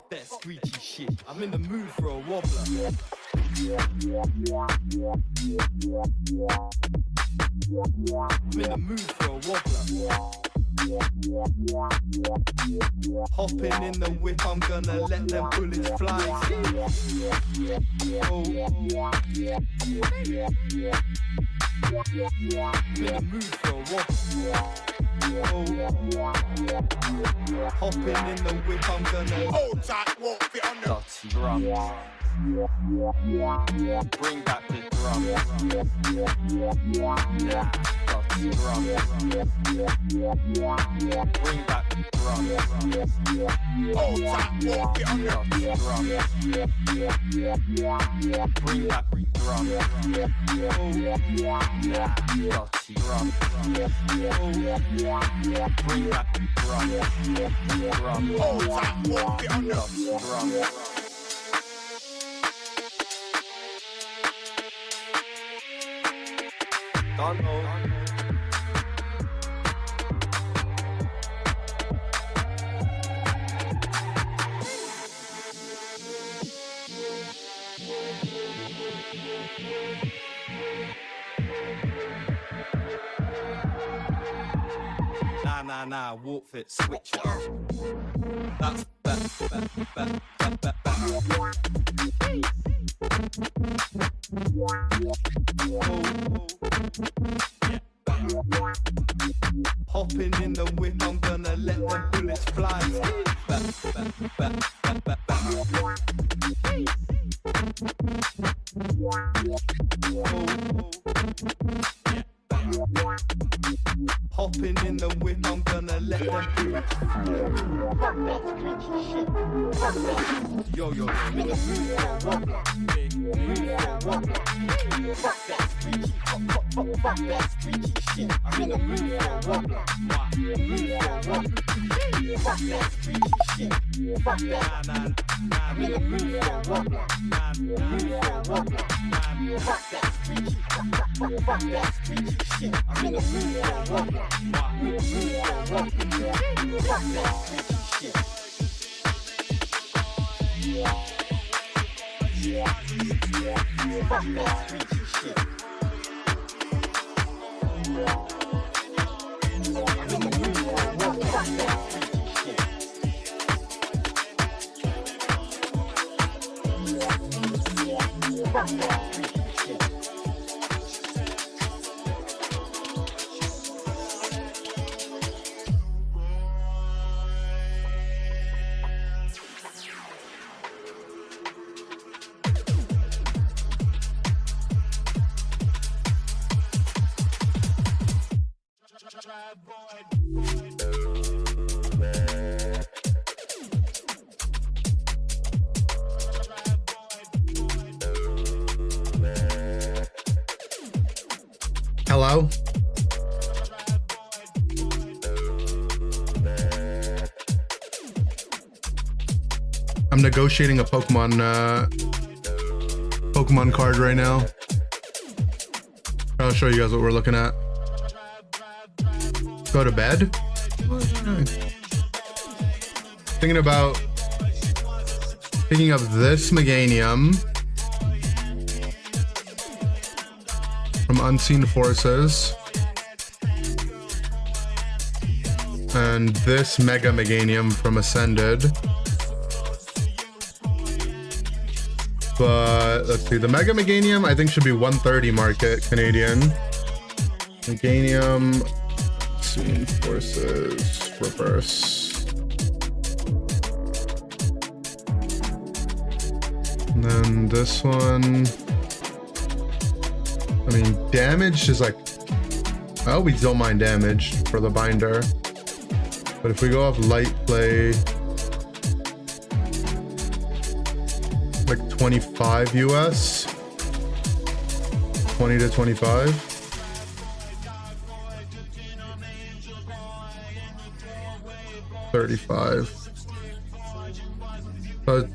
that squeaky shit. I'm in the mood for a wobbler. I'm in the mood for a wobbler. Hopping in the whip, I'm gonna let them bullets fly. Oh. I'm in the mood for a wobbler. Oh. Hopping in the whip, I'm gonna hold tight, won't fit on the dirty drums. Bring back the drum. Yeah, dirty drum. Bring back the drum. Hold tight, won't fit on the dirty drum. Bring back the drum. Oh, yeah, dirty drum. Oh, bring back the drum. Hold tight, won't fit on the dirty drum. Don't know. Nah, walk fit, switch it up. That's that. Hopping in the whip, I'm gonna let them bullets fly. Hopping in the whip, I'm gonna let them bullets fly. Yo, I'm in the mood for a wobbler. Fuck that squeaky, fuck that squeaky shit. I'm in the mood for a wobbler. Fuck that squeaky shit. Fuck that, nah. I'm in the mood for a wobbler. Fuck that squeaky, fuck that squeaky shit. I'm in the mood for a wobbler. Fuck that squeaky shit. Fuck that squeaky shit. I'm in the mood for a wobbler. Fuck that squeaky shit. Fuck that squeaky shit. Hello? I'm negotiating a Pokemon card right now. I'll show you guys what we're looking at. Go to bed? Thinking about picking up this Meganium from Unseen Forces and this Mega Meganium from Ascended. But let's see, the Mega Meganium I think should be 130 market Canadian. Meganium, Unseen Forces, reverse. And then this one, I mean, damage is like, I always don't mind damage for the binder. But if we go off light play, like 25 US, 20 to 25. $35. But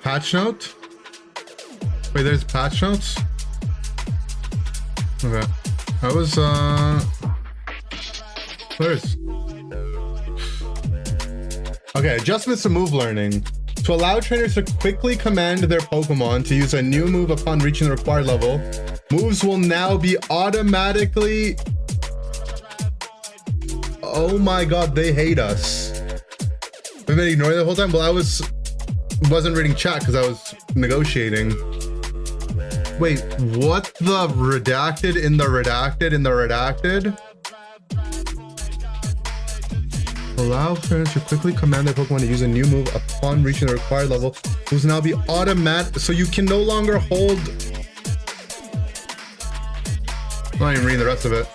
patch note? Wait, there's patch notes? Okay. That was, where's... Okay, adjustments to move learning. To allow trainers to quickly command their Pokemon to use a new move upon reaching the required level, moves will now be automatically... Oh my god, they hate us. I've been ignoring the whole time. Well, I wasn't reading chat because I was negotiating. Wait, what the redacted in the redacted in the redacted? Allow trainers to quickly command their Pokemon to use a new move upon reaching the required level. Moves now be automatic, so you can no longer hold. I'm not even reading the rest of it.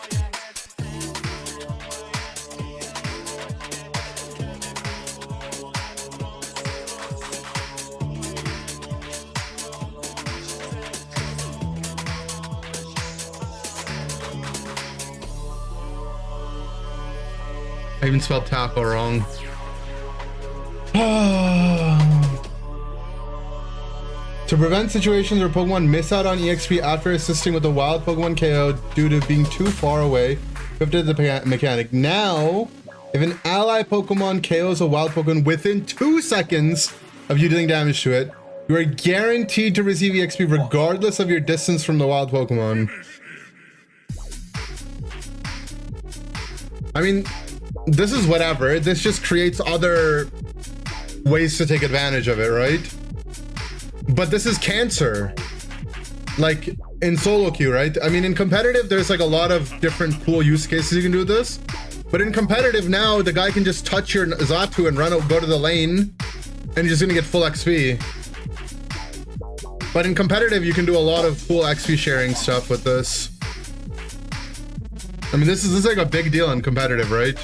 I even spelled tackle wrong. To prevent situations where Pokemon miss out on EXP after assisting with a wild Pokemon KO due to being too far away, we updated the mechanic. Now, if an ally Pokemon KOs a wild Pokemon within 2 seconds of you dealing damage to it, you are guaranteed to receive EXP regardless of your distance from the wild Pokemon. I mean, this is whatever. This just creates other ways to take advantage of it, right? But this is cancer. Like in solo queue, right? I mean, in competitive, there's like a lot of different cool use cases you can do with this. But in competitive now, the guy can just touch your Xatu and go to the lane, and you're just gonna get full XP. But in competitive, you can do a lot of cool XP sharing stuff with this. I mean, this is like a big deal in competitive, right?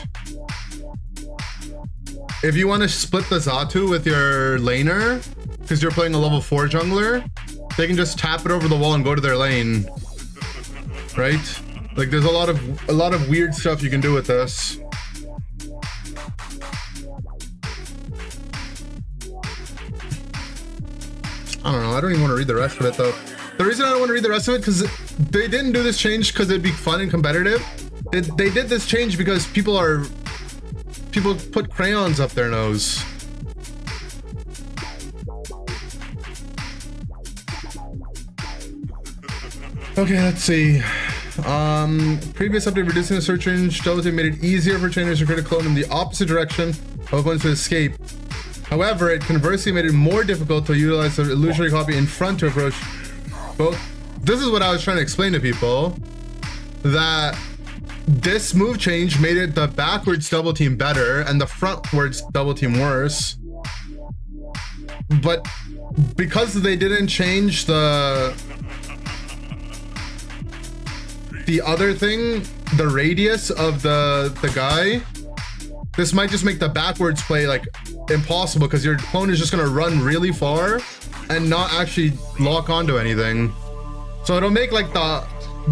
If you want to split the Xatu with your laner, because you're playing a level 4 jungler, they can just tap it over the wall and go to their lane, right? Like, there's a lot of weird stuff you can do with this. I don't know. I don't even want to read the rest of it though. The reason I don't want to read the rest of it because they didn't do this change because it'd be fun and competitive. They did this change because people put crayons up their nose. Okay, let's see. Previous update reducing the search range double made it easier for trainers to critical clone in the opposite direction of going to escape. However, it conversely made it more difficult to utilize the illusory copy in front to approach both. This is what I was trying to explain to people, that this move change made it the backwards double team better and the frontwards double team worse. But because they didn't change the other thing, the radius of the guy, this might just make the backwards play like impossible because your clone is just gonna run really far and not actually lock onto anything. So it'll make like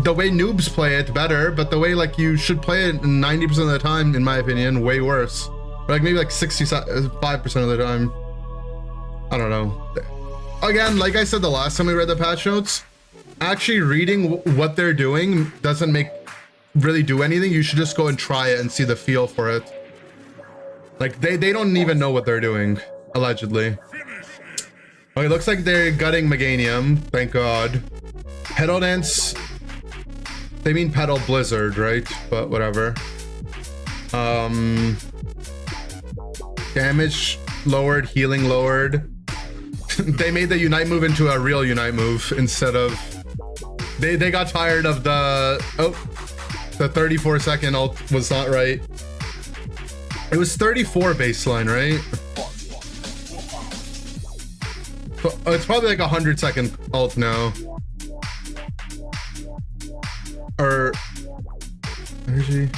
the way noobs play it better, but the way like you should play it 90% of the time, in my opinion, way worse. Or like maybe like 65% of the time. I don't know. Again, like I said the last time we read the patch notes, actually reading what they're doing doesn't really do anything. You should just go and try it and see the feel for it. Like they don't even know what they're doing, allegedly. Okay, looks like they're gutting Meganium, thank god. Petal Dance, they mean Petal Blizzard, right? But whatever. Damage lowered, healing lowered. They made the Unite move into a real Unite move instead of... They got tired of the 34-second ult was not right. It was 34 baseline, right? It's probably like 100-second ult now. Or energy.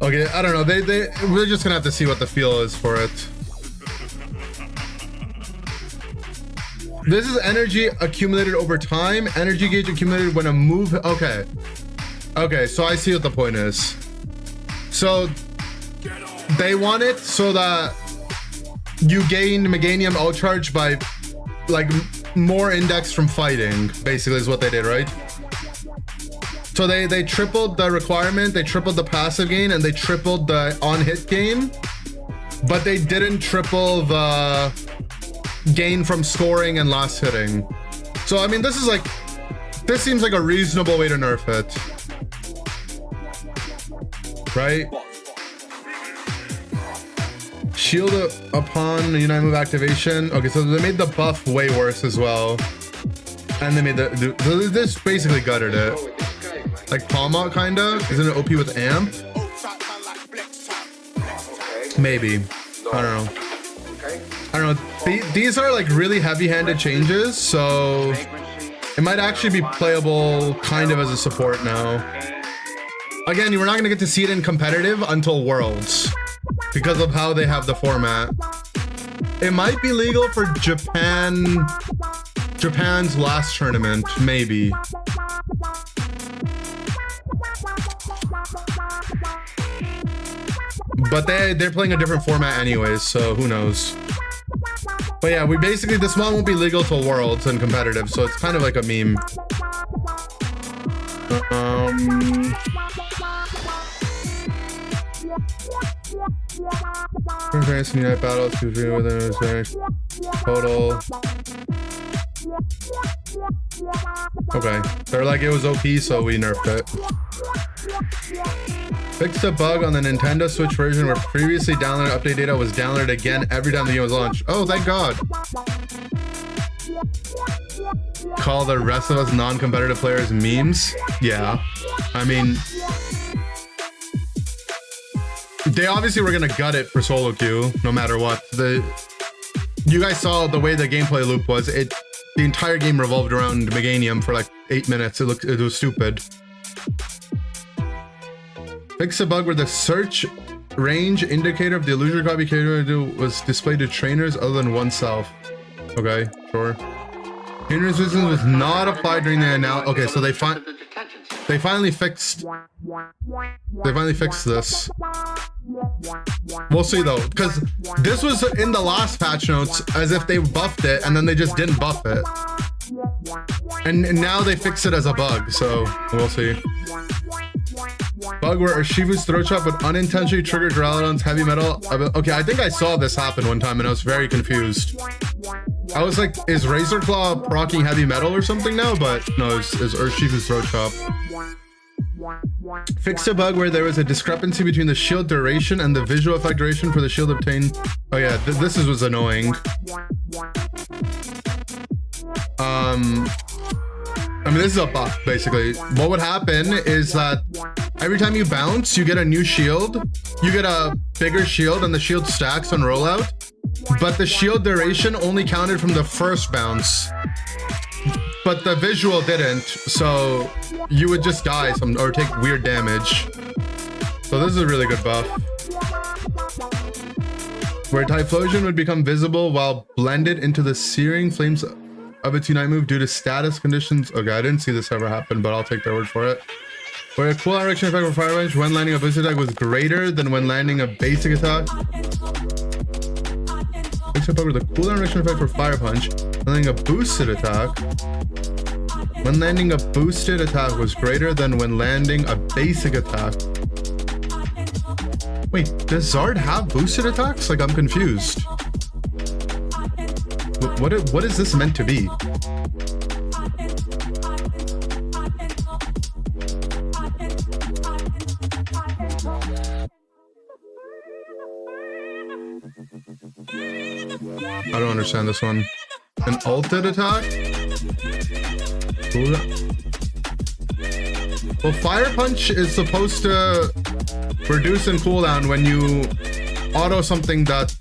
Okay, I don't know. We're just gonna have to see what the feel is for it. This is energy accumulated over time. Energy gauge accumulated when a move. Okay. Okay, so I see what the point is. So they want it so that you gain Meganium Outcharge by like more index from fighting, basically is what they did, right? So they tripled the requirement, they tripled the passive gain, and they tripled the on-hit gain, but they didn't triple the gain from scoring and last hitting. So I mean, this seems like a reasonable way to nerf it, right? Shield upon Unite move activation. Okay, so they made the buff way worse as well, and they made this basically gutted it. Like Palma kinda? Isn't it OP with Amp? Maybe. I don't know. I don't know. These are like really heavy-handed changes, so it might actually be playable kind of as a support now. Again, we're not gonna get to see it in competitive until Worlds because of how they have the format. It might be legal for Japan's last tournament, maybe. But they're playing a different format anyways, so who knows. But yeah, this one won't be legal till Worlds and competitive, so it's kind of like a meme. Advanced Unite battles to view within total. Okay, they're like it was OP, so we nerfed it. Fixed a bug on the Nintendo Switch version where previously downloaded update data was downloaded again every time the game was launched. Oh, thank God. Call the rest of us non-competitive players memes? Yeah. I mean, they obviously were gonna gut it for solo queue, no matter what. You guys saw the way the gameplay loop was. The entire game revolved around Meganium for like 8 minutes. It was stupid. Fix a bug where the search range indicator of the illusion copy was displayed to trainers other than oneself. Okay, sure. Trainer resistance was not applied during the analysis. Okay, so they finally fixed this. We'll see though, because this was in the last patch notes as if they buffed it and then they just didn't buff it. And now they fix it as a bug, so we'll see. Bug where Urshifu's throat chop would unintentionally trigger Duraludon's heavy metal. Okay, I think I saw this happen one time and I was very confused. I was like, is Razor Claw proccing heavy metal or something now? But no, it's Urshifu's throat chop. Fixed a bug where there was a discrepancy between the shield duration and the visual effect duration for the shield obtained. Oh yeah, this was annoying. I mean, this is a buff, basically. What would happen is that every time you bounce, you get a new shield. You get a bigger shield, and the shield stacks on rollout. But the shield duration only counted from the first bounce. But the visual didn't, so you would just die or take weird damage. So this is a really good buff. Where Typhlosion would become visible while blended into the searing flames of its Unite move due to status conditions. Okay, I didn't see this ever happen, but I'll take their word for it. Where a cooldown reaction effect for Fire Punch when landing a boost attack was greater than when landing a basic attack. Except over the cooldown reaction effect for Fire Punch, landing a boosted attack. When landing a boosted attack was greater than when landing a basic attack. Wait, does Zard have boosted attacks? Like, I'm confused. What is this meant to be? I don't understand this one. An ulted attack? Well, Fire Punch is supposed to reduce in cooldown when you auto something that...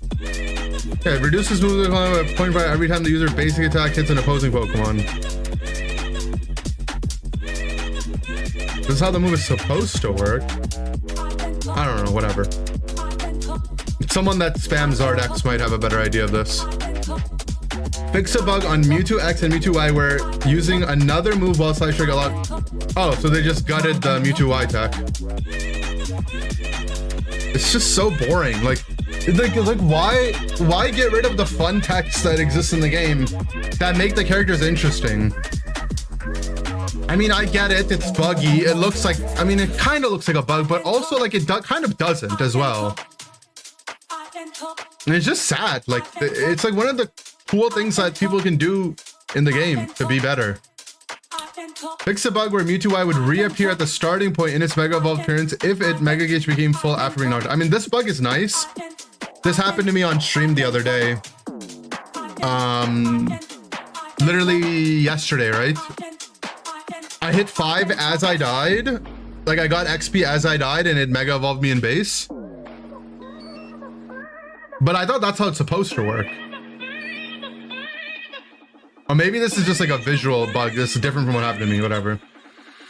Yeah, it reduces movement by 0.5 every time the user basic attack hits an opposing Pokemon. This is how the move is supposed to work. I don't know, whatever. Someone that spams Zardex might have a better idea of this. Fix a bug on Mewtwo X and Mewtwo Y where using another move while slash trigger lock. Oh, so they just gutted the Mewtwo Y tech. It's just so boring. Like, Like why get rid of the fun text that exists in the game that make the characters interesting? I mean, I get it, it's buggy. It looks like, I mean, it kind of looks like a bug, but also like it kind of doesn't as well. And it's just sad. Like, it's like one of the cool things that people can do in the game to be better. Fix a bug where Mewtwo Y would reappear at the starting point in its Mega Evolved appearance if it Mega Gauge became full after being knocked. I mean, this bug is nice. This happened to me on stream the other day. Literally yesterday, right? I hit 5 as I died. Like, I got XP as I died and it Mega Evolved me in base. But I thought that's how it's supposed to work. Or maybe this is just like a visual bug. This is different from what happened to me, whatever.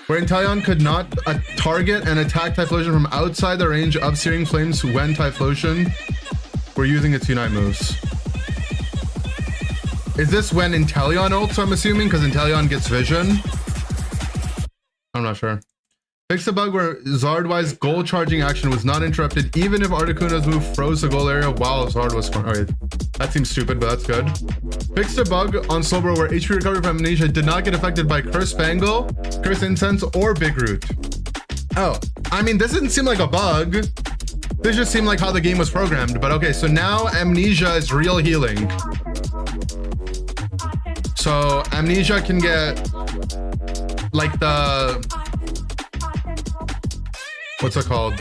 Where Inteleon could not target and attack Typhlosion from outside the range of Searing Flames when Typhlosion were using its Unite moves. Is this when Inteleon ults, I'm assuming, because Inteleon gets vision? I'm not sure. Fix the bug where Zard-Y's goal charging action was not interrupted even if Articuno's move froze the goal area while Zard was scoring. Alright, that seems stupid, but that's good. Fix the bug on Slowbro where HP recovery from Amnesia did not get affected by Curse Bangle, Curse Incense, or Big Root. Oh, I mean, this didn't seem like a bug. This just seemed like how the game was programmed. But okay, so now Amnesia is real healing. So Amnesia can get like the... what's it called?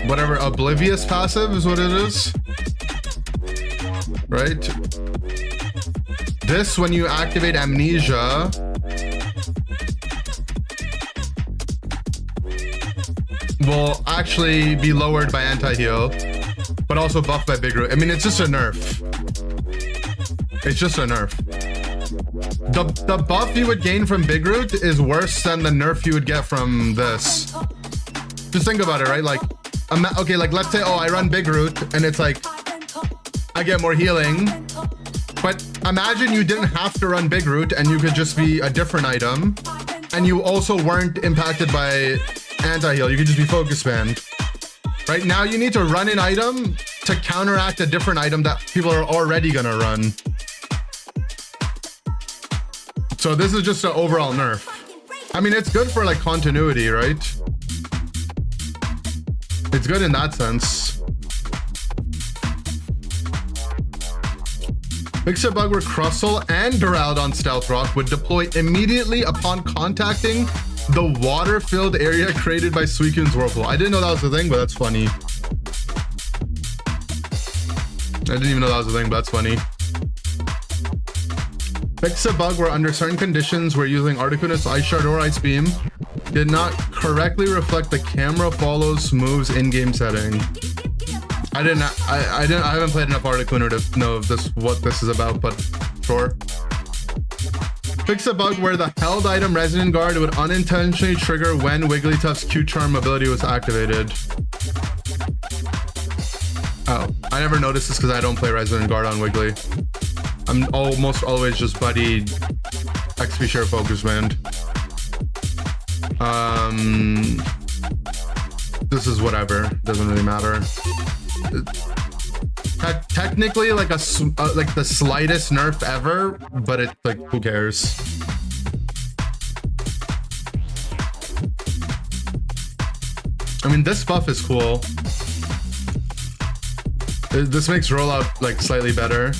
Whatever, Oblivious passive is what it is. Right? This, when you activate Amnesia, will actually be lowered by anti-heal, but also buffed by Big Root. I mean, it's just a nerf. It's just a nerf. The buff you would gain from Big Root is worse than the nerf you would get from this. Just think about it, right? Like, okay, like let's say, oh, I run Big Root and it's like, I get more healing. But imagine you didn't have to run Big Root and you could just be a different item. And you also weren't impacted by anti-heal. You could just be focus banned. Right now you need to run an item to counteract a different item that people are already gonna run. So this is just an overall nerf. I mean, it's good for like continuity, right? It's good in that sense. Fix a bug where Crustle and Duraludon Stealth Rock would deploy immediately upon contacting the water-filled area created by Suicune's Whirlpool. I didn't know that was a thing, but that's funny. I didn't even know that was a thing, but that's funny. Fix a bug where under certain conditions we're using Articuno's Ice Shard or Ice Beam did not correctly reflect the camera follows moves in-game setting. I haven't played enough Articuno to know what this is about, but sure. Fix a bug where the held item Resonant Guard would unintentionally trigger when Wigglytuff's Q-Charm ability was activated. Oh, I never noticed this because I don't play Resonant Guard on Wiggly. I'm almost always just buddy XP share focus band. This is whatever, doesn't really matter. Technically like like the slightest nerf ever, but it like, who cares? I mean, this buff is cool. This makes rollout like slightly better,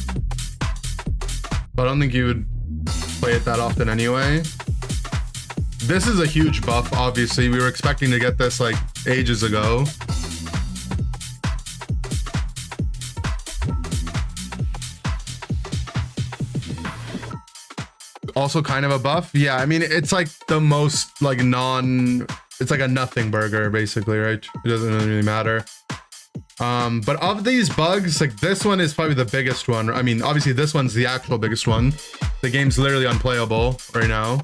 but I don't think you would play it that often anyway. This is a huge buff, obviously. We were expecting to get this like ages ago. Also kind of a buff. Yeah, I mean, it's like the most like it's like a nothing burger basically, right? It doesn't really matter. But of these bugs, like this one is probably the biggest one. I mean, obviously this one's the actual biggest one. The game's literally unplayable right now.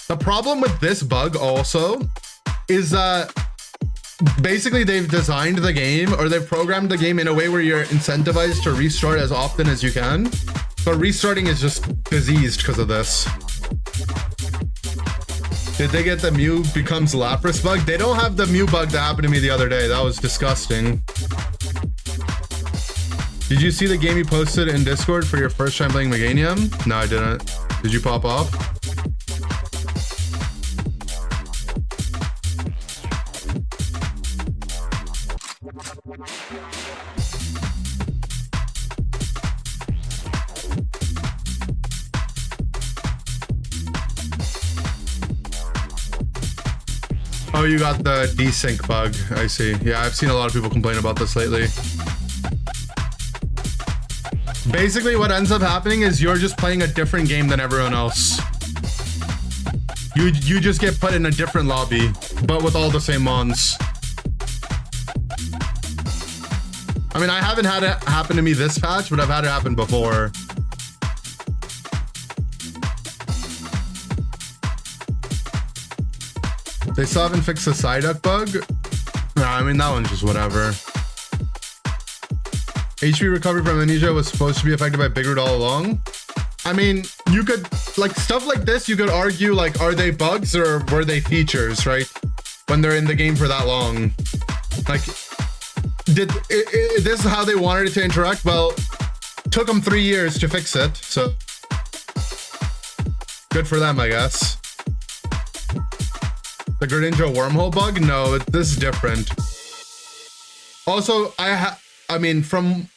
The problem with this bug also is that basically they've designed the game, or they've programmed the game in a way where you're incentivized to restart as often as you can, but restarting is just diseased because of this. Did they get the Mew becomes Lapras bug? They don't have the Mew bug that happened to me the other day. That was disgusting. Did you see the game you posted in Discord for your first time playing Meganium? No, I didn't. Did you pop off? Oh, you got the desync bug. I see. Yeah, I've seen a lot of people complain about this lately. Basically, what ends up happening is you're just playing a different game than everyone else. You just get put in a different lobby, but with all the same mons. I mean, I haven't had it happen to me this patch, but I've had it happen before. They still haven't fixed the Psyduck bug? Nah, I mean, that one's just whatever. HP recovery from amnesia was supposed to be affected by Big Root all along. I mean, you could, like, stuff like this, you could argue, like, are they bugs or were they features, right? When they're in the game for that long. Like, this is how they wanted it to interact? Well, took them 3 years to fix it, so good for them, I guess. The Greninja wormhole bug? No, this is different. Also, I mean, from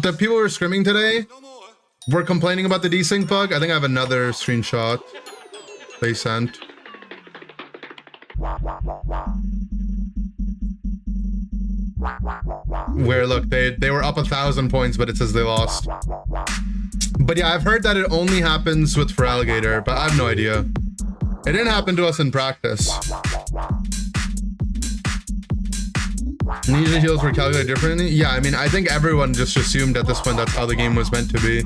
the people who were screaming today, were complaining about the desync bug. I think I have another screenshot they sent. Where, look, they were up 1,000 points, but it says they lost. But yeah, I've heard that it only happens with Feraligatr, but I have no idea. It didn't happen to us in practice. Ninja heals were calculated differently? Yeah, I mean, I think everyone just assumed at this point that's how the game was meant to be.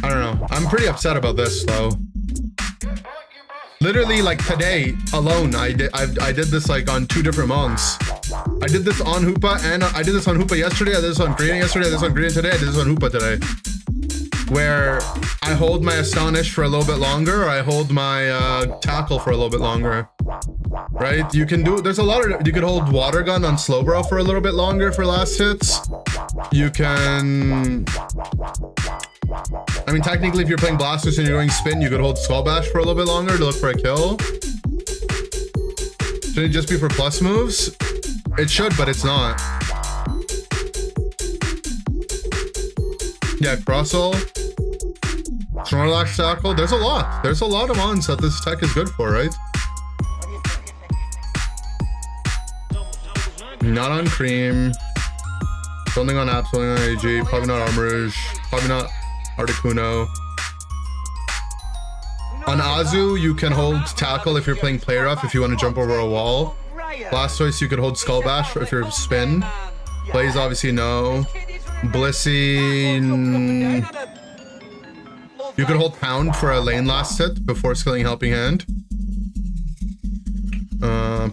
I don't know. I'm pretty upset about this, though. Literally, like, today alone, I did this, like, on 2 different mons. I did this on Hoopa, and I did this on Hoopa yesterday, I did this on Greeting yesterday, I did this on Greeting today, I did this on Hoopa today. Where I hold my Astonish for a little bit longer, or I hold my Tackle for a little bit longer. Right? You can do, there's a lot of, you could hold Water Gun on Slowbro for a little bit longer for last hits. You can, I mean, technically if you're playing Blastoise and you're going Spin, you could hold Skull Bash for a little bit longer to look for a kill. Should it just be for plus moves? It should, but it's not. Yeah, Crossel, Snorlax Tackle, there's a lot. There's a lot of mons that this tech is good for, right? Not on Cream. Something on App, something on AG, probably not Armourouge, probably not Articuno. On Azu, you can hold Tackle if you're playing Play Rough if you want to jump over a wall. Blastoise, you could hold Skull Bash if you're Spin. Blaze, obviously no. Blissey, you could hold Pound for a lane last hit before skilling Helping Hand.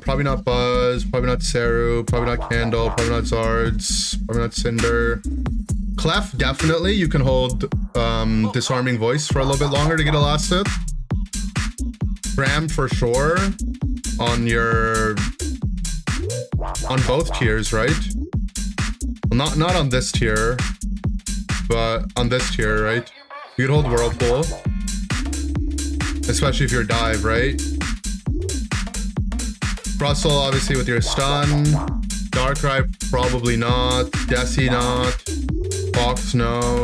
Probably not Buzz, probably not Saru, probably not Candle, probably not Zards, probably not Cinder. Clef, definitely. You can hold Disarming Voice for a little bit longer to get a last hit. Ram for sure on your, on both tiers, right? Well, not on this tier, but on this tier, right? You could hold Whirlpool, especially if you're Dive, right? Russell, obviously, with your stun. Darkrai, probably not. Desi, not. Fox, no.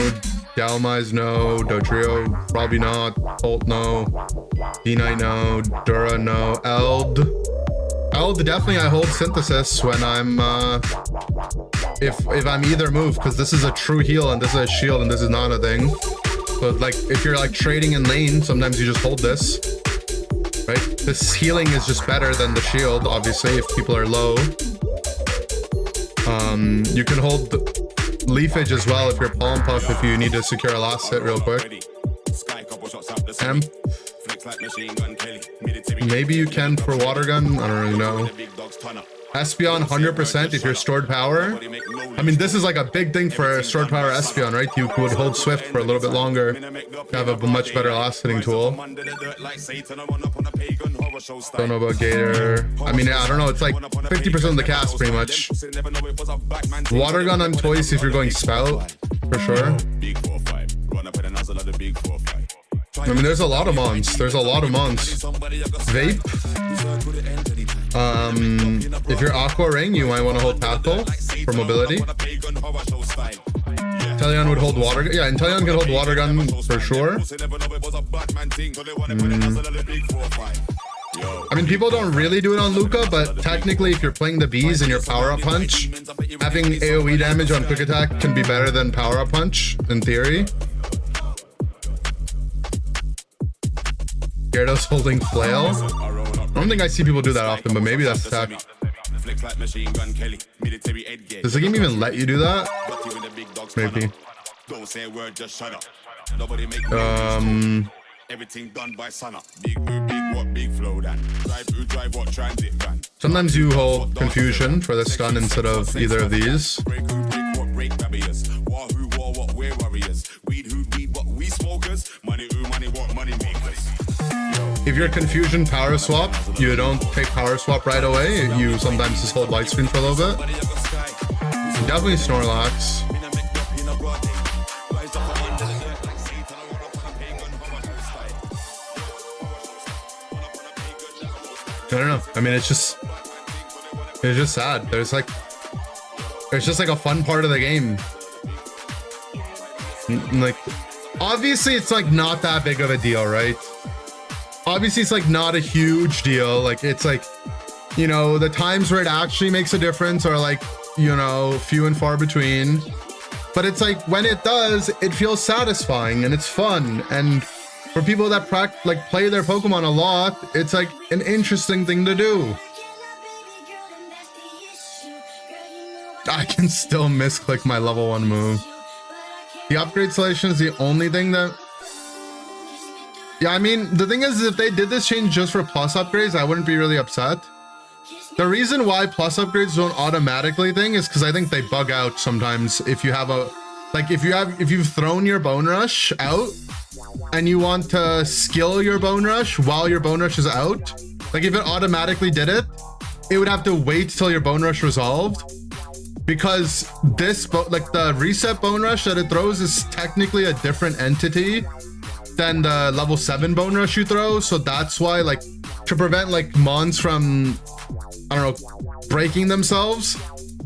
Dalmais, no. Dodrio, probably not. Holt, no. D-Knight, no. Dura, no. Eld, definitely I hold Synthesis when I'm, if I'm either move, because this is a true heal and this is a shield and this is not a thing. So, like, if you're, like, trading in lane, sometimes you just hold this. Right? This healing is just better than the shield, obviously, if people are low. You can hold Leafage as well if you're Palm Puff if you need to secure a last hit real quick. Amp. Maybe you can for Water Gun, I don't really know. Espeon 100% if you're stored power. I mean, this is like a big thing for stored power Espeon, right? You would hold Swift for a little bit longer, have a much better last hitting tool. Don't know about Gator. I mean, yeah, I don't know. It's like 50% of the cast, pretty much. Water gun on Toys if you're going Spout, for sure. I mean, there's a lot of mons. There's a lot of mons. Vape. If you're Aqua Ring, you might want to hold Tackle for mobility. Inteleon would hold Water Gun. Yeah, Inteleon can hold Water Gun for sure. I mean, people don't really do it on Luca, but technically if you're playing the Bees and your Power Up Punch, having AoE damage on Quick Attack can be better than Power Up Punch, in theory. Gyarados holding Flail. I don't think I see people do that often, but maybe that's tech. Does the game even let you do that? Maybe. Sometimes you hold Confusion for the stun instead of either of these. If you're Confusion Power Swap, you don't take Power Swap right away. You sometimes just hold Light Screen for a little bit. Definitely Snorlax. I don't know. I mean, it's just sad. There's just like a fun part of the game. Like, obviously it's like not that big of a deal, right? Obviously it's like not a huge deal. Like, it's like, you know, the times where it actually makes a difference are like, you know, few and far between. But it's like when it does, it feels satisfying and it's fun. And for people that play their Pokemon a lot, it's like an interesting thing to do. I can still misclick my level 1 move. The upgrade selection is the only thing that... Yeah, I mean, the thing is, if they did this change just for plus upgrades, I wouldn't be really upset. The reason why plus upgrades don't automatically thing is because I think they bug out sometimes. If you have a... Like, if you've thrown your Bone Rush out, and you want to skill your Bone Rush while your Bone Rush is out, like if it automatically did it, it would have to wait till your Bone Rush resolved, because this like the reset Bone Rush that it throws is technically a different entity than the level 7 Bone Rush you throw. So that's why, like, to prevent like mons from, I don't know, breaking themselves,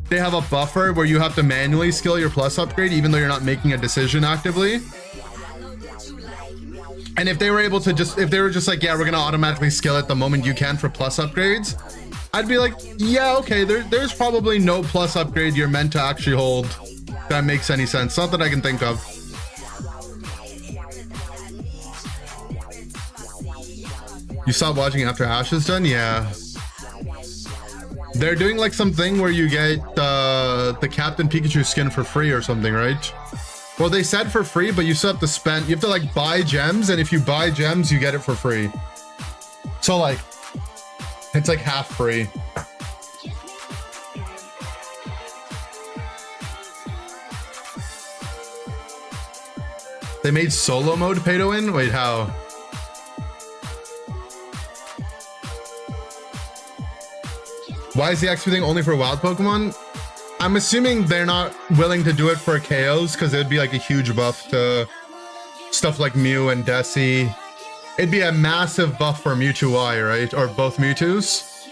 they have a buffer where you have to manually skill your plus upgrade even though you're not making a decision actively. And if they were able to if they were just like, yeah, we're gonna automatically skill it the moment you can for plus upgrades, I'd be like, yeah, okay, there's probably no plus upgrade you're meant to actually hold that makes any sense. Not that I can think of. You stopped watching after Ash is done? Yeah. They're doing like something where you get the Captain Pikachu skin for free or something, right? Well, they said for free, but you still have to spend, you have to like buy gems, and if you buy gems, you get it for free. So like, it's like half free. They made solo mode pay to win? Wait, how? Why is the XP thing only for wild Pokemon? I'm assuming they're not willing to do it for KOs because it would be like a huge buff to stuff like Mew and Desi. It'd be a massive buff for Mewtwo Y, right? Or both Mewtwo's.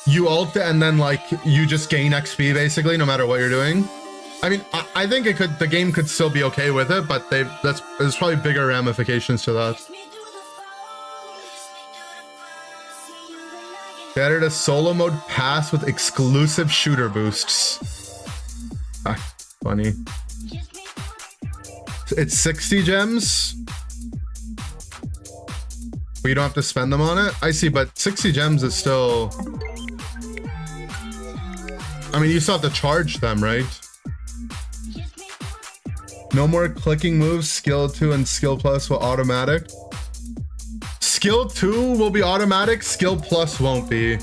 You ult and then like you just gain XP basically no matter what you're doing. I mean, I think the game could still be okay with it, but there's probably bigger ramifications to that. They added a solo mode pass with exclusive shooter boosts. Ah, funny. It's 60 gems. But you don't have to spend them on it? I see, but 60 gems is still... I mean, you still have to charge them, right? No more clicking moves. Skill 2 and Skill Plus will automatic. Skill 2 will be automatic, Skill Plus won't be.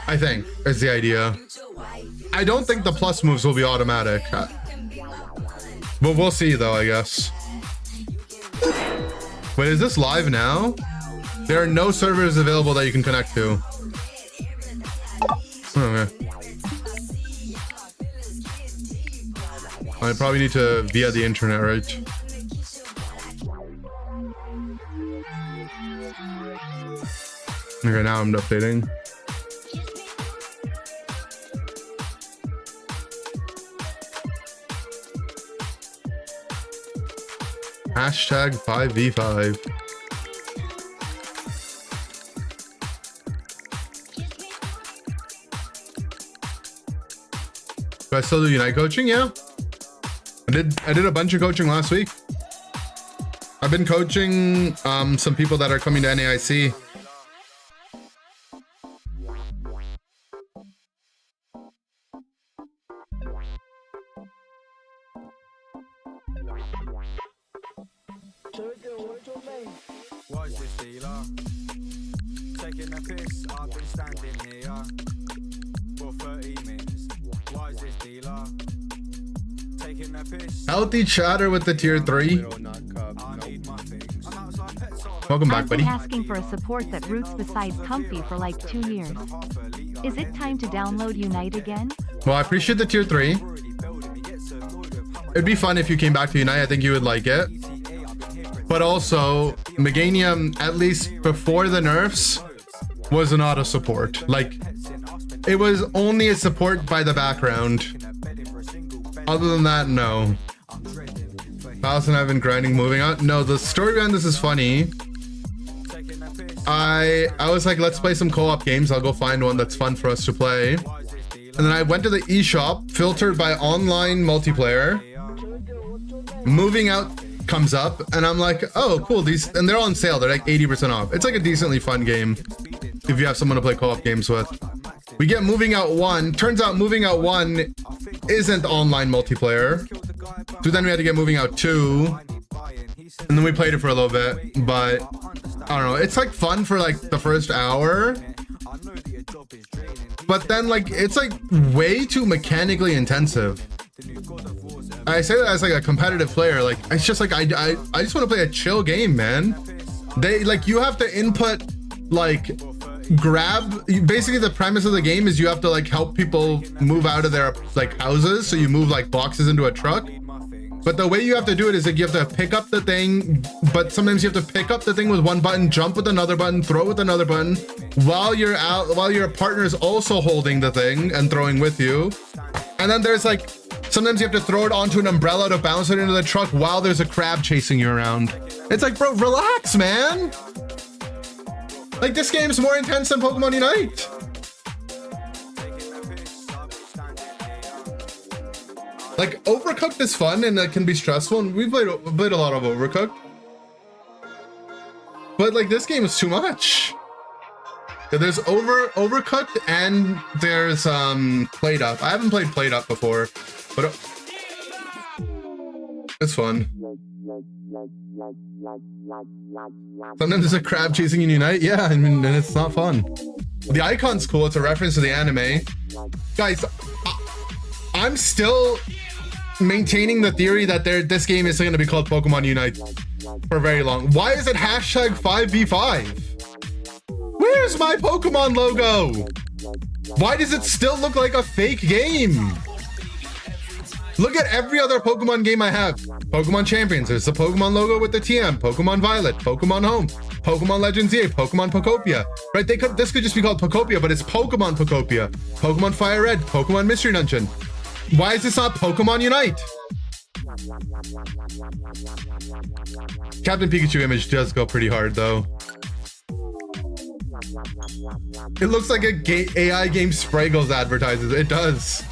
I think is the idea. I don't think the plus moves will be automatic. But we'll see though, I guess. Wait, is this live now? There are no servers available that you can connect to. Okay. I probably need to via the internet, right? Okay, now I'm updating. Hashtag 5v5. Do I still do Unite coaching? Yeah. I did a bunch of coaching last week. I've been coaching some people that are coming to NAIC. Why is this dealer taking a piss? I've been standing here for 30 minutes. Why is this dealer taking a piss? Healthy chatter with the tier 3. Welcome back, I've buddy. been asking for a support that roots besides Comfy for like 2 years. Is it time to download Unite again? Well, I appreciate the tier 3. It'd be fun if you came back to Unite. I think you would like it. But also, Meganium, at least before the nerfs, was an auto support. Like, it was only a support by the background. Other than that, no. Palace and I've been grinding, moving on. No, the story behind this is funny. I was like, let's play some co-op games. I'll go find one that's fun for us to play. And then I went to the eShop, filtered by online multiplayer. Moving out comes up, and I'm like, oh, cool. These, and they're on sale. They're like 80% off. It's like a decently fun game if you have someone to play co-op games with. We get Moving Out 1. Turns out Moving Out 1 isn't online multiplayer. So then we had to get Moving Out 2. And then we played it for a little bit, but I don't know. It's like fun for like the first hour. But then like, it's like way too mechanically intensive. I say that as like a competitive player. Like, it's just like, I just want to play a chill game, man. They like, you have to input like grab. Basically the premise of the game is you have to like help people move out of their like houses. So you move like boxes into a truck. But the way you have to do it is like you have to pick up the thing, but sometimes you have to pick up the thing with one button, jump with another button, throw with another button, while your partner is also holding the thing and throwing with you. And then there's like, sometimes you have to throw it onto an umbrella to bounce it into the truck while there's a crab chasing you around. It's like, bro, relax, man. Like, this game's more intense than Pokemon Unite. Like, Overcooked is fun and it can be stressful, and we played a lot of Overcooked. But like, this game is too much. There's Overcooked and there's Played Up. I haven't played Played Up before, but it's fun. Sometimes there's a crab chasing in Unite. Yeah, I mean, and it's not fun. The icon's cool. It's a reference to the anime. Guys, I'm still maintaining the theory that this game isn't going to be called Pokemon Unite for very long. Why is it hashtag 5v5? Where's my Pokemon logo? Why does it still look like a fake game? Look at every other Pokemon game I have. Pokemon Champions, there's the Pokemon logo with the TM, Pokemon Violet, Pokemon Home, Pokemon Legends EA, Pokemon Pokopia. Right, this could just be called Pokopia, but it's Pokemon Pokopia. Pokemon Fire Red, Pokemon Mystery Dungeon. Why is this not Pokemon Unite? Captain Pikachu image does go pretty hard though. It looks like a AI game Spraggles advertises. It does.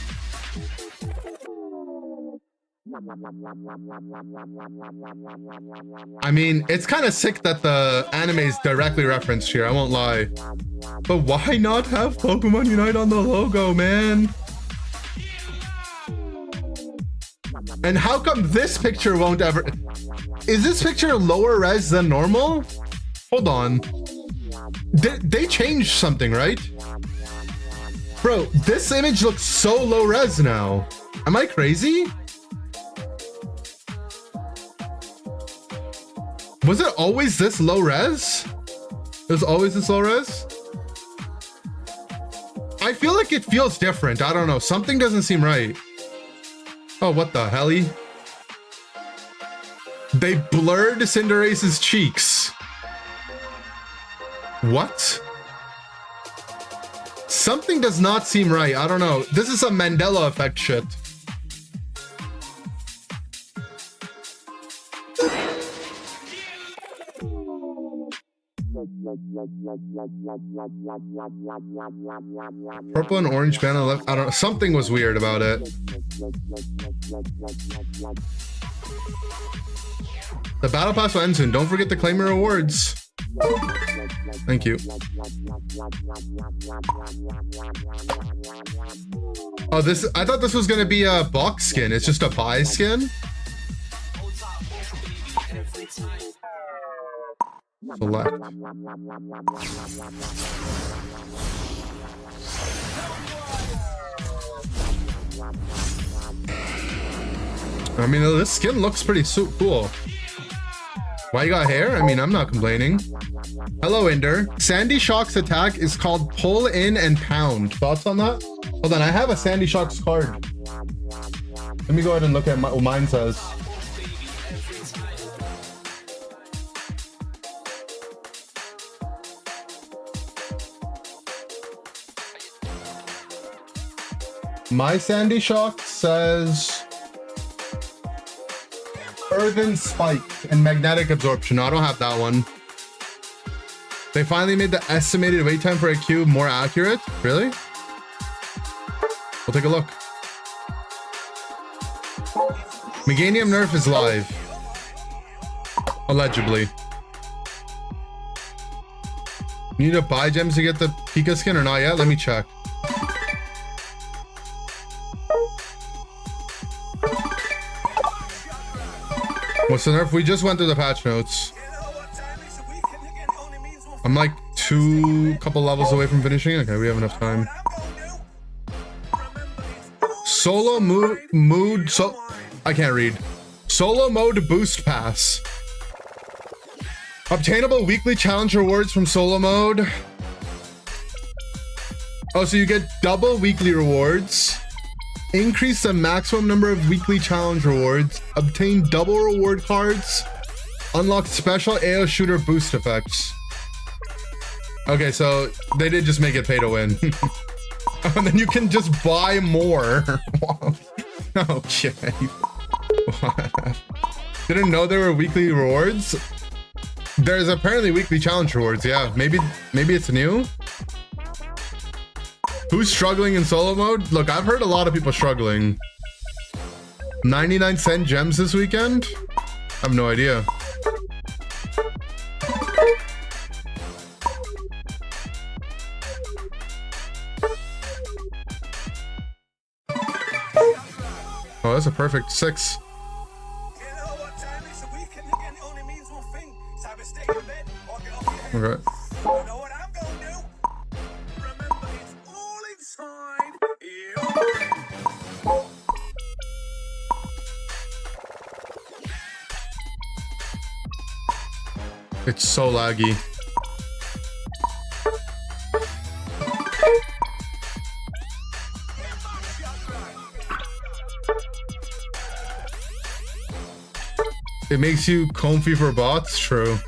I mean, it's kind of sick that the anime is directly referenced here, I won't lie. But why not have Pokemon Unite on the logo, man? And how come this picture won't ever... Is this picture lower res than normal? Hold on. They changed something, right? Bro, this image looks so low res now. Am I crazy? Was it always this low res? It was always this low res? I feel like it feels different. I don't know. Something doesn't seem right. Oh, what the helly? They blurred Cinderace's cheeks. What? Something does not seem right. I don't know. This is some Mandela effect shit. Purple and orange banner left. I don't know. Something was weird about it. The battle pass will end soon. Don't forget to claim your rewards. Thank you. Oh, this, I thought this was gonna be a box skin. It's just a buy skin. Select. I mean, this skin looks pretty cool. Why you got hair? I mean, I'm not complaining. Hello, Inder. Sandy Shock's attack is called pull in and pound. Thoughts on that? Hold on, I have a Sandy Shock's card. Let me go ahead and look at what mine says. My Sandy Shock says Earthen Spike and Magnetic Absorption. No, I don't have that one. They finally made the estimated wait time for a cube more accurate. Really? We'll take a look. Meganium nerf is live. Allegedly. You need to buy gems to get the Pika skin or not yet? Let me check. What's the nerf? We just went through the patch notes. I'm like couple levels away from finishing. Okay, we have enough time. Solo mood, so I can't read. Solo mode boost pass. Obtainable weekly challenge rewards from solo mode. Oh, so you get double weekly rewards. Increase the maximum number of weekly challenge rewards. Obtain double reward cards. Unlock special AO shooter boost effects. Okay, so they did just make it pay to win. And then you can just buy more. Okay. Didn't know there were weekly rewards. There's apparently weekly challenge rewards. Yeah, maybe it's new. Who's struggling in solo mode? Look, I've heard a lot of people struggling. 99-cent gems this weekend? I have no idea. Oh, that's a perfect 6. Okay. It's so laggy. It makes you comfy for bots? True.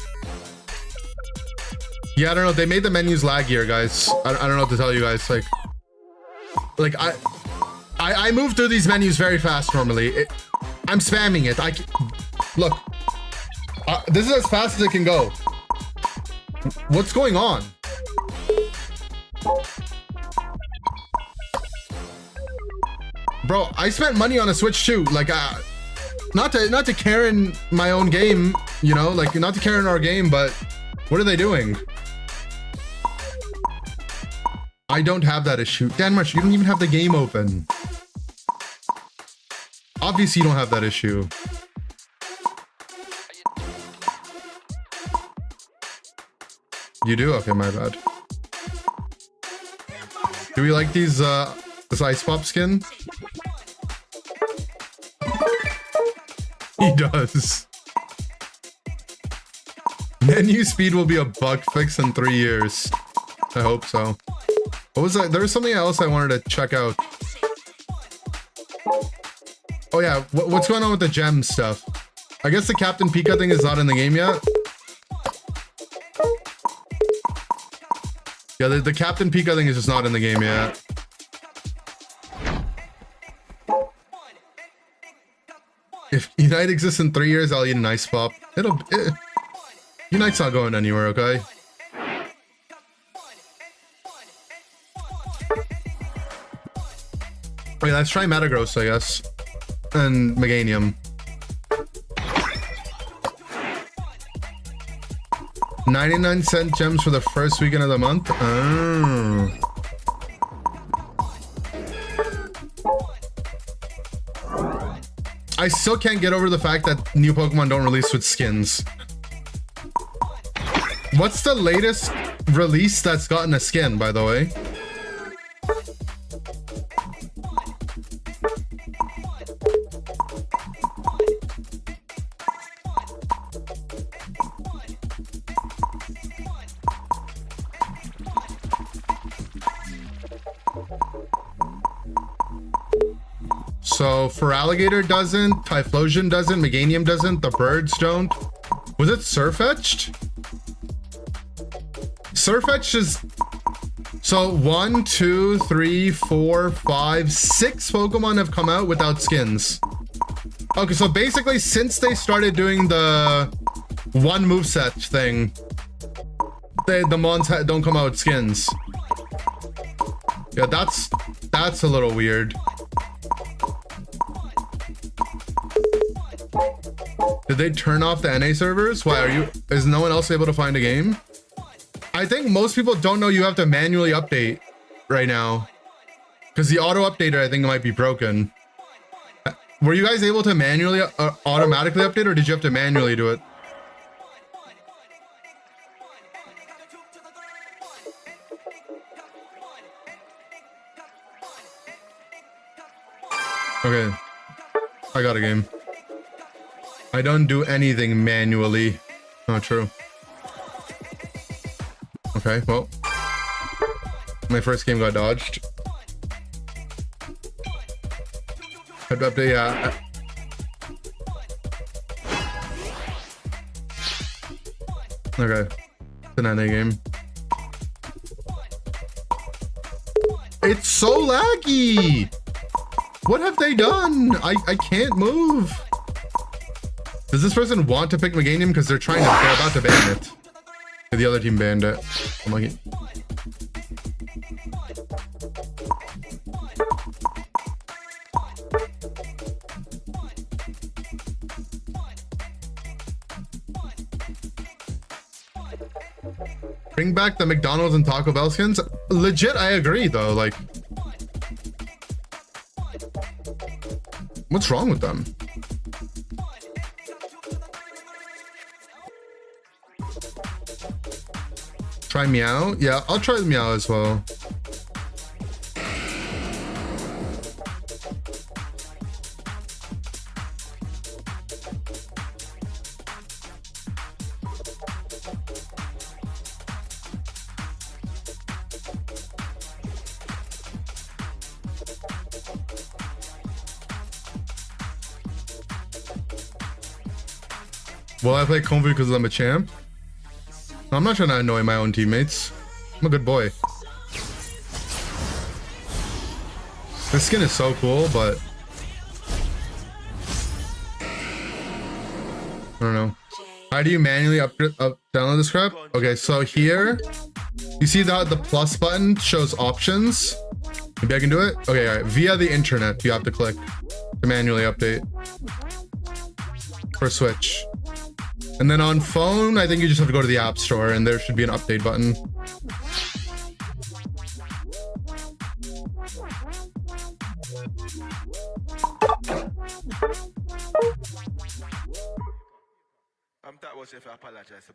Yeah, I don't know. They made the menus laggier, guys. I don't know what to tell you guys. Like I move through these menus very fast normally. I'm spamming it. Look. This is as fast as it can go. What's going on? Bro, I spent money on a Switch too. Like, not to Karen my own game, you know, like not to Karen our game, but what are they doing? I don't have that issue. Danmarsh, you don't even have the game open. Obviously, you don't have that issue. You do? Okay, my bad. Do we like these, this Ice Pop skin? He does. Menu speed will be a bug fix in 3 years. I hope so. What was that? There was something else I wanted to check out. Oh yeah, what's going on with the gem stuff? I guess the Captain Pika thing is not in the game yet. Yeah, the Captain Pika thing is just not in the game yet. If Unite exists in 3 years, I'll eat an Ice Pop. Unite's not going anywhere, okay? Okay, let's try Metagross, I guess. And Meganium. 99-cent gems for the first weekend of the month? Oh. I still can't get over the fact that new Pokemon don't release with skins. What's the latest release that's gotten a skin, by the way? So Feraligatr doesn't, Typhlosion doesn't, Meganium doesn't, the birds don't. Was it Surfetched? Surfetched is... So 1, 2, 3, 4, 5, 6 Pokemon have come out without skins. Okay, so basically since they started doing the one moveset thing, the mons don't come out with skins. Yeah, that's a little weird. Did they turn off the NA servers? Why is no one else able to find a game? I think most people don't know you have to manually update right now. Because the auto updater, I think, might be broken. Were you guys able to manually, automatically update, or did you have to manually do it? Okay. I got a game. I don't do anything manually. Not true. Okay, well. My first game got dodged. Had to update, yeah. Okay. It's an NA game. It's so laggy! What have they done? I can't move. Does this person want to pick Meganium because they're about to ban it? The other team banned it. I'm like, bring back the McDonald's and Taco Bell skins. Legit, I agree though. Like, what's wrong with them? Try Meow? Yeah, I'll try the Meow as well. Will I play Konvu because I'm a champ? I'm not trying to annoy my own teammates. I'm a good boy. This skin is so cool, but I don't know. How do you manually download this crap? Okay, so here, you see the plus button shows options. Maybe I can do it? Okay, all right. Via the internet, you have to click to manually update for Switch. And then on phone, I think you just have to go to the App Store and there should be an update button. That was if I apologize.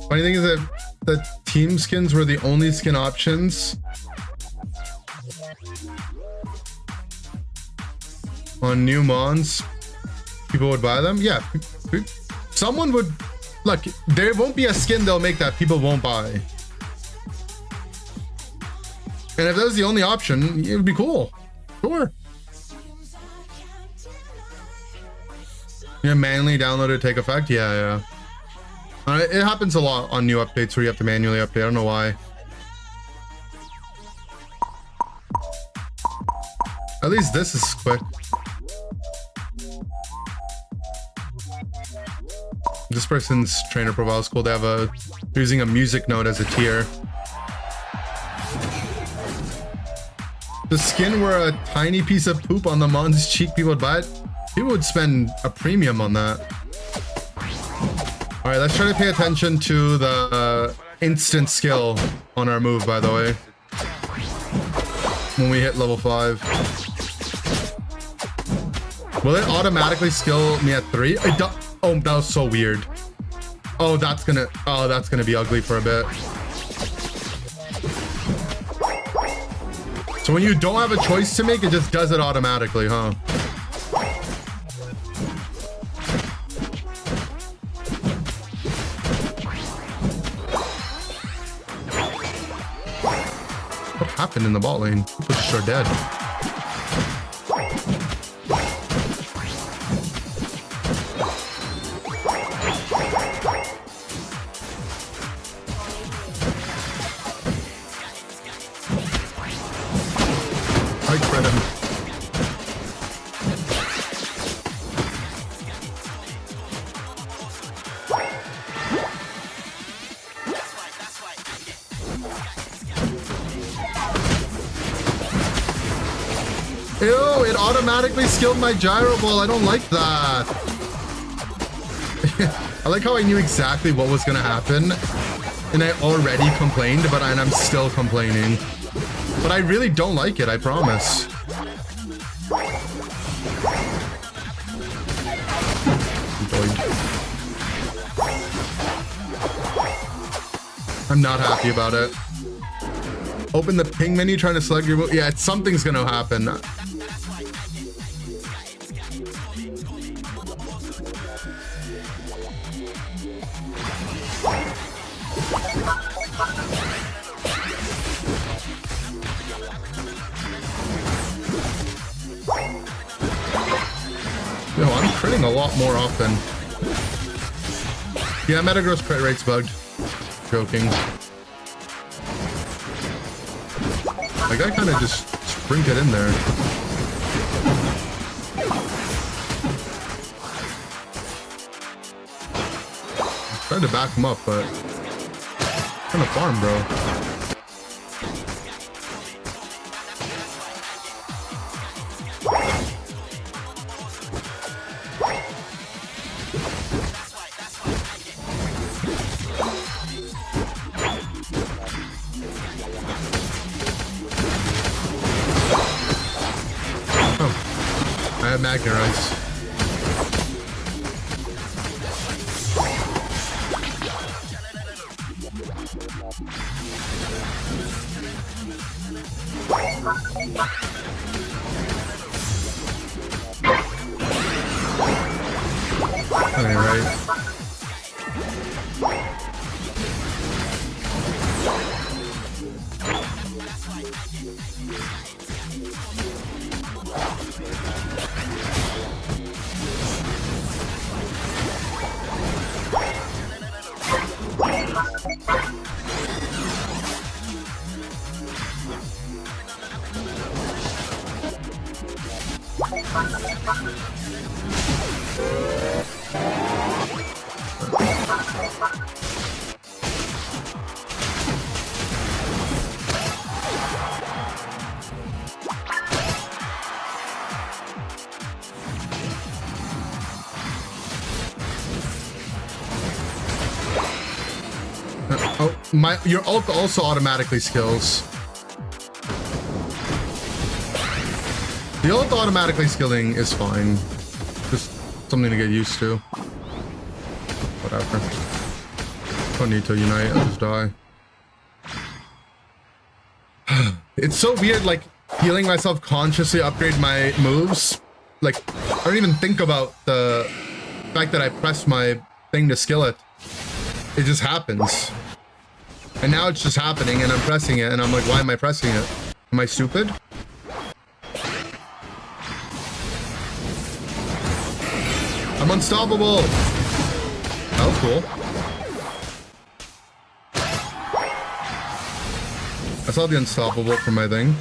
Funny thing is that the team skins were the only skin options on new mons. People would buy them. Yeah, someone would. Look, there won't be a skin they'll make that people won't buy. And if that was the only option, it would be cool. Sure. Yeah, manually download it, take effect. Yeah. It happens a lot on new updates where you have to manually update. I don't know why. At least this is quick. This person's trainer profile is cool. They have using a music note as a tier. The skin were a tiny piece of poop on the mon's cheek. People would buy it. People would spend a premium on that. All right, let's try to pay attention to the instant skill on our move, by the way. When we hit level 5. Will it automatically skill me at 3? Oh, that was so weird. Oh, that's gonna be ugly for a bit. So when you don't have a choice to make, it just does it automatically, huh? What happened in the bot lane? People just are dead. I credit him. Ew, it automatically skilled my gyro ball. I don't like that. I like how I knew exactly what was gonna happen and I already complained, but I'm still complaining. But I really don't like it, I promise. I'm not happy about it. Open the ping menu trying to select your move. Yeah, something's gonna happen. Yo, I'm critting a lot more often. Yeah, Metagross crit rate's bugged. Joking. Like, I kind of just sprint it in there. Tried to back him up, but kind of farm, bro. I have Magna Rice. Okay, right. Oh, your ult also automatically skills. The ult automatically skilling is fine. Just something to get used to. Whatever. Don't need to unite, I'll just die. It's so weird, like, healing myself consciously upgrade my moves. Like, I don't even think about the fact that I press my thing to skill it. It just happens. And now it's just happening and I'm pressing it and I'm like, why am I pressing it? Am I stupid? I'm unstoppable! That was cool. I saw the unstoppable from my thing.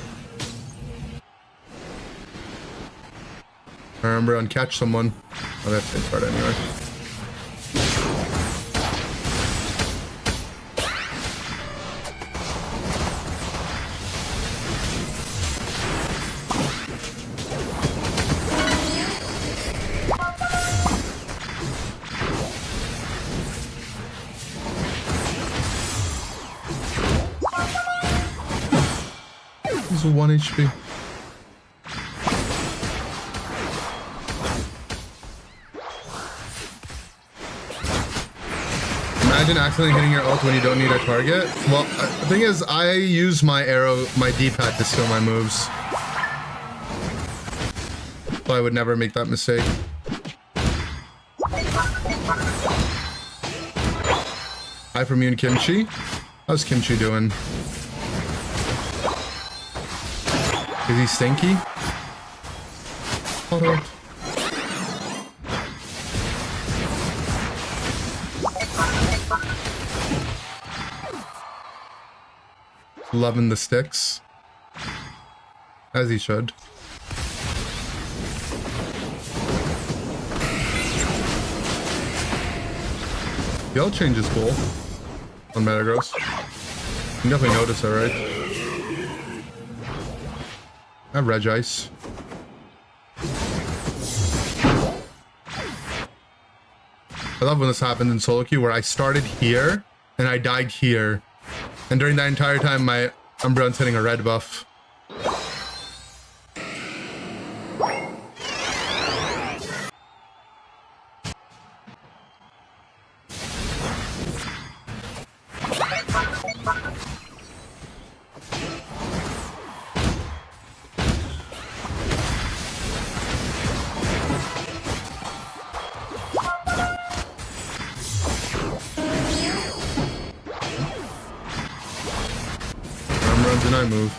I remember uncatch someone. Oh, that's the part anyway. He's 1 HP. Imagine accidentally hitting your ult when you don't need a target. Well, the thing is, I use my arrow, my D-pad to skill my moves. So I would never make that mistake. Hi from you and Kimchi. How's Kimchi doing? Is he stinky? Hold on. Loving the sticks. As he should. The ult change is cool. On Metagross. You can definitely notice that, right? I have Regice. I love when this happens in solo queue where I started here and I died here. And during that entire time, my Umbreon's hitting a red buff. Did I move?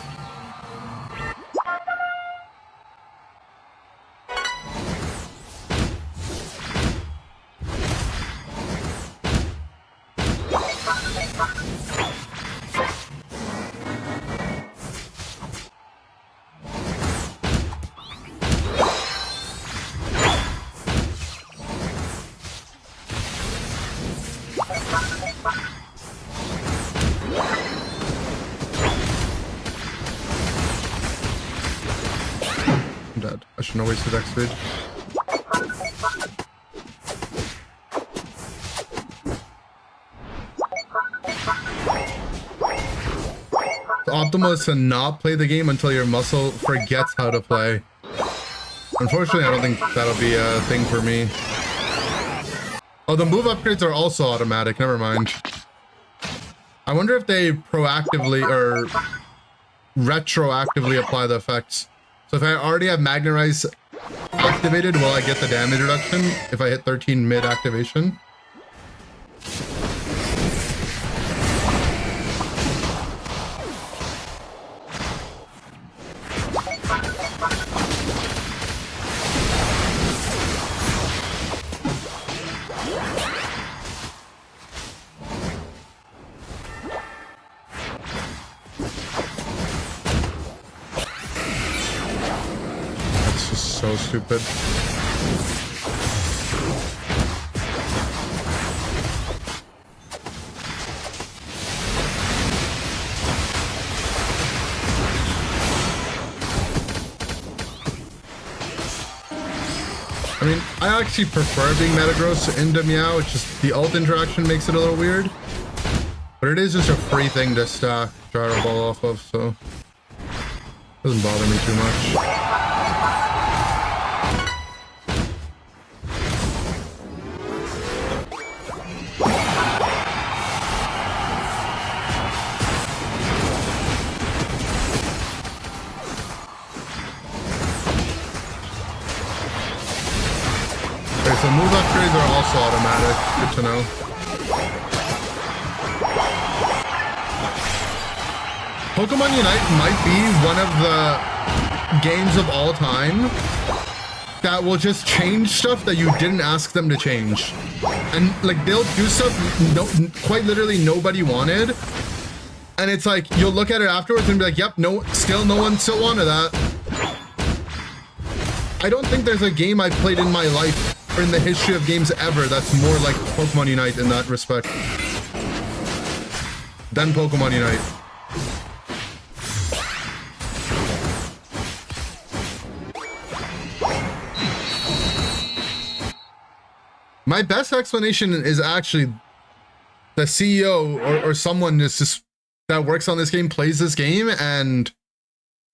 I'm dead. I shouldn't have wasted X speed. The optimal is to not play the game until your muscle forgets how to play. Unfortunately, I don't think that'll be a thing for me. Oh, the move upgrades are also automatic. Never mind. I wonder if they proactively or retroactively apply the effects. So if I already have Magnerize activated, will I get the damage reduction if I hit 13 mid activation? So stupid. I mean, I actually prefer being Metagross into Meow. It's just the ult interaction makes it a little weird. But But it is just a free thing to stack gyro ball off of, so doesn't bother me too much. Okay, so move upgrades are also automatic. Good to know. Pokemon Unite might be one of the games of all time that will just change stuff that you didn't ask them to change. And like they'll do stuff quite literally nobody wanted. And it's like you'll look at it afterwards and be like, yep, no one still wanted that. I don't think there's a game I've played in my life or in the history of games ever that's more like Pokemon Unite in that respect than Pokemon Unite. My best explanation is actually the CEO or someone is just that works on this game plays this game and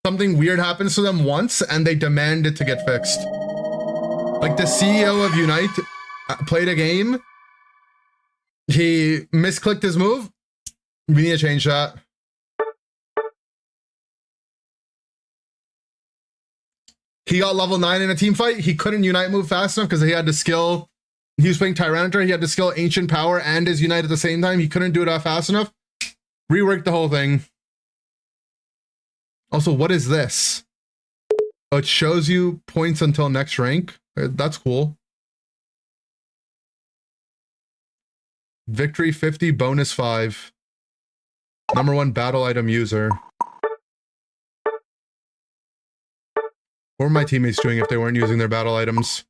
something weird happens to them once and they demand it to get fixed. Like the CEO of Unite played a game. He misclicked his move. We need to change that. He got level 9 in a team fight. He couldn't Unite move fast enough because he had to skill. He was playing Tyranitar. He had to skill Ancient Power and his Unite at the same time. He couldn't do it fast enough. Reworked the whole thing. Also, what is this? Oh, it shows you points until next rank. That's cool. Victory 50, bonus 5. Number 1 battle item user. What were my teammates doing if they weren't using their battle items?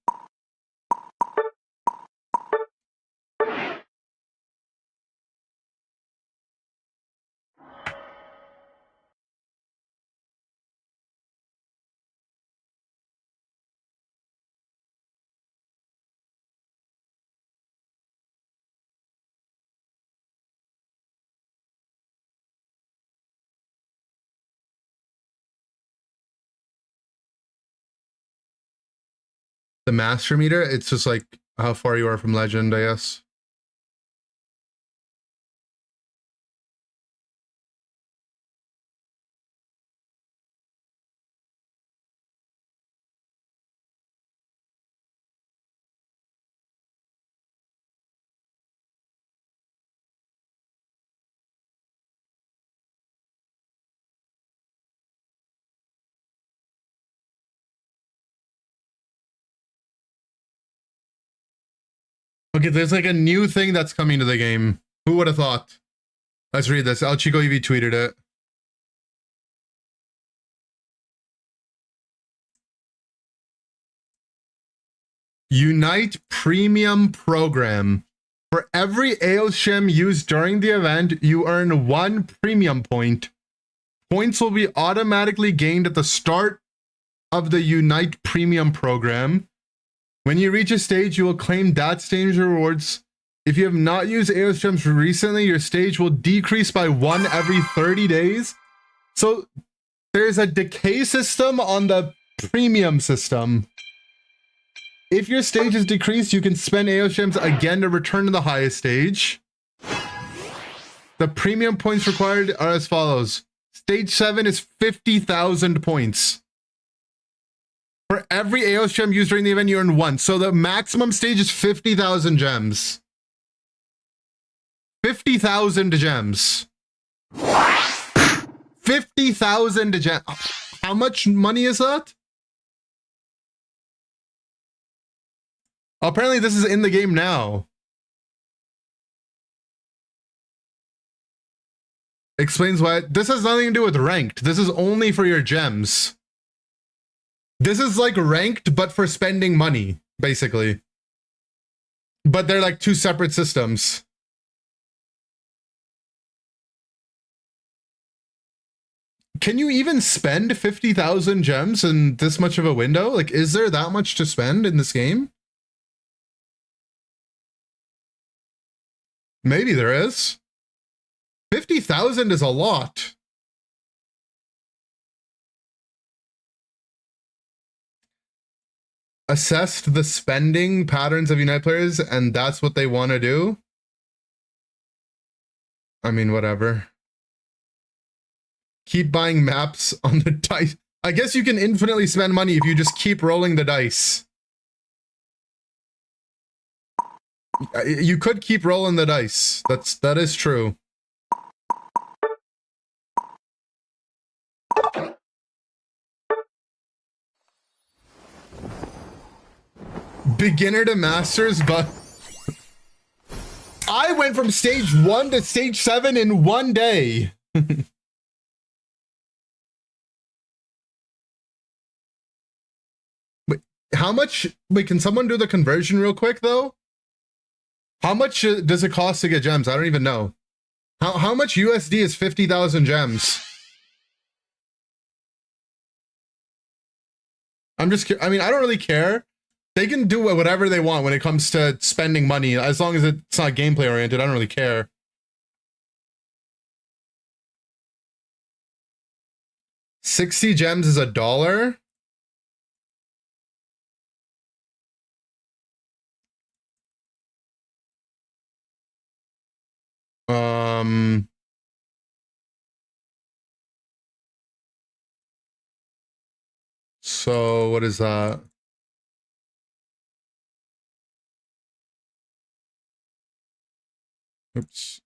The master meter, it's just like how far you are from legend, I guess. Okay, there's like a new thing that's coming to the game. Who would have thought? Let's read this. El Chico EV tweeted it. Unite Premium Program. For every Eos gem used during the event, you earn 1 premium point. Points will be automatically gained at the start of the Unite Premium Program. When you reach a stage, you will claim that stage rewards. If you have not used Eos gems recently, your stage will decrease by 1 every 30 days. So there's a decay system on the premium system. If your stage is decreased, you can spend Eos gems again to return to the highest stage. The premium points required are as follows. Stage 7 is 50,000 points. For every Eos gem used during the event, you earn 1. So the maximum stage is 50,000 gems. 50,000 gems. 50,000 gems. How much money is that? Apparently this is in the game now. Explains why. This has nothing to do with ranked. This is only for your gems. This is like ranked, but for spending money, basically. But they're like 2 separate systems. Can you even spend 50,000 gems in this much of a window? Like, is there that much to spend in this game? Maybe there is. 50,000 is a lot. Assessed the spending patterns of Unite players, and that's what they want to do. I mean, whatever. Keep buying maps on the dice. I guess you can infinitely spend money if you just keep rolling the dice. You could keep rolling the dice. That is true. Beginner to masters, but I went from stage 1 to stage 7 in one day. Wait, how much? Wait, can someone do the conversion real quick though? How much does it cost to get gems? I don't even know. How much USD is 50,000 gems? I mean, I don't really care. They can do whatever they want when it comes to spending money, as long as it's not gameplay oriented. I don't really care. $60 gems is $1. So what is that? Oops.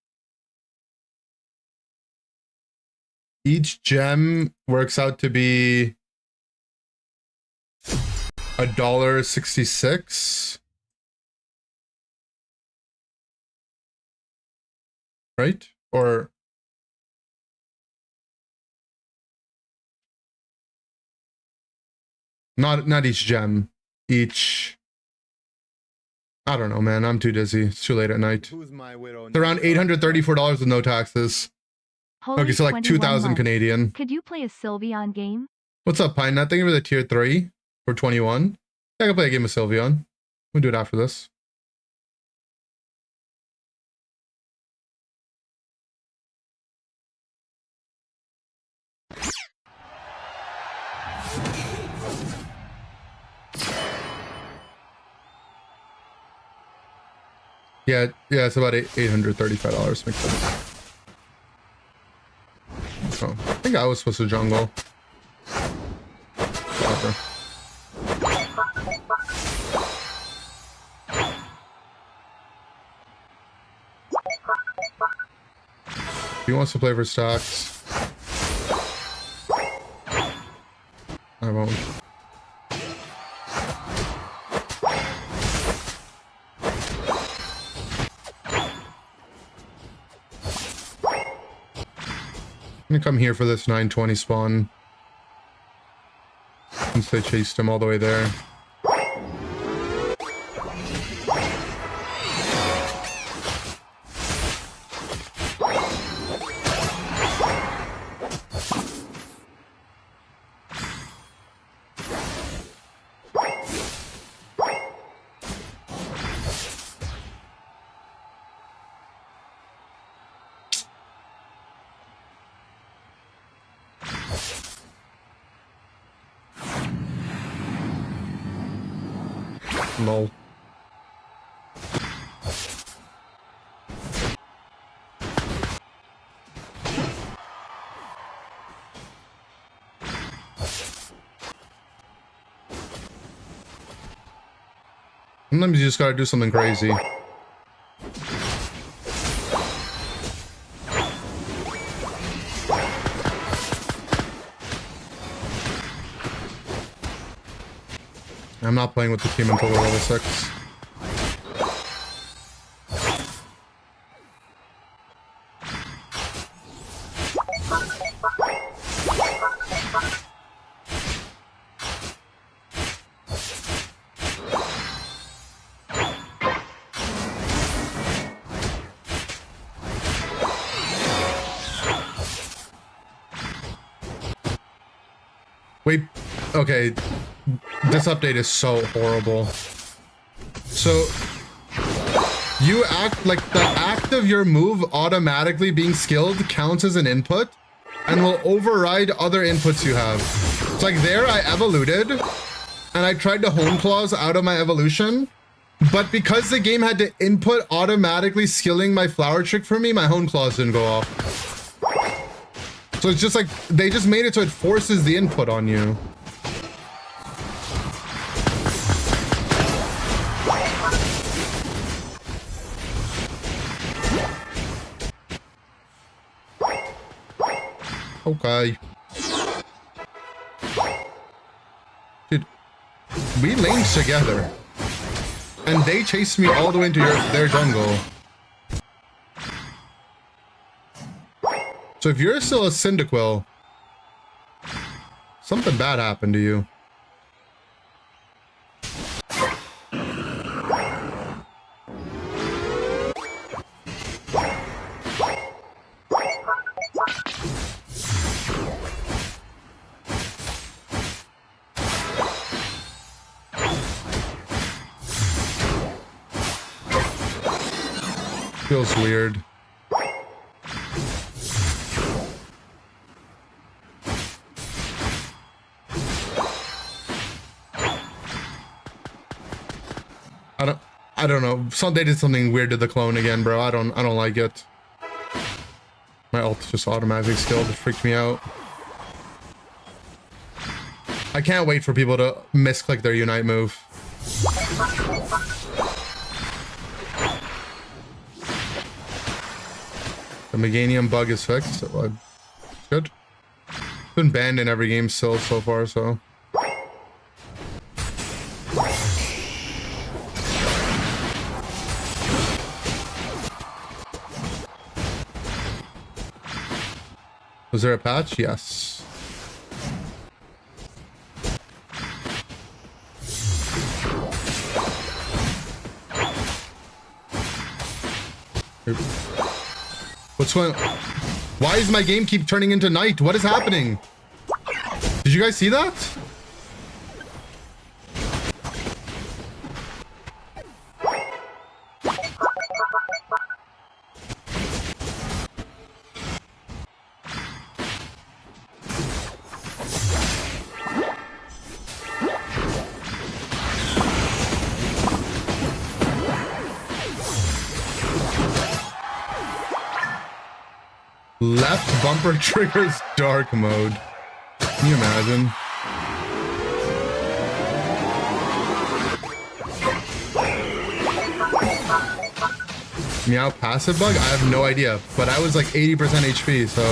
Each gem works out to be $1.66. Right? Or not each gem. Each. I don't know, man. I'm too dizzy. It's too late at night. It's around $834 with no taxes. Holy Okay, so like 2,000 Canadian. Could you play a Sylveon game? What's up, Pine Nut? Thank you for the tier 3 for 21. I can play a game of Sylveon. We'll do it after this. Yeah, it's about $835. Makes sense. Oh, I think I was supposed to jungle. Whatever. He wants to play for stacks. I won't. I'm gonna come here for this 920 spawn. Since they chased him all the way there. Lol. Sometimes you just gotta do something crazy. I'm not playing with the team until we're level 6. Wait, okay. This update is so horrible. So, you act like the act of your move automatically being skilled counts as an input and will override other inputs you have. It's like there I evoluted and I tried to hone claws out of my evolution, but because the game had to input automatically skilling my flower trick for me, my hone claws didn't go off. So it's just like they just made it so it forces the input on you. Okay. Dude, we lanes together. And they chased me all the way into their jungle. So if you're still a Cyndaquil, something bad happened to you. Feels weird. I don't know. They did something weird to the clone again, bro. I don't like it. My ult just automatically skilled. It freaked me out. I can't wait for people to misclick their Unite move. The Meganium bug is fixed. It's good. It's been banned in every game still so far, so. Was there a patch? Yes. What's going on? Why is my game keep turning into night? What is happening? Did you guys see that? Left bumper triggers dark mode. Can you imagine? Meow passive bug? I have no idea, but I was like 80% HP, so.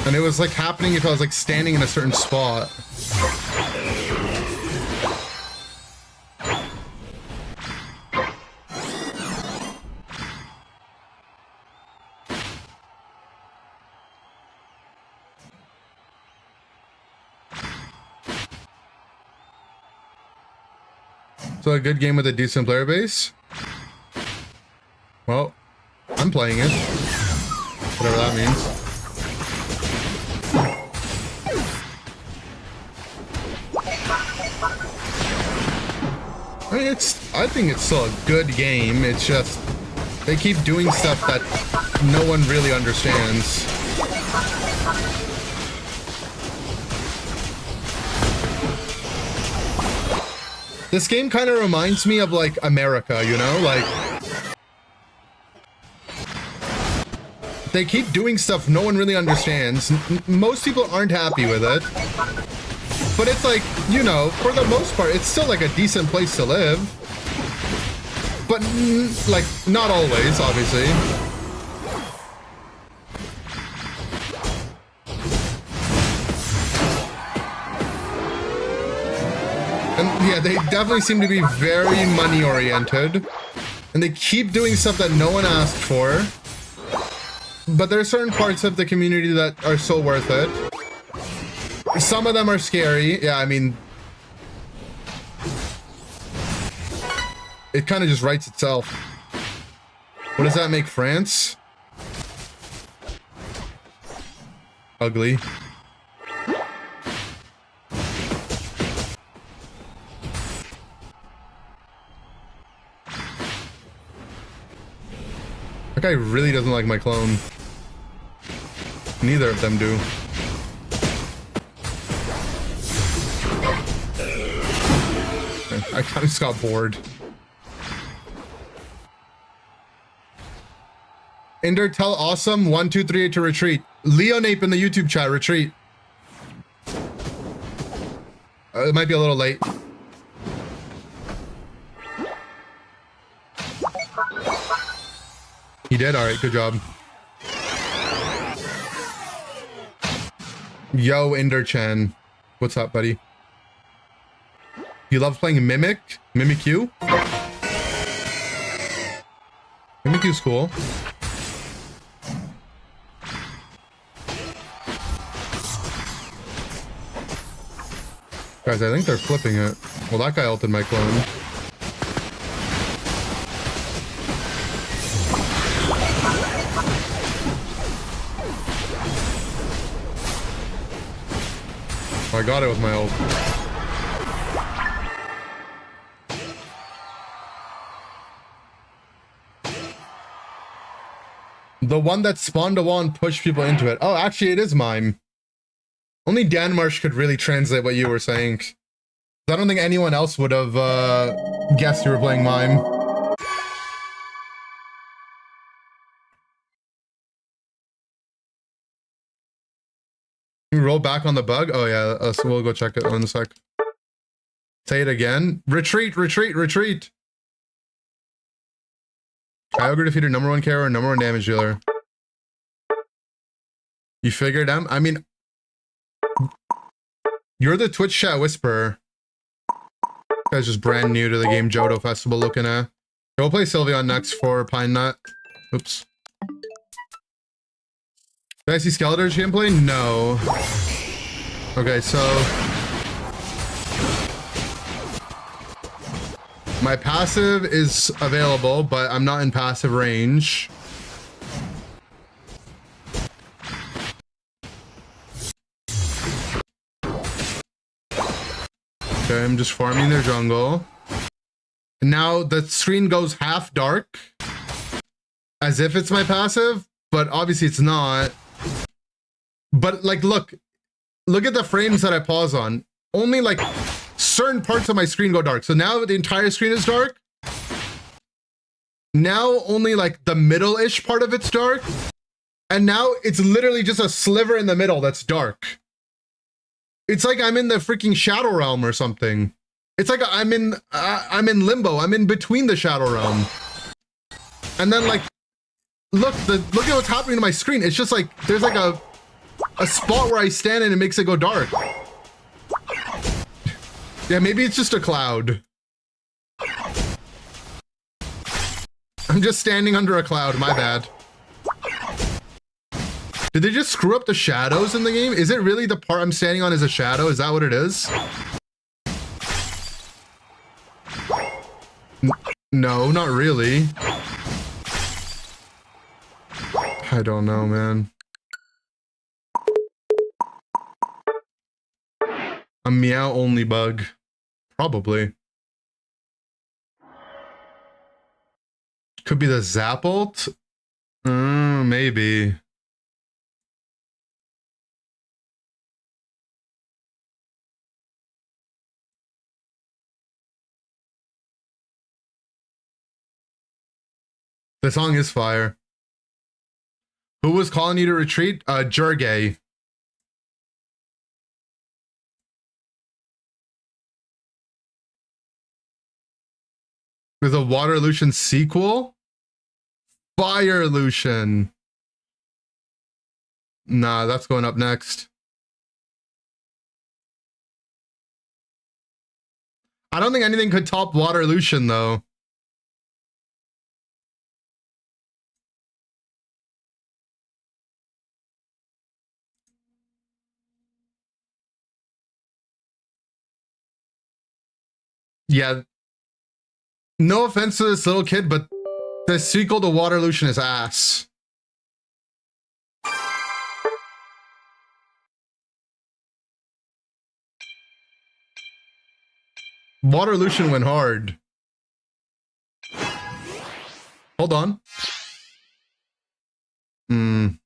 And it was like happening if I was like standing in a certain spot. So a good game with a decent player base? Well, I'm playing it. Whatever that means. I mean, I think it's still a good game. It's just, they keep doing stuff that no one really understands. This game kind of reminds me of like America, you know, like they keep doing stuff no one really understands. Most people aren't happy with it, but it's like, you know, for the most part, it's still like a decent place to live, but like not always, obviously. And yeah, they definitely seem to be very money oriented, and they keep doing stuff that no one asked for, but there are certain parts of the community that are so worth it. Some of them are scary. Yeah, I mean, it kind of just writes itself. What does that make France? Ugly. That guy really doesn't like my clone. Neither of them do. I kind of just got bored. Inder, tell Awesome 1238 to retreat. Leonape in the YouTube chat, retreat. It might be a little late. He did? Alright, good job. Yo, Inder-chan. What's up, buddy? You love playing Mimic? Mimikyu? Mimikyu's cool. Guys, I think they're flipping it. Well, that guy ulted my clone. I got it with my ult. The one that spawned a wall and pushed people into it. Oh, actually, it is mime. Only Danmarsh could really translate what you were saying. I don't think anyone else would have guessed you were playing mime. You roll back on the bug? Oh yeah, so we'll go check it in a sec. Say it again. Retreat, retreat, retreat. Kyogre defeated #1 carrier and #1 damage dealer. You figured out? I mean, you're the Twitch chat whisperer. Guy's just brand new to the game Johto Festival looking at. Go play Sylveon next for Pine Nut. Oops. Did I see Skeletor's gameplay? No. Okay, so my passive is available, but I'm not in passive range. Okay, I'm just farming their jungle. And now the screen goes half dark, as if it's my passive, but obviously it's not. But like, look at the frames that I pause on. Only like certain parts of my screen go dark. So now the entire screen is dark. Now only like the middle-ish part of it's dark. And now it's literally just a sliver in the middle that's dark. It's like I'm in the freaking Shadow Realm or something. It's like I'm in limbo. I'm in between the Shadow Realm. And then like, look at what's happening to my screen. It's just like, there's like a spot where I stand and it makes it go dark. Yeah, maybe it's just a cloud. I'm just standing under a cloud, my bad. Did they just screw up the shadows in the game? Is it really the part I'm standing on is a shadow? Is that what it is? No, not really. I don't know, man. A meow only bug. Probably. Could be the Zapult? Maybe. The song is fire. Who was calling you to retreat? Jurgay. There's a Water Lucian sequel? Fire Lucian. Nah, that's going up next. I don't think anything could top Water Lucian, though. Yeah. No offense to this little kid, but the sequel to Water Lucian is ass. Water Lucian went hard. Hold on. Reboot.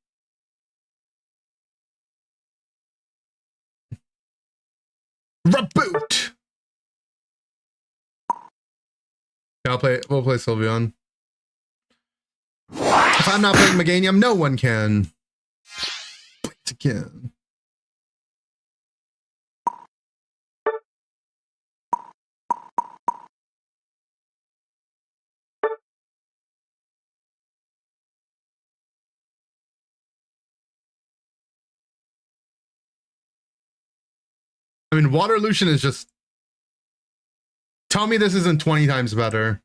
Yeah, we'll play Sylveon. If I'm not playing Meganium, no one can. Play it again. I mean, Waterlution is just... Tell me this isn't 20 times better.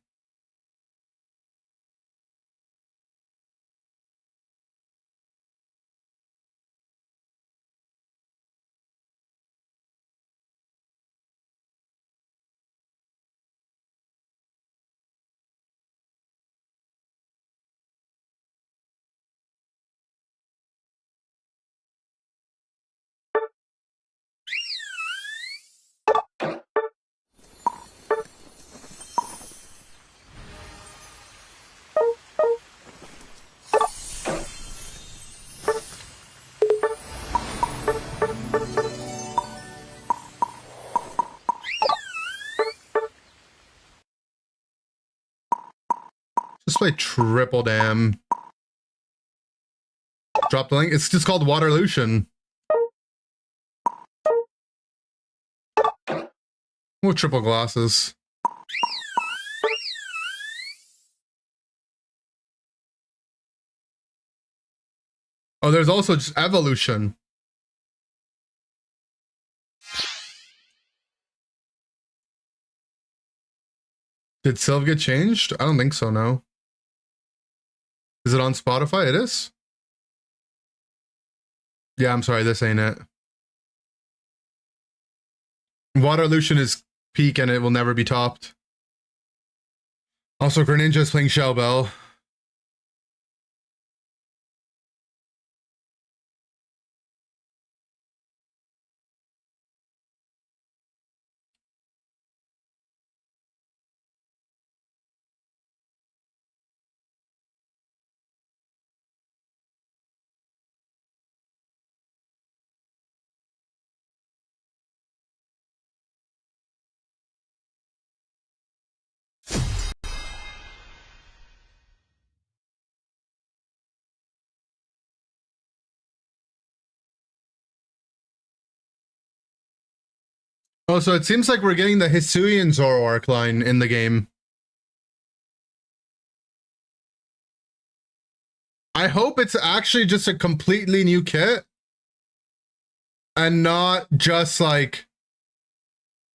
Just play Triple Dam. Drop the link. It's just called Waterlution. With triple glasses. Oh, there's also just Evolution. Did Sylve get changed? I don't think so, no. Is it on Spotify? It is? Yeah, I'm sorry, this ain't it. Waterlution is peak and it will never be topped. Also, Greninja is playing Shell Bell. Oh, so it seems like we're getting the Hisuian Zoroark line in the game. I hope it's actually just a completely new kit. And not just like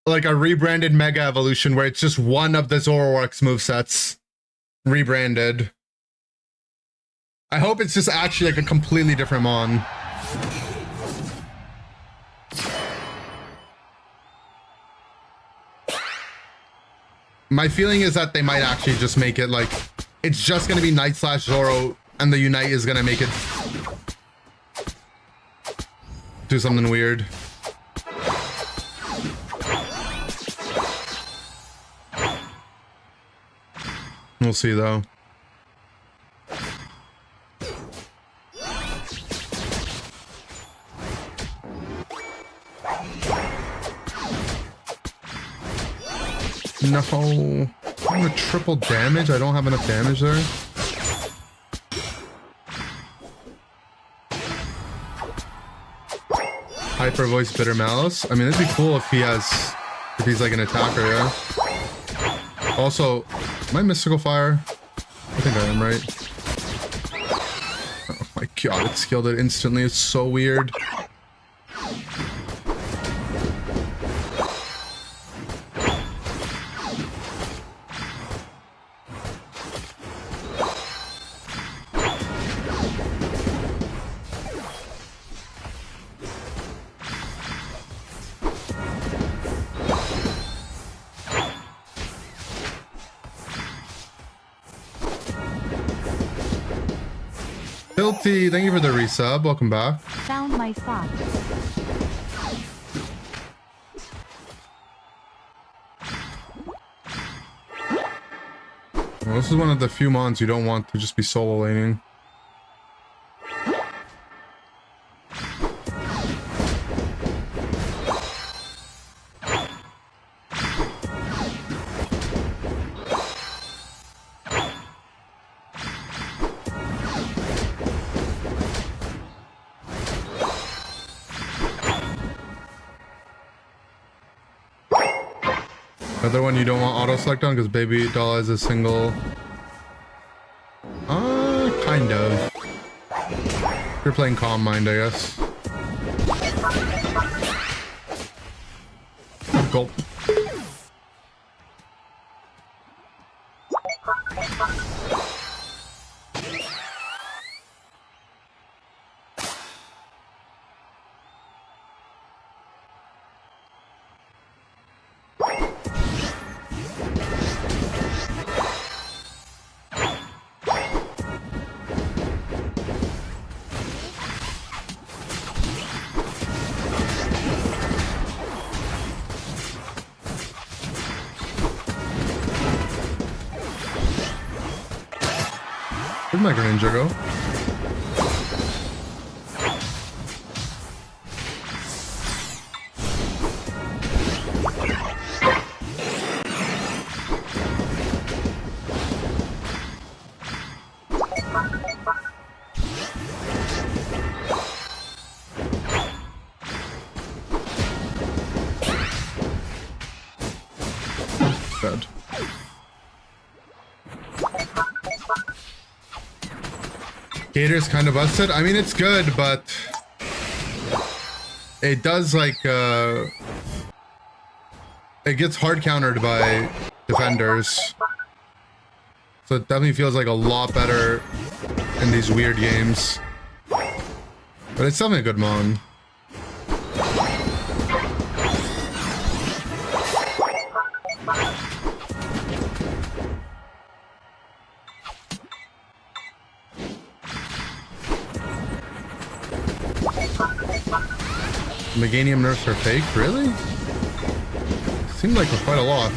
a rebranded Mega Evolution where it's just one of the Zoroark's movesets rebranded. I hope it's just actually like a completely different Mon. My feeling is that they might actually just make it like, it's just going to be Night slash Zoro and the Unite is going to make it do something weird. We'll see though. No. I'm gonna triple damage. I don't have enough damage there. Hyper Voice Bitter Malice. I mean, it'd be cool if he's like an attacker, yeah. Also, am I Mystical Fire? I think I am, right? Oh my god, it skilled it instantly. It's so weird. Filthy, thank you for the resub. Welcome back. Found my spot. Well, this is one of the few mons you don't want to just be solo laning. Other one you don't want auto select on because baby doll has a single. Kind of. You're playing Calm Mind, I guess. Gulp. Where'd my Greninja go? Dead. Gator's kind of busted. I mean, it's good, but it does like it gets hard countered by defenders, so it definitely feels like a lot better in these weird games. But it's definitely a good mon. Meganium nerfs are fake? Really? Seemed like quite a lot.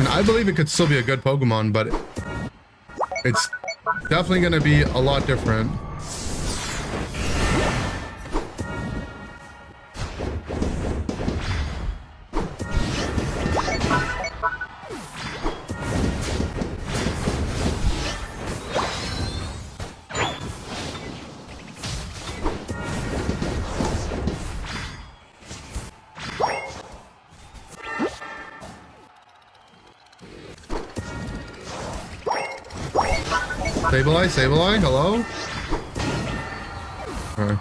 I believe it could still be a good Pokemon, but it's definitely going to be a lot different. Sableye, hello? Alright.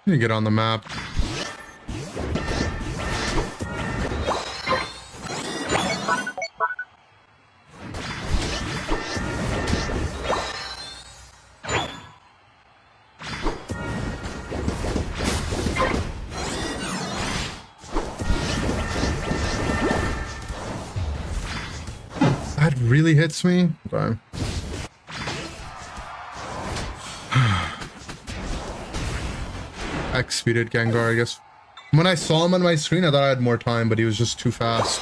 Let me get on the map. That really hits me. Okay. X-speeded Gengar, I guess. When I saw him on my screen, I thought I had more time, but he was just too fast.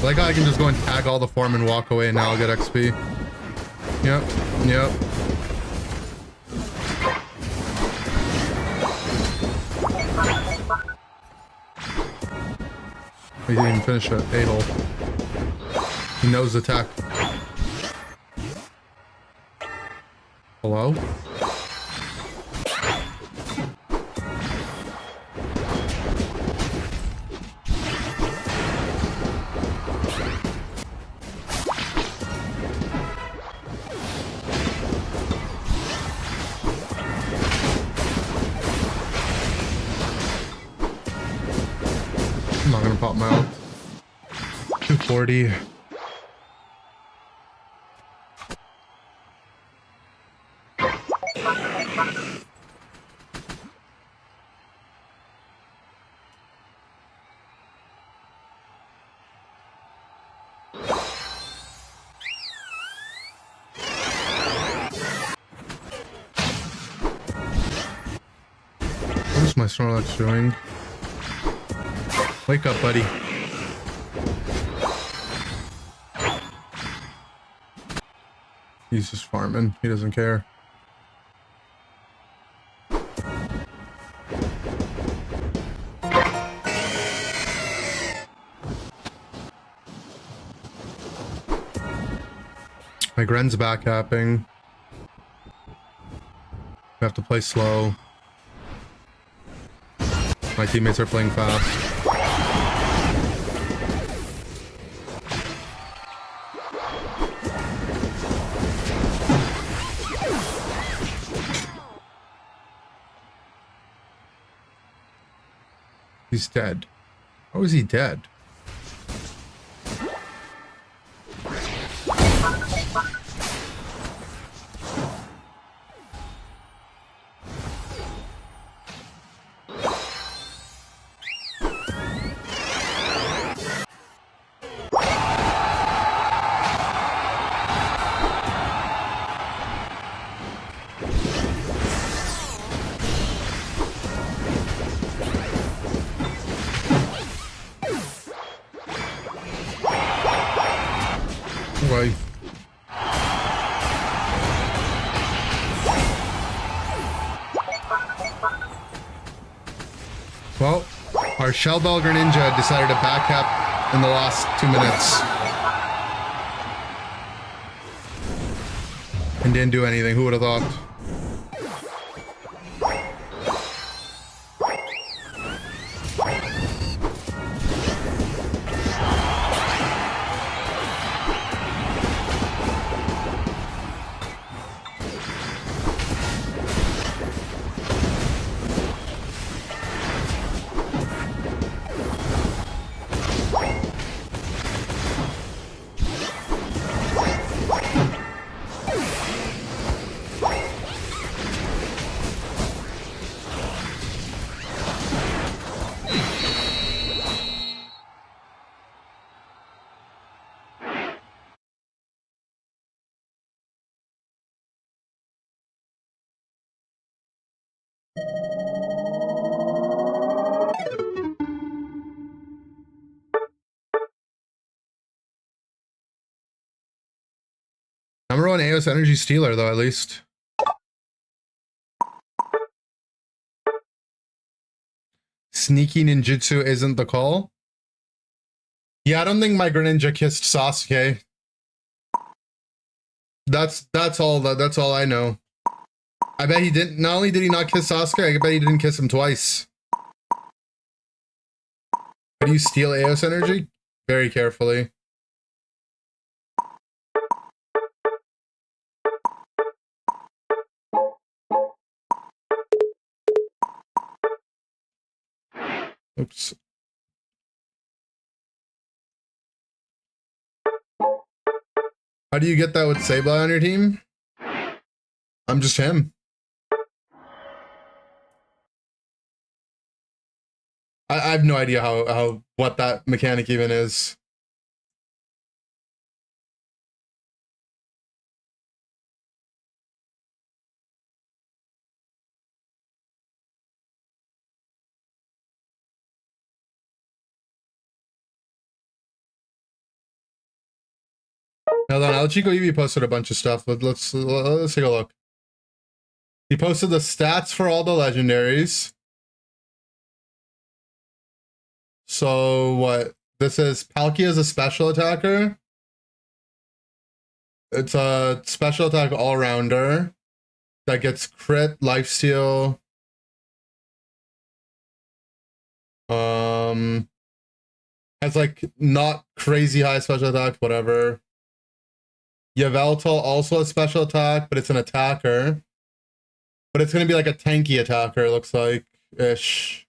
Like I can just go and tag all the form and walk away and now I'll get XP. Yep. He didn't even finish it. A-hole. He knows the attack. Hello? 40. What's my Snorlax doing? Wake up, buddy. He's just farming. He doesn't care. My Gren's back capping. We have to play slow. My teammates are playing fast. He's dead. How is he dead? Right. Well, our Shell Dog Greninja decided to back cap in the last 2 minutes. And didn't do anything. Who would have thought? Number 1 AOS Energy Stealer, though, at least. Sneaky ninjutsu isn't the call. Yeah, I don't think my Greninja kissed Sasuke. That's all I know. I bet he didn't. Not only did he not kiss Sasuke, I bet he didn't kiss him twice. How do you steal AOS energy? Very carefully. Oops. How do you get that with Sableye on your team? I'm just him. I have no idea how what that mechanic even is. Hold on, El Chico Eevee posted a bunch of stuff. Let's take a look. He posted the stats for all the legendaries. So what? This is Palkia is a special attacker. It's a special attack all-rounder that gets crit, lifesteal. Has like not crazy high special attack, whatever. Yveltal also a special attack, but it's an attacker. But it's gonna be like a tanky attacker, it looks like ish.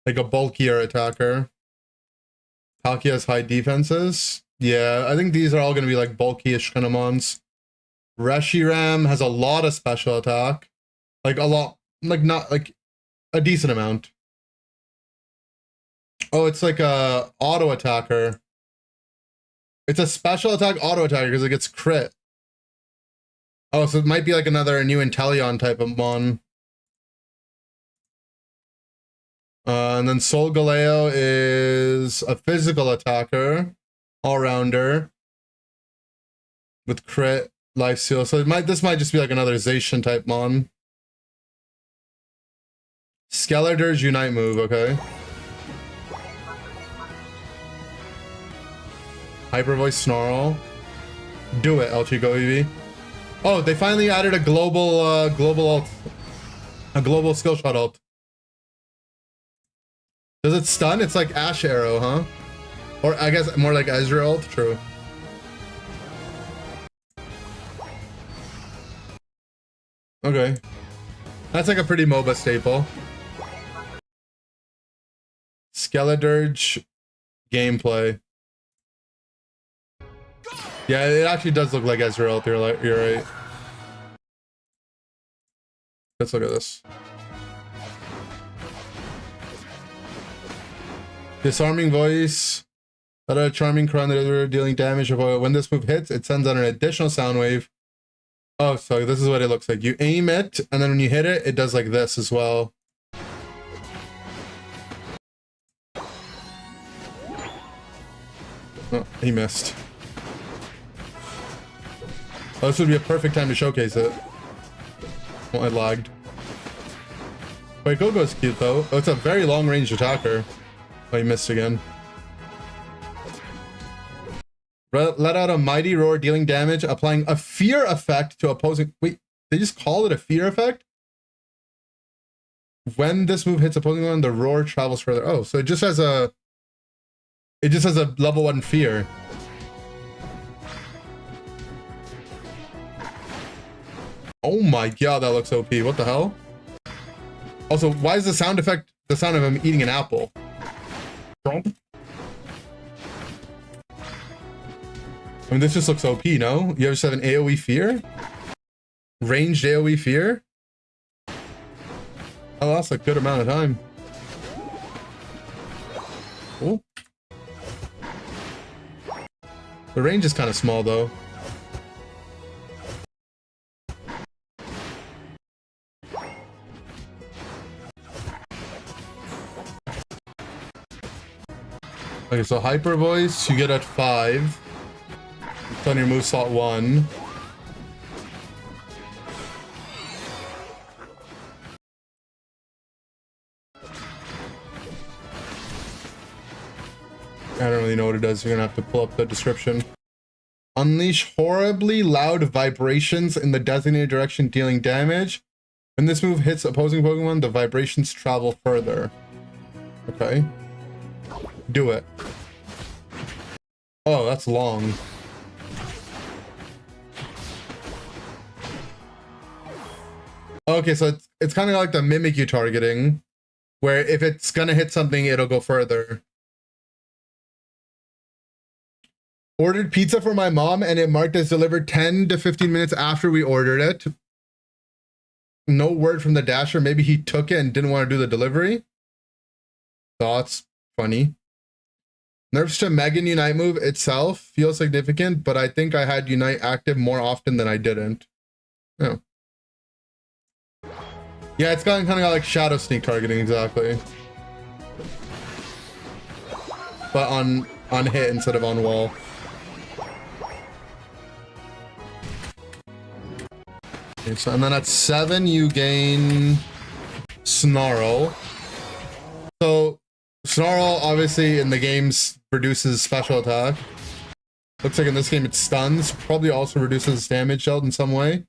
Like a bulkier attacker. Palkia has high defenses. Yeah, I think these are all going to be like bulky-ish kind of mons. Reshiram has a lot of special attack. Like a lot, like not like a decent amount. Oh, it's like a auto attacker. It's a special attack auto attacker because it gets crit. Oh, so it might be like another new Inteleon type of mon. And then Solgaleo is a physical attacker, all-rounder, with crit, life steal. So this might just be like another Zacian type mon. Skeletor's Unite move, okay. Hyper Voice Snarl. Do it, El Chico EV. Oh, they finally added a global ult. A global skill shot ult. Does it stun? It's like Ash Arrow, huh? Or I guess more like Ezreal ult, true. Okay. That's like a pretty MOBA staple. Skeledirge gameplay. Yeah, it actually does look like Ezreal. You're right. Let's look at this. Disarming voice. Let out a charming cry on the other, dealing damage. When this move hits, it sends out an additional sound wave. Oh, so this is what it looks like. You aim it, and then when you hit it, it does like this as well. Oh, he missed. Oh, this would be a perfect time to showcase it. Oh, I lagged. Wait, Gogo's cute though. Oh, it's a very long-range attacker. Oh, he missed again. Let out a mighty roar, dealing damage, applying a fear effect to opposing... Wait, they just call it a fear effect? When this move hits opposing one, the roar travels further. Oh, so it just has a... It just has a level 1 fear. Oh my god, that looks OP. What the hell? Also, why is the sound effect the sound of him eating an apple? Trump? I mean, this just looks OP, no? You just have an AoE fear? Ranged AoE fear? Oh, that's a good amount of time. Cool. The range is kind of small, though. Okay, so Hyper Voice, you get at 5. It's on your move slot 1. I don't really know what it does. You're gonna have to pull up the description. Unleash horribly loud vibrations in the designated direction, dealing damage. When this move hits opposing Pokemon, the vibrations travel further. Okay. Do it. Oh, that's long. Okay, so it's kind of like the Mimikyu targeting, where if it's gonna hit something, it'll go further. Ordered pizza for my mom, and it marked as delivered 10 to 15 minutes after we ordered it. No word from the dasher. Maybe he took it and didn't want to do the delivery. Thoughts? Funny. Nerfs to Megan Unite move itself feels significant, but I think I had Unite active more often than I didn't. Oh. Yeah, it's kind of got like Shadow Sneak targeting, exactly. But on hit instead of on wall. Okay, so, and then at 7, you gain Snarl. So, Snarl, obviously, in the games, reduces special attack. Looks like in this game it stuns. Probably also reduces damage dealt in some way.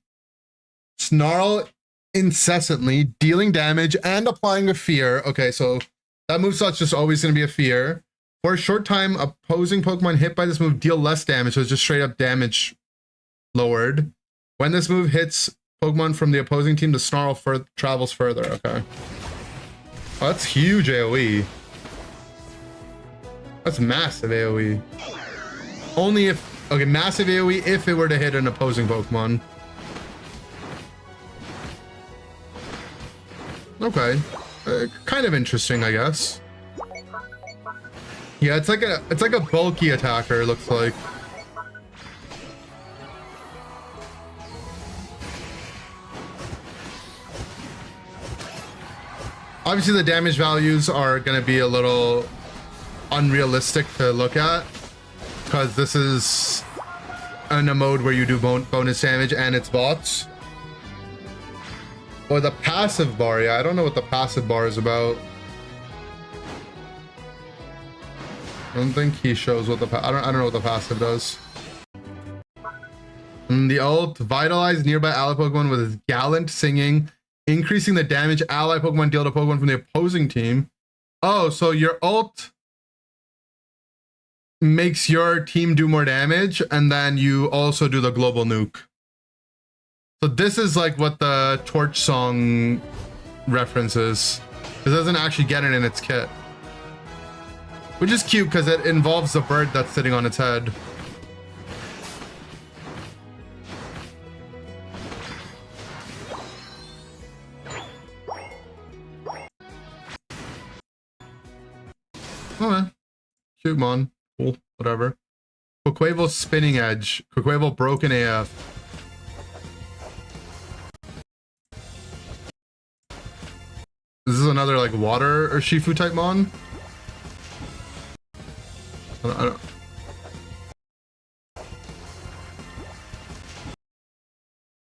Snarl incessantly, dealing damage and applying a fear. Okay, so that moveset's just always going to be a fear. For a short time, opposing Pokemon hit by this move deal less damage, so it's just straight up damage lowered. When this move hits Pokemon from the opposing team, the Snarl travels further. Okay. Oh, that's huge AoE. That's massive AoE. Only if... Okay, massive AoE if it were to hit an opposing Pokemon. Okay. Kind of interesting, I guess. Yeah, it's like a bulky attacker, it looks like. Obviously, the damage values are going to be a little unrealistic to look at because this is in a mode where you do bonus damage and it's bots. Or the passive bar, yeah, I don't know what the passive bar is about. I don't think he shows what the I don't know what the passive does. And the ult, vitalize nearby ally Pokemon with his gallant singing, increasing the damage ally Pokemon deal to Pokemon from the opposing team. Oh, so your ult makes your team do more damage, and then you also do the global nuke. So this is like what the Torch song references. It doesn't actually get it in its kit. Which is cute because it involves the bird that's sitting on its head. Okay. Cute, mon. Cool. Whatever. Quaquavel spinning edge. Quaquavel broken AF. This is another like water or Shifu type mon. I don't...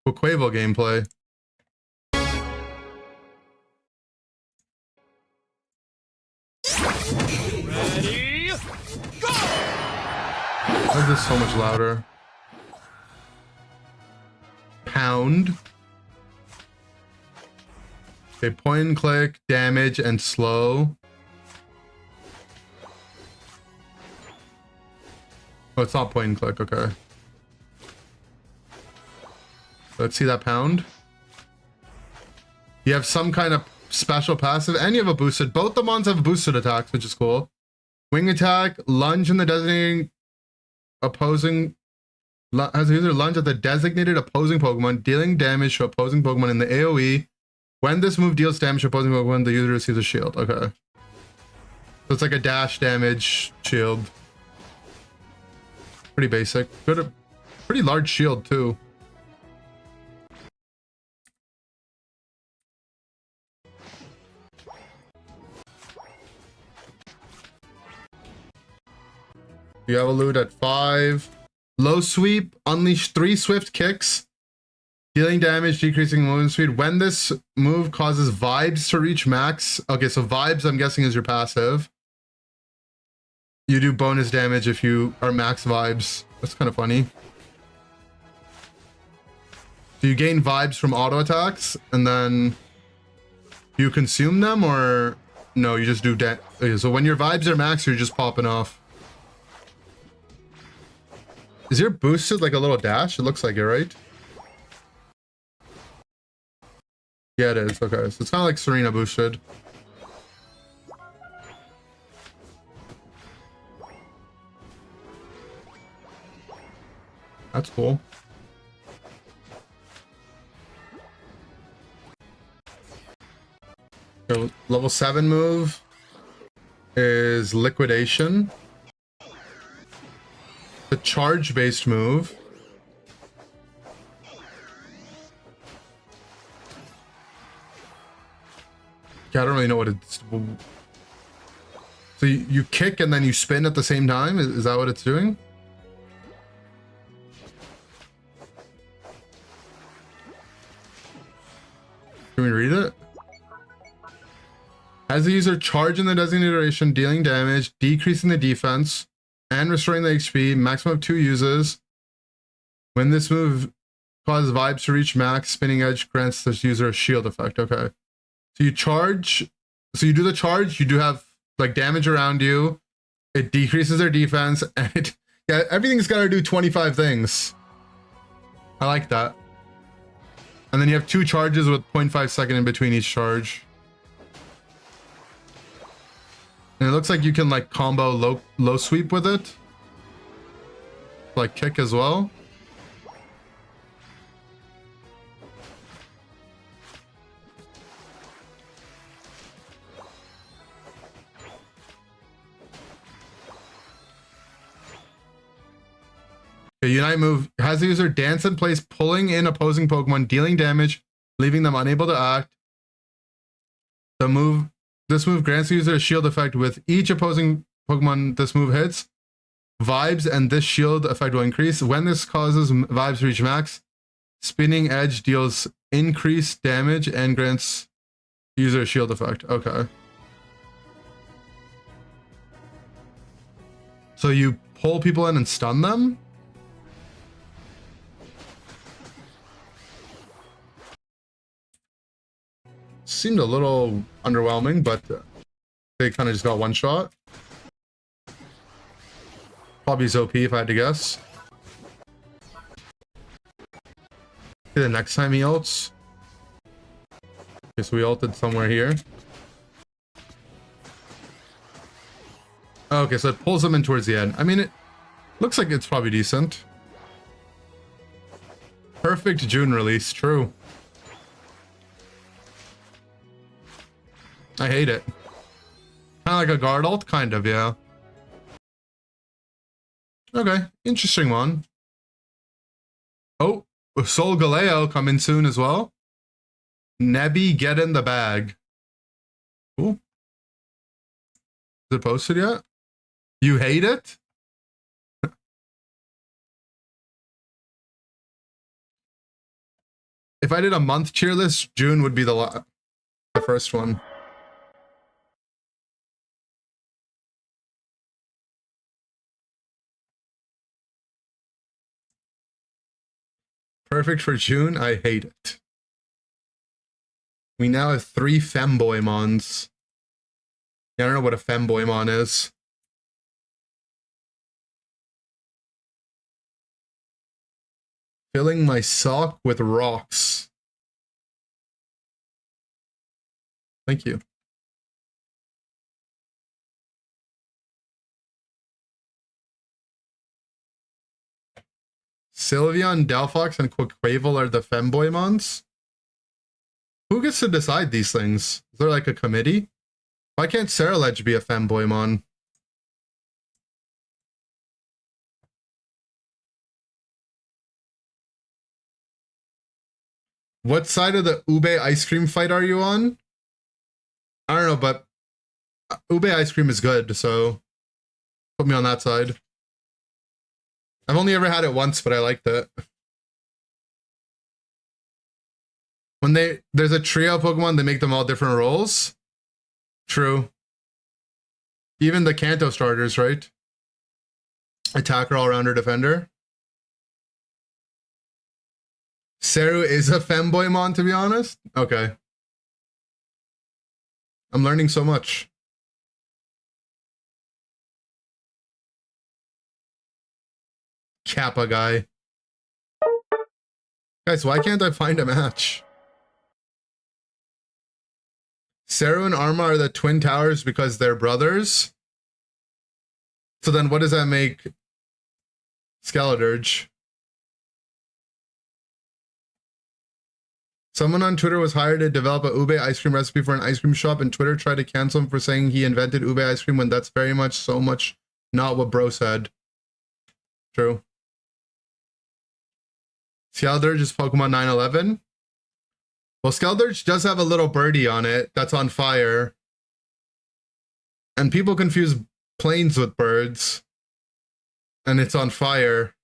Quaquavel gameplay. Ready, go! Why is this so much louder? Pound. Okay, point and click, damage, and slow. Oh, it's not point and click, okay. Let's see that pound. You have some kind of special passive, and you have a boosted. Both the mons have boosted attacks, which is cool. Wing attack, lunge in the designated opposing... Has a user lunge at the designated opposing Pokemon, dealing damage to opposing Pokemon in the AoE. When this move deals damage to opposing Pokemon, the user receives a shield. Okay. So it's like a dash damage shield. Pretty basic. Good, pretty large shield too. You have a loot at 5. Low sweep, unleash 3 swift kicks, dealing damage, decreasing movement speed. When this move causes vibes to reach max. Okay, so vibes I'm guessing is your passive. You do bonus damage if you are max vibes. That's kind of funny. So you gain vibes from auto attacks and then you consume them, or no, you just do okay, so when your vibes are max, you're just popping off. Is your boosted like a little dash? It looks like it, right? Yeah, it is. Okay, so it's kind of like Serena boosted. That's cool. So level 7 move is liquidation. The charge based move. Yeah, I don't really know what it's. So you kick and then you spin at the same time? Is that what it's doing? Can we read it? As the user charge in the designated duration, dealing damage, decreasing the defense, and restoring the HP, maximum of 2 uses. When this move causes vibes to reach max, spinning edge grants this user a shield effect. Okay. So you charge, so you do the charge, you do have like damage around you, it decreases their defense, and yeah, everything's got to do 25 things. I like that. And then you have 2 charges with 0.5 second in between each charge. And it looks like you can like combo low sweep with it. Like kick as well. The Unite move has the user dance in place, pulling in opposing Pokemon, dealing damage, leaving them unable to act. This move grants the user a shield effect with each opposing Pokemon this move hits. Vibes and this shield effect will increase. When this causes vibes to reach max, Spinning Edge deals increased damage and grants user a shield effect. Okay. So you pull people in and stun them? Seemed a little underwhelming, but they kind of just got one shot. Probably is OP if I had to guess. See the next time he ults. Okay, so we ulted somewhere here. Okay, so it pulls them in towards the end. I mean, it looks like it's probably decent. Perfect June release, true. I hate it. Kind of like a guard ult, kind of, yeah. Okay, interesting one. Oh, Sol Galeo coming soon as well. Nebby, get in the bag. Cool. Is it posted yet? You hate it? If I did a month cheer list, June would be the first one. Perfect for June. I hate it. We now have 3 Femboymons. Yeah, I don't know what a Femboymon is. Filling my sock with rocks. Thank you. Sylveon, Delphox, and Quaquaval are the Femboymons? Who gets to decide these things? Is there like a committee? Why can't Ceruledge be a Femboymon? What side of the Ube ice cream fight are you on? I don't know, but Ube ice cream is good, so put me on that side. I've only ever had it once, but I liked it. When there's a trio Pokemon, they make them all different roles. True. Even the Kanto starters, right? Attacker, all-rounder, defender. Seru is a Femboymon, to be honest. Okay. I'm learning so much. Kappa guy. Guys, why can't I find a match? Seru and Arma are the Twin Towers because they're brothers. So then what does that make Skeledirge? Someone on Twitter was hired to develop a ube ice cream recipe for an ice cream shop, and Twitter tried to cancel him for saying he invented ube ice cream when that's very much so much not what bro said. True. Skeledirge is Pokemon 911. Well, Skeledirge does have a little birdie on it that's on fire. And people confuse planes with birds. And it's on fire.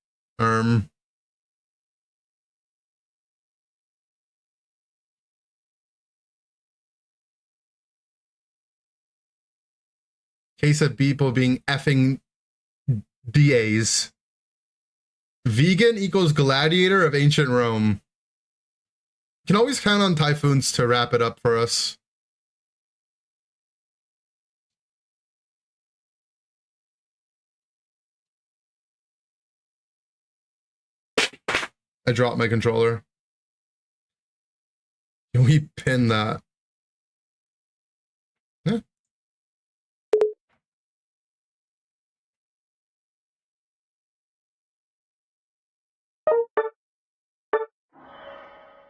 Case of people being effing DAs. Vegan equals gladiator of ancient Rome. You can always count on Typhoons to wrap it up for us. I dropped my controller. Can we pin that? Yeah.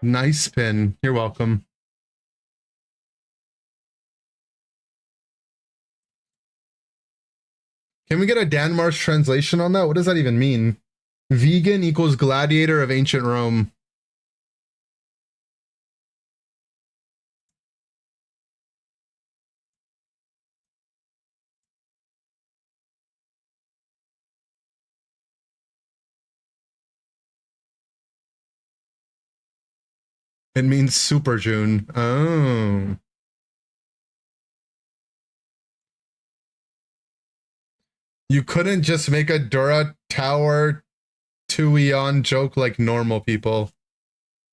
Nice pin. You're welcome. Can we get a Dan Marsh translation on that? What does that even mean? Vegan equals gladiator of ancient Rome. It means Super June. Oh. You couldn't just make a Dura Tower 2 Eon joke like normal people.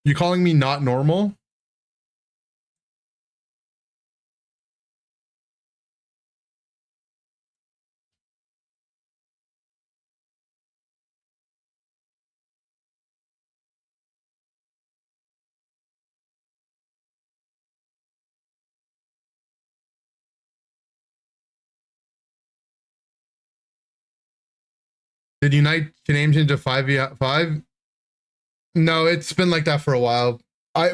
You calling me not normal? Did Unite name change to 5v5? No, it's been like that for a while.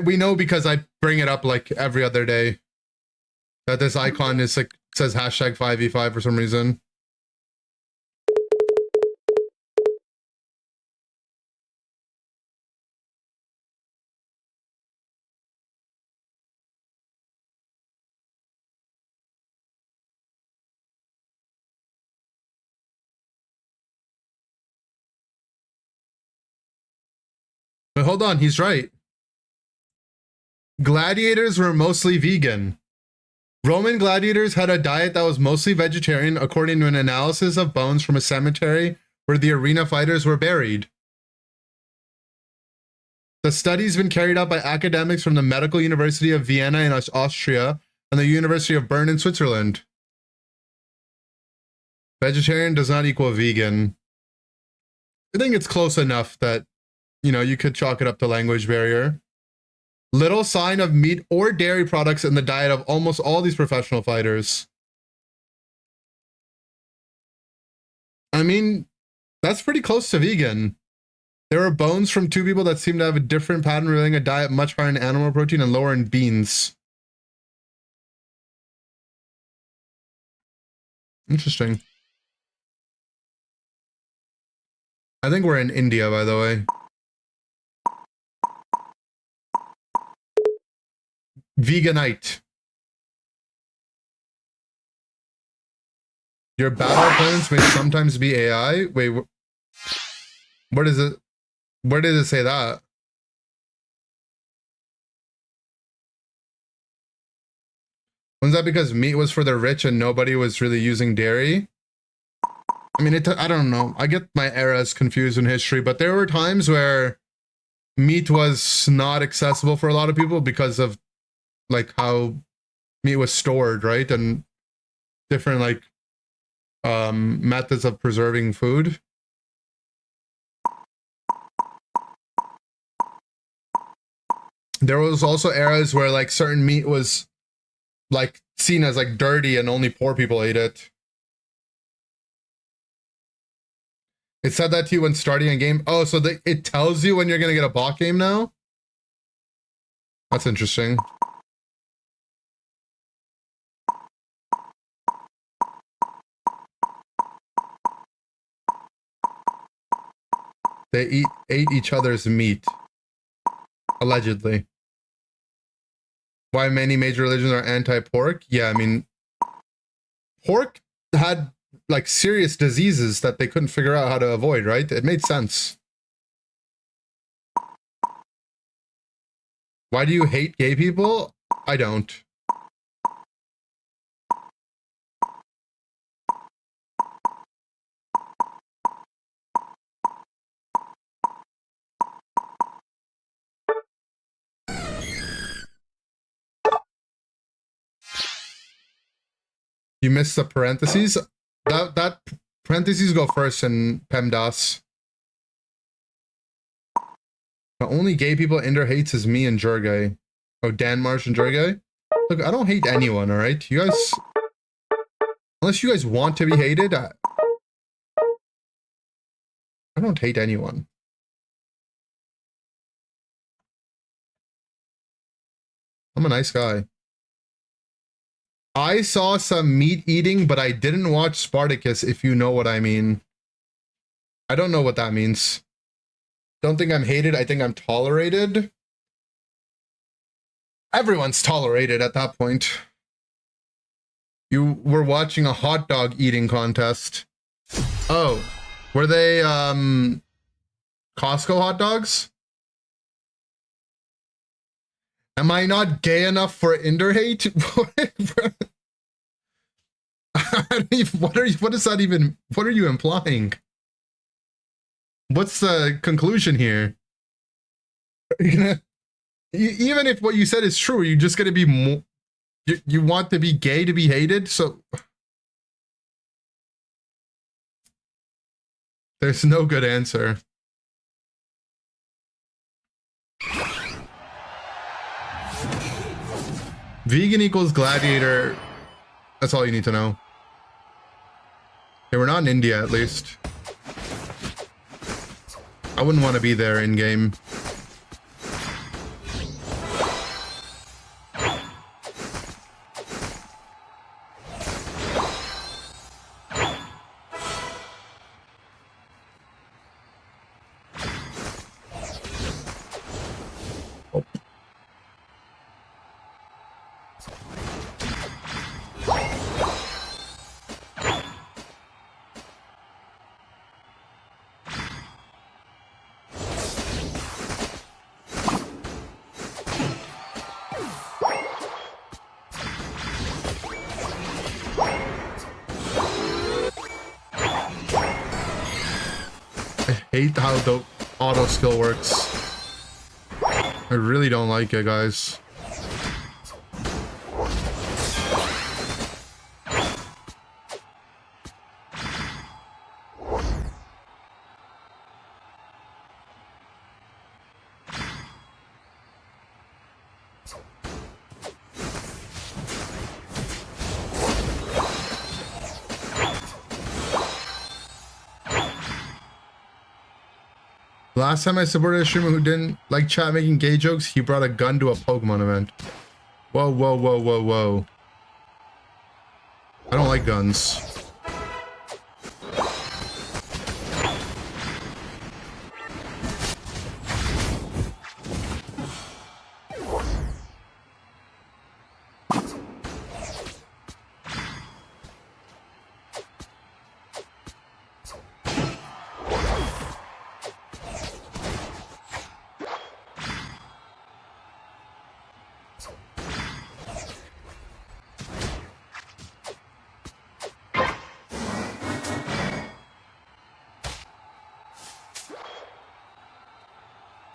We know because I bring it up like every other day. That this icon is like says hashtag 5v5 for some reason. But hold on, he's right. Gladiators were mostly vegan. Roman gladiators had a diet that was mostly vegetarian, according to an analysis of bones from a cemetery where the arena fighters were buried. The study's been carried out by academics from the Medical University of Vienna in Austria and the University of Bern in Switzerland. Vegetarian does not equal vegan. I think it's close enough that, you know, you could chalk it up to language barrier. Little sign of meat or dairy products in the diet of almost all these professional fighters. I mean, that's pretty close to vegan. There were bones from two people that seem to have a different pattern, revealing a diet much higher in animal protein and lower in beans. Interesting. I think we're in India, by the way. Veganite. Your battle opponents may sometimes be AI. Wait, what is it? Where did it say that? Was that because meat was for the rich and nobody was really using dairy? I mean, I don't know. I get my eras confused in history, but there were times where meat was not accessible for a lot of people because of like how meat was stored, right? And different like methods of preserving food. There was also eras where like certain meat was like seen as like dirty and only poor people ate it. It said that to you when starting a game. Oh, so it tells you when you're gonna get a bot game now? That's interesting. They ate each other's meat. Allegedly. Why many major religions are anti-pork? Yeah, I mean, pork had like serious diseases that they couldn't figure out how to avoid, right? It made sense. Why do you hate gay people? I don't. You missed the parentheses? That parentheses go first in PEMDAS. The only gay people Inder hates is me and Jurgay. Oh, Dan Marsh and Jurgay? Look, I don't hate anyone, alright? You guys... Unless you guys want to be hated, I don't hate anyone. I'm a nice guy. I saw some meat eating, but I didn't watch Spartacus, if you know what I mean. I don't know what that means. Don't think I'm hated. I think I'm tolerated. Everyone's tolerated at that point. You were watching a hot dog eating contest. Oh, were they Costco hot dogs? Am I not gay enough for Inder hate? What is that even? What are you implying? What's the conclusion here? Even if what you said is true, you're just gonna be more. You want to be gay to be hated, so there's no good answer. Vegan equals gladiator. That's all you need to know. Okay, we're not in India, at least. I wouldn't want to be there in game. Hate how the auto skill works. I really don't like it, guys. Last time I supported a streamer who didn't like chat making gay jokes, he brought a gun to a Pokemon event. Whoa, whoa, whoa, whoa, whoa. I don't like guns.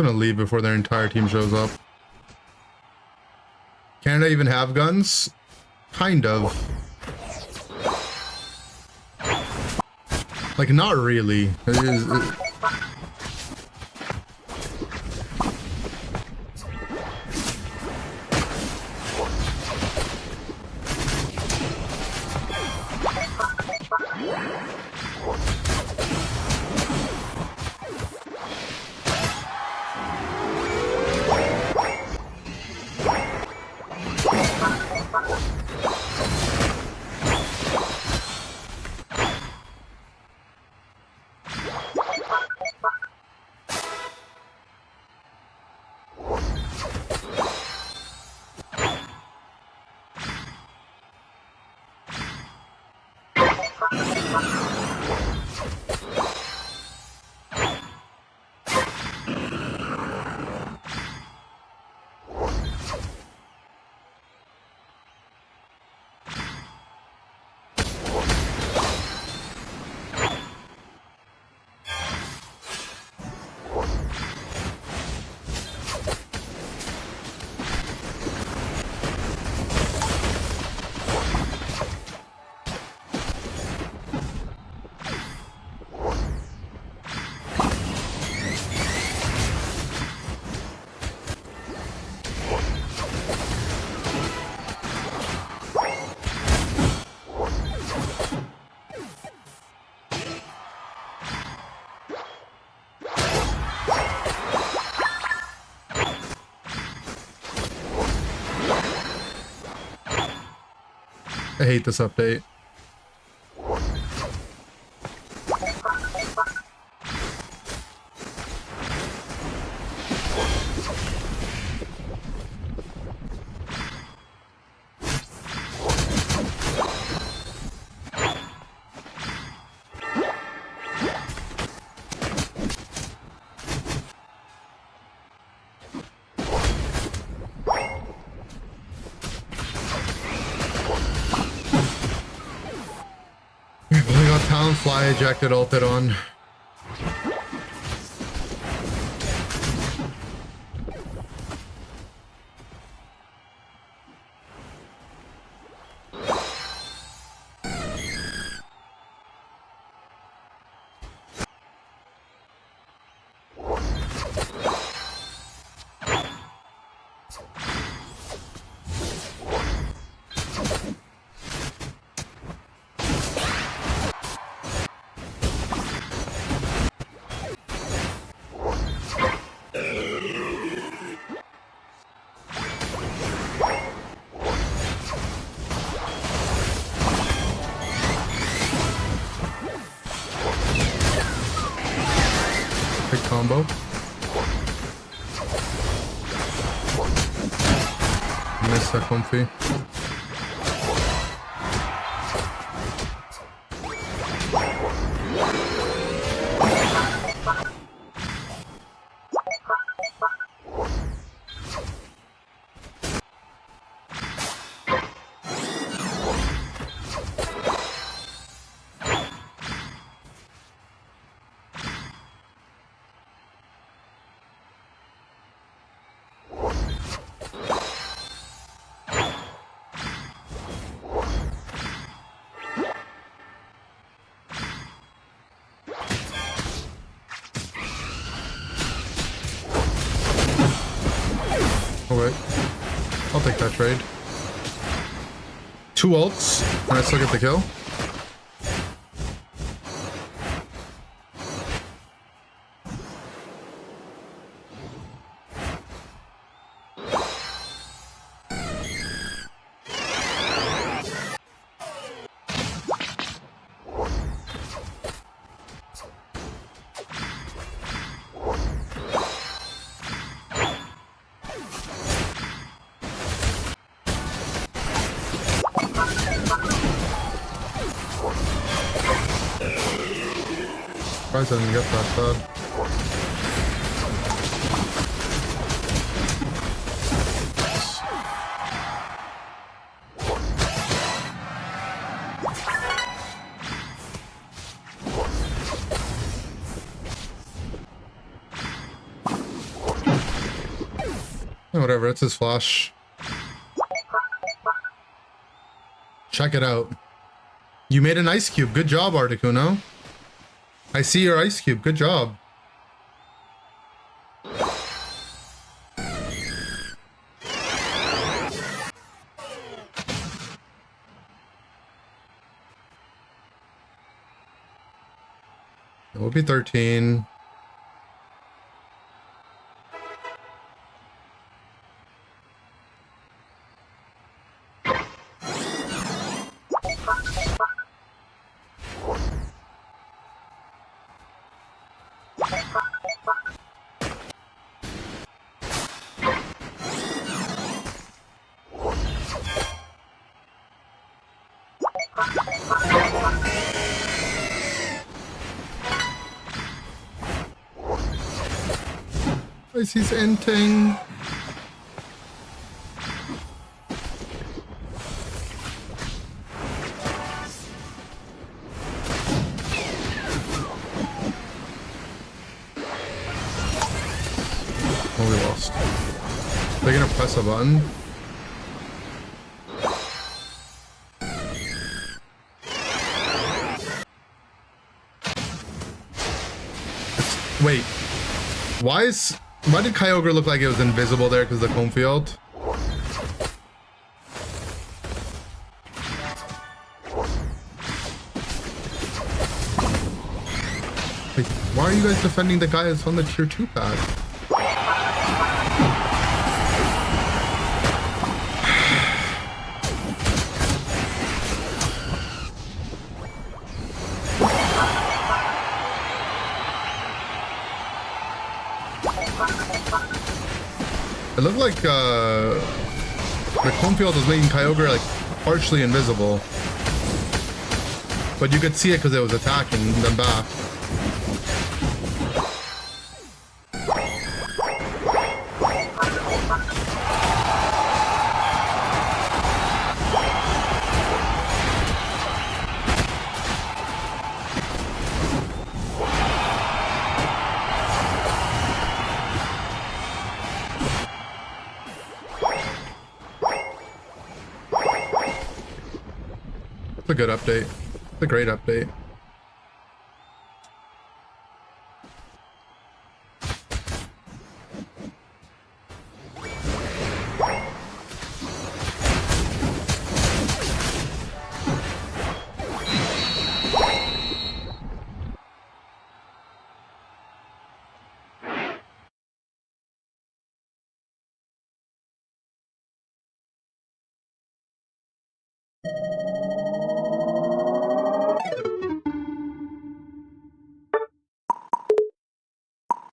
I'm gonna leave before their entire team shows up. Canada even have guns? Kind of. Like, not really. I hate this update. We got Talon Fly ejected, ulted on. Big combo. Missed that comfy. Alright. I'll take that trade. 2 ults, and I still get the kill. Surprised I didn't get that bad. Whatever, it's his flash. Check it out. You made an ice cube. Good job, Articuno. I see your ice cube. Good job. It will be 13. He's inting. Oh, we lost. They're gonna press a button. Wait. Why did Kyogre look like it was invisible there because of the comb field? Like, why are you guys defending the guy that's on the tier 2 pad? It looked like the cornfield was making Kyogre like partially invisible. But you could see it because it was attacking them back. It's a good update. It's a great update.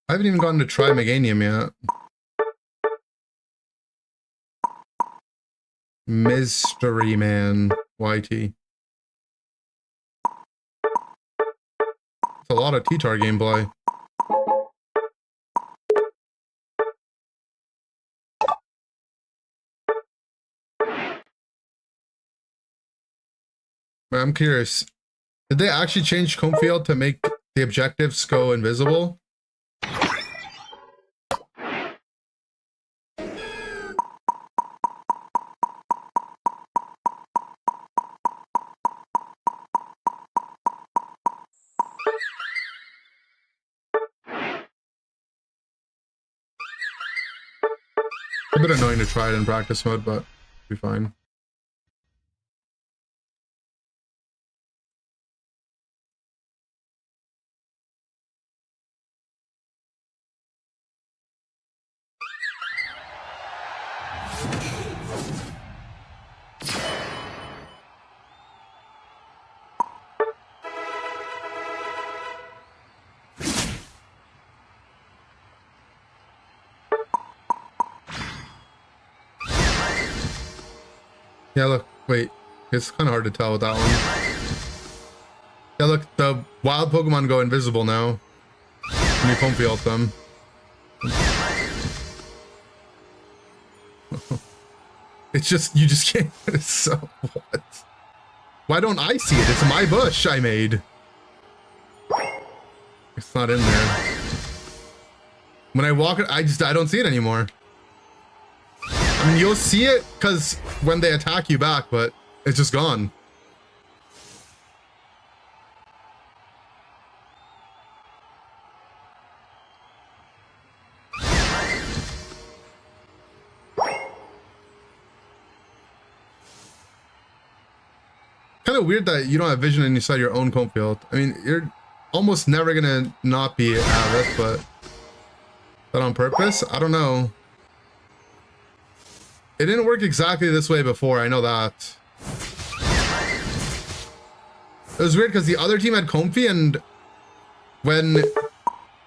I haven't even gotten to try Meganium yet. Mystery Man YT. It's a lot of T-Tar gameplay. But I'm curious, did they actually change Conefield to make the objectives go invisible? A bit annoying to try it in practice mode, but it'll be fine. Yeah, look, wait. It's kind of hard to tell with that one. Yeah, look, the wild Pokemon go invisible now. When you Conefield them. It's just, you just can't. So, what? Why don't I see it? It's my bush I made. It's not in there. When I walk it, I don't see it anymore. I mean, you'll see it because when they attack you back, but it's just gone. Kind of weird that you don't have vision inside your own Conefield. I mean, you're almost never gonna not be have it, but that on purpose? I don't know. It didn't work exactly this way before, I know that. It was weird because the other team had Comfy, and when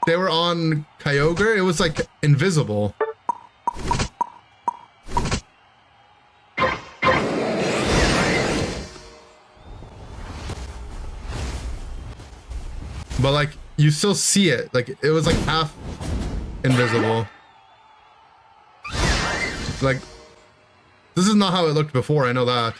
they were on Kyogre, it was like invisible. But like, you still see it. Like, it was like half invisible. Like, this is not how it looked before, I know that.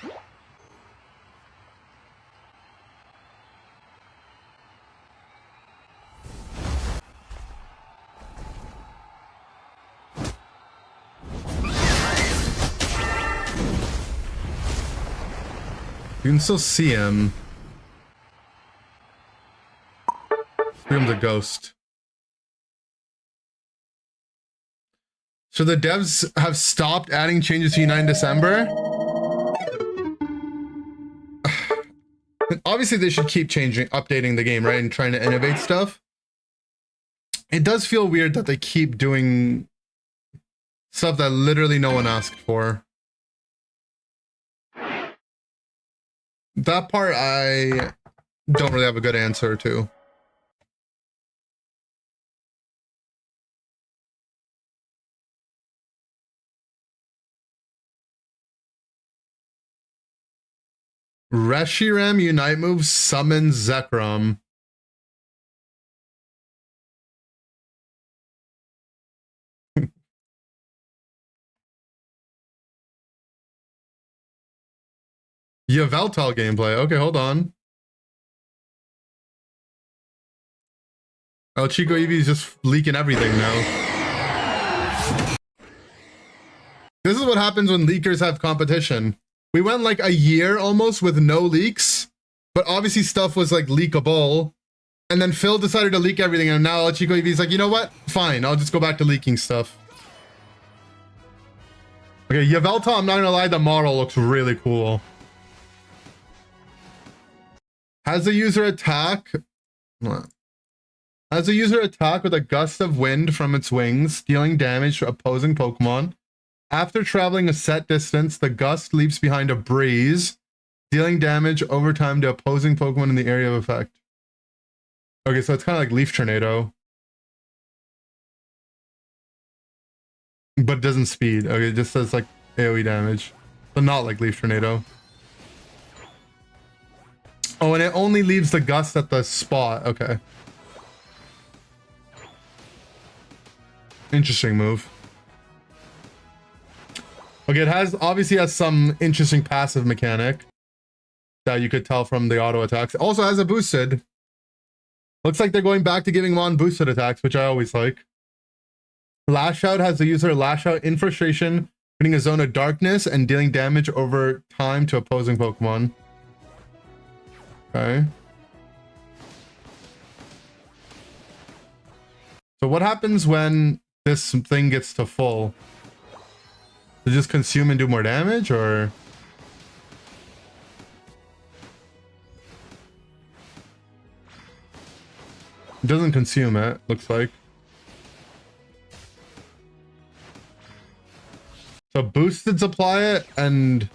You can still see him. See him's a ghost. So the devs have stopped adding changes to Unite in December? Obviously they should keep updating the game, right? And trying to innovate stuff. It does feel weird that they keep doing stuff that literally no one asked for. That part I don't really have a good answer to. Reshiram Unite move summons Zekrom. Yveltal gameplay. Okay, hold on. El Chico Eevee is just leaking everything now. This is what happens when leakers have competition. We went like a year almost with no leaks, but obviously stuff was like leakable. And then Phil decided to leak everything, and now El Chico Eevee is like, you know what? Fine, I'll just go back to leaking stuff. Okay, Yveltal, I'm not gonna lie, the model looks really cool. Has the user attack... What? As a user attack with a gust of wind from its wings, dealing damage to opposing Pokemon. After traveling a set distance, the gust leaves behind a breeze, dealing damage over time to opposing Pokemon in the area of effect. Okay, so it's kind of like Leaf Tornado. But it doesn't speed. Okay, it just says like AoE damage. So not like Leaf Tornado. Oh, and it only leaves the gust at the spot. Okay. Interesting move. Okay, it obviously has some interesting passive mechanic that you could tell from the auto attacks. It also has a boosted. Looks like they're going back to giving Mon boosted attacks, which I always like. Lash Out has the user lash out in frustration, putting a zone of darkness and dealing damage over time to opposing Pokemon. Okay. So what happens when this thing gets to full? Does it just consume and do more damage, or? It doesn't consume it, looks like. So boosted apply it, and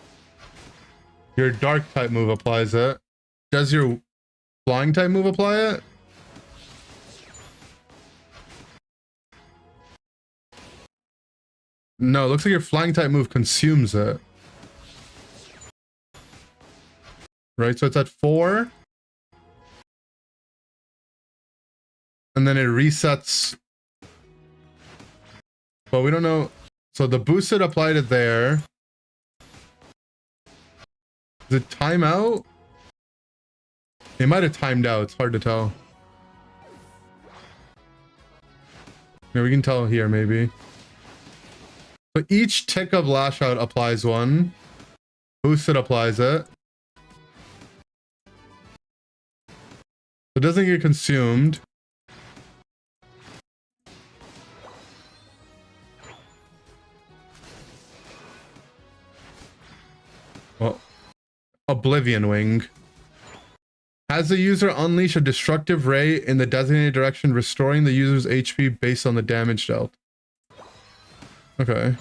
your dark type move applies it. Does your flying type move apply it? No, it looks like your flying type move consumes it. Right, so it's at 4. And then it resets. But we don't know. So the boosted applied it there. Does it time out? It might have timed out. It's hard to tell. Yeah, we can tell here maybe. So each tick of lash out applies one. Boosted applies it. It doesn't get consumed. Well, Oblivion Wing. Has the user unleash a destructive ray in the designated direction, restoring the user's HP based on the damage dealt. Okay.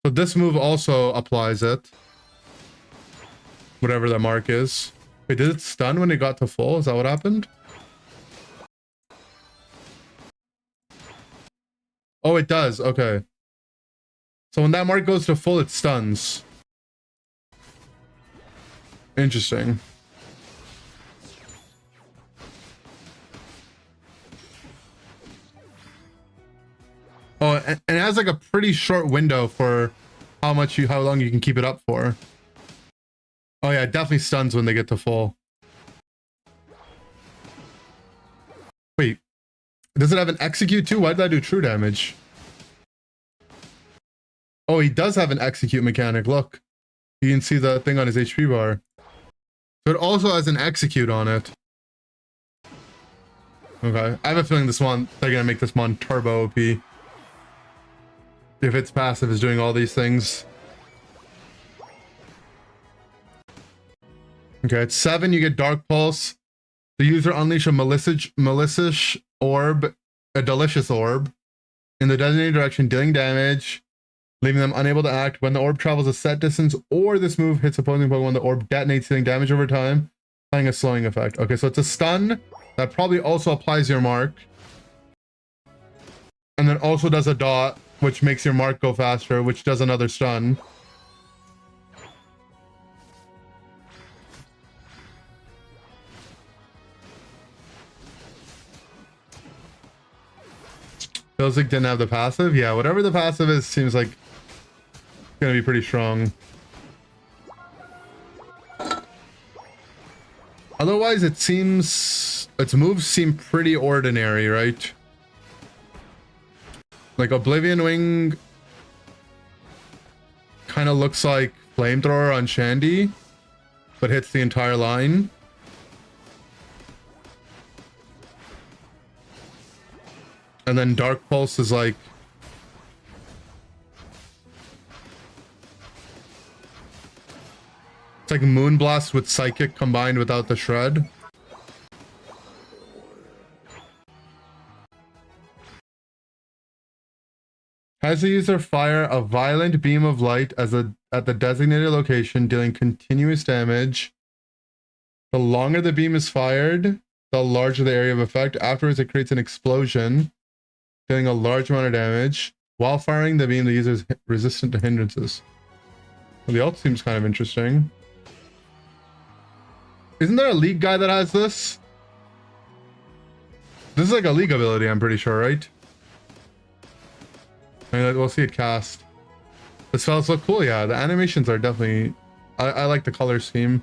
So this move also applies it. Whatever that mark is. Wait, did it stun when it got to full? Is that what happened? Oh, it does. Okay. So when that mark goes to full, it stuns. Interesting. Oh, and it has like a pretty short window for how long you can keep it up for. Oh yeah, it definitely stuns when they get to full. Wait, does it have an execute too? Why did I do true damage? Oh, he does have an execute mechanic. Look, you can see the thing on his HP bar. So it also has an execute on it. Okay, I have a feeling they're gonna make this mon turbo OP. If its passive is doing all these things. Okay, at 7 you get Dark Pulse. The user unleash a malicious orb, a delicious orb, in the designated direction, dealing damage, leaving them unable to act. When the orb travels a set distance or this move hits opposing Pokemon, the orb detonates, dealing damage over time, applying a slowing effect. Okay, so it's a stun that probably also applies your mark. And then also does a dot, which makes your mark go faster, which does another stun. Feels like didn't have the passive. Yeah, whatever the passive is seems like it's gonna be pretty strong. Otherwise, it seems its moves seem pretty ordinary, right? Like Oblivion Wing kind of looks like Flamethrower on Shandy, but hits the entire line. And then Dark Pulse is like it's like Moonblast with Psychic combined without the Shred. Has the user fire a violent beam of light at the designated location, dealing continuous damage. The longer the beam is fired, the larger the area of effect. Afterwards, it creates an explosion, dealing a large amount of damage. While firing the beam, the user is resistant to hindrances. Well, the ult seems kind of interesting. Isn't there a League guy that has this? This is like a League ability, I'm pretty sure, right? I mean, we'll see it cast. The spells look cool, yeah. The animations are definitely... I like the color scheme.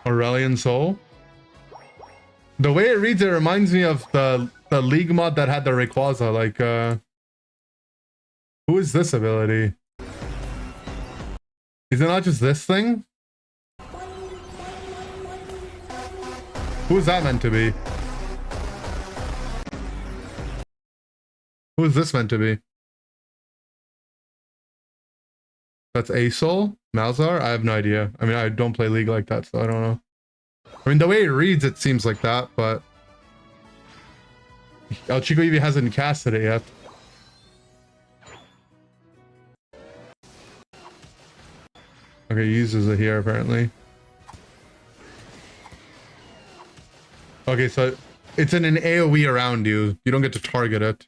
Aurelian Soul. The way it reads, it reminds me of the League mod that had the Rayquaza. Like, who is this ability? Is it not just this thing? Who is that meant to be? Who is this meant to be? That's Asol? Malzar? I have no idea. I mean, I don't play League like that, so I don't know. I mean, the way it reads, it seems like that, but... El Chico Eevee hasn't casted it yet. Okay, he uses it here, apparently. Okay, so it's in an AoE around you. You don't get to target it.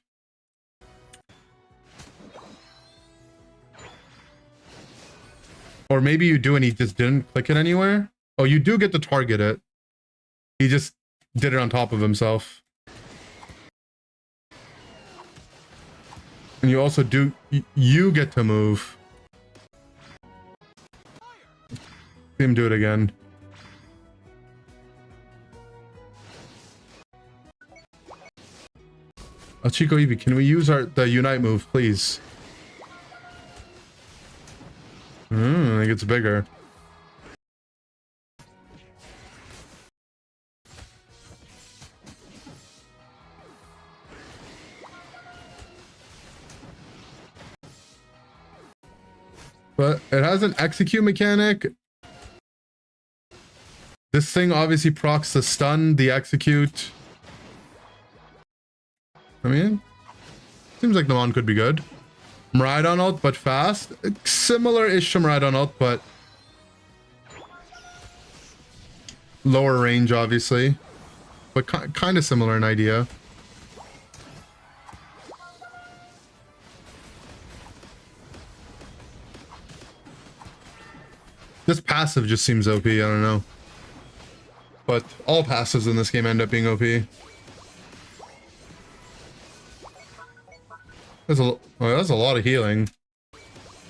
Or maybe you do and he just didn't click it anywhere. Oh, you do get to target it. He just did it on top of himself. And you also do... You get to move. See him do it again. Oh, Chico Eevee, can we use the Unite move, please? I think it's bigger. But it has an execute mechanic. This thing obviously procs the stun, the execute. I mean, seems like the mon could be good. Miraidon ult, but fast. Similar-ish to Miraidon ult, but lower range, obviously. But kind of similar in idea. This passive just seems OP, I don't know. But all passives in this game end up being OP. That's a lot of healing.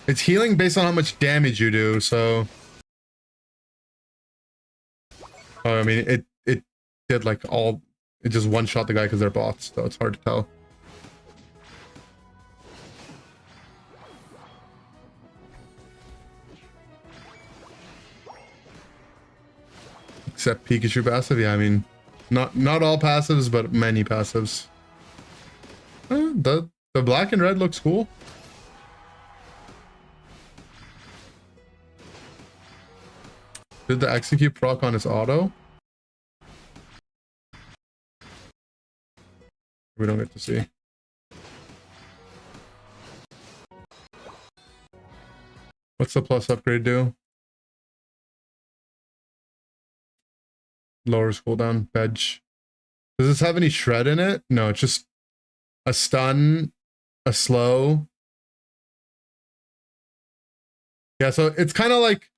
It's healing based on how much damage you do, so... Oh, I mean, it did like all... It just one-shot the guy because they're bots, so it's hard to tell. Except Pikachu passive, yeah, I mean... Not all passives, but many passives. The black and red looks cool. Did the execute proc on his auto? We don't get to see. What's the plus upgrade do? Lowers cooldown, veg. Does this have any shred in it? No, it's just a stun, a slow. Yeah, so it's kind of like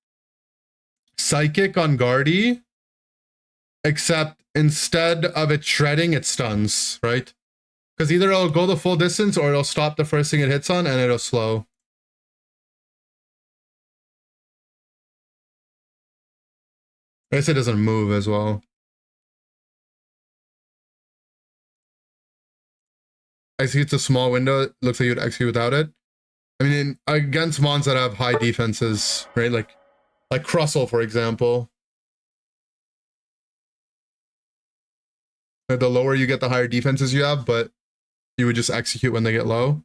Psychic on Guardy, except instead of it shredding, it stuns, right? Because either it'll go the full distance or it'll stop the first thing it hits on and it'll slow. I guess it doesn't move as well. Executes a small window. It looks like you'd execute without it. I mean, against mons that have high defenses, right? Like Crustle, for example. The lower you get, the higher defenses you have, but you would just execute when they get low.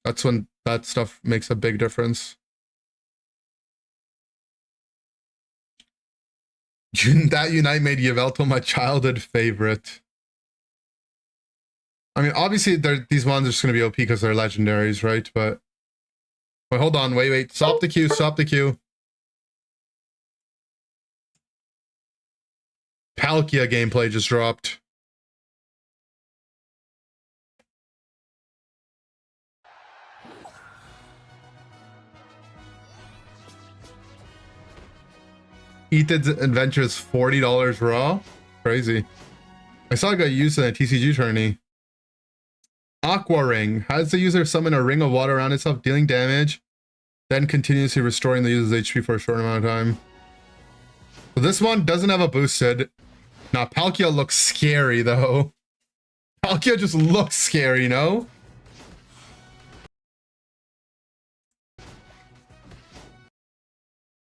That's when that stuff makes a big difference. That Unite made Yveltal my childhood favorite. I mean, obviously, these ones are just going to be OP because they're legendaries, right? But wait, hold on, wait. Stop the queue, stop the queue. Palkia gameplay just dropped. Ethan's Adventure is $40 raw. Crazy. I saw it got used in a TCG tourney. Aqua Ring. Has the user summon a ring of water around itself, dealing damage, then continuously restoring the user's HP for a short amount of time. So this one doesn't have a boosted. Now, Palkia looks scary, though. Palkia just looks scary, no?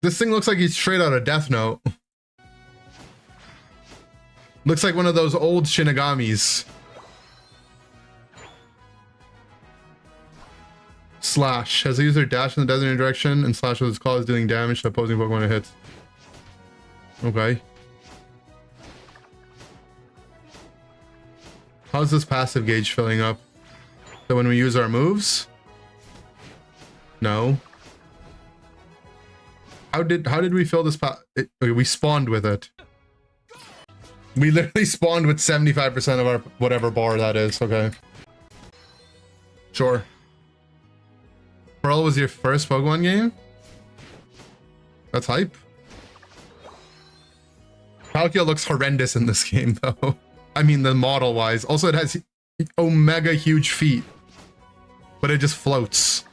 This thing looks like he's straight out of Death Note. Looks like one of those old Shinigamis. Slash. Has the user dash in the designated direction and slash with his claws, dealing damage to opposing Pokemon it hits. Okay. How's this passive gauge filling up? So when we use our moves? No. How did we fill this okay, we spawned with it. We literally spawned with 75% of our whatever bar that is. Okay. Sure. Pearl was your first Pokemon game? That's hype. Palkia looks horrendous in this game, though. I mean, the model-wise. Also, it has omega huge feet. But it just floats.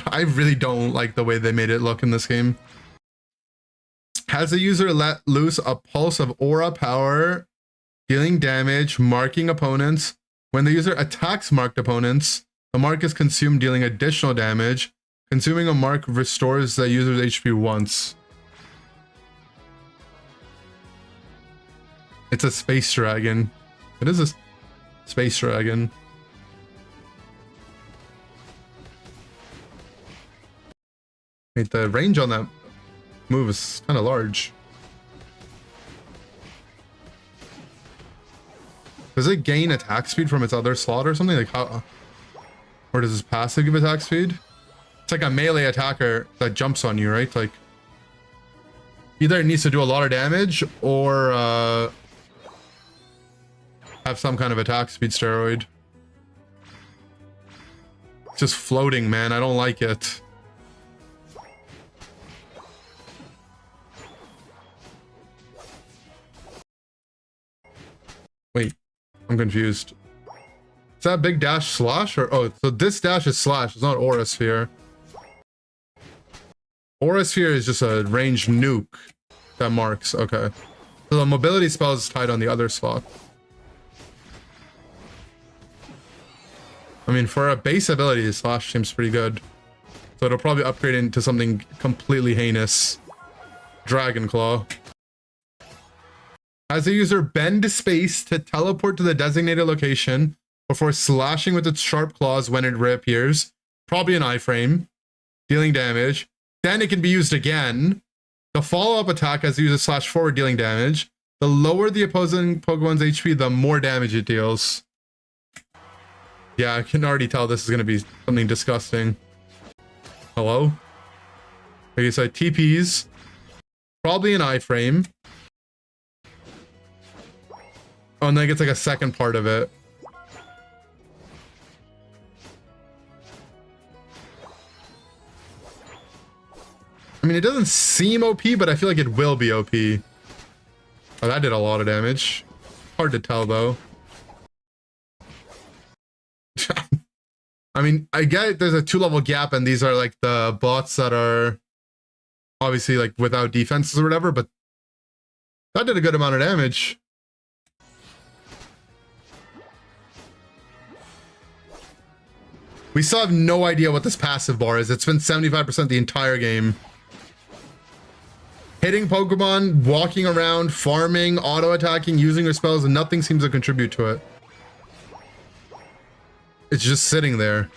I really don't like the way they made it look in this game. Has the user let loose a pulse of aura power, dealing damage, marking opponents. When the user attacks marked opponents, the mark is consumed, dealing additional damage. Consuming a mark restores the user's HP once. It's a space dragon. It is a space dragon. Wait, the range on that move is kind of large. Does it gain attack speed from its other slot or something? Like how? Or does this passive give attack speed? It's like a melee attacker that jumps on you, right? Like either it needs to do a lot of damage or have some kind of attack speed steroid. It's just floating, man. I don't like it. Wait, I'm confused. Is that big dash slash or oh, so this dash is slash, it's not aura sphere. Aura sphere is just a ranged nuke that marks. Okay. So the mobility spell is tied on the other slot. I mean, for a base ability, slash seems pretty good. So it'll probably upgrade into something completely heinous. Dragon Claw. Has the user bend space to teleport to the designated location before slashing with its sharp claws when it reappears. Probably an iframe. Dealing damage. Then it can be used again. The follow-up attack has the user slash forward, dealing damage. The lower the opposing Pokemon's HP, the more damage it deals. Yeah, I can already tell this is going to be something disgusting. Hello? Okay, so TPs. Probably an iframe. Oh, and then it gets like a second part of it. I mean, it doesn't seem OP, but I feel like it will be OP. Oh, that did a lot of damage. Hard to tell, though. I mean, I get there's a 2-level gap, and these are like the bots that are obviously like without defenses or whatever, but that did a good amount of damage. We still have no idea what this passive bar is. It's been 75% the entire game. Hitting Pokemon, walking around, farming, auto-attacking, using their spells, and nothing seems to contribute to it. It's just sitting there.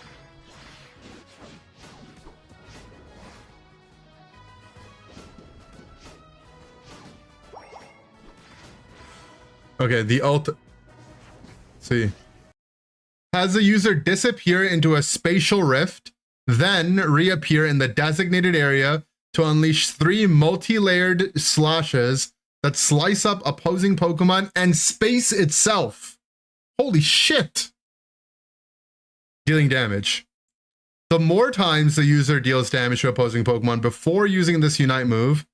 Okay, the ult... Let's see. Has the user disappear into a spatial rift, then reappear in the designated area to unleash 3 multi-layered slashes that slice up opposing Pokemon and space itself. Holy shit! Dealing damage. The more times the user deals damage to opposing Pokemon before using this Unite move,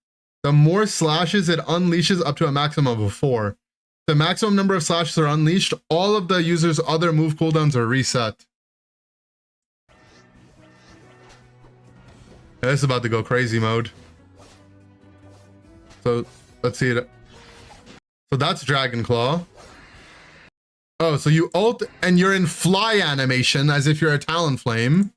the more slashes it unleashes up to a maximum of 4. The maximum number of slashes are unleashed, all of the user's other move cooldowns are reset. This is about to go crazy mode. So, let's see it. So that's Dragon Claw. Oh, so you ult and you're in fly animation as if you're a Talonflame.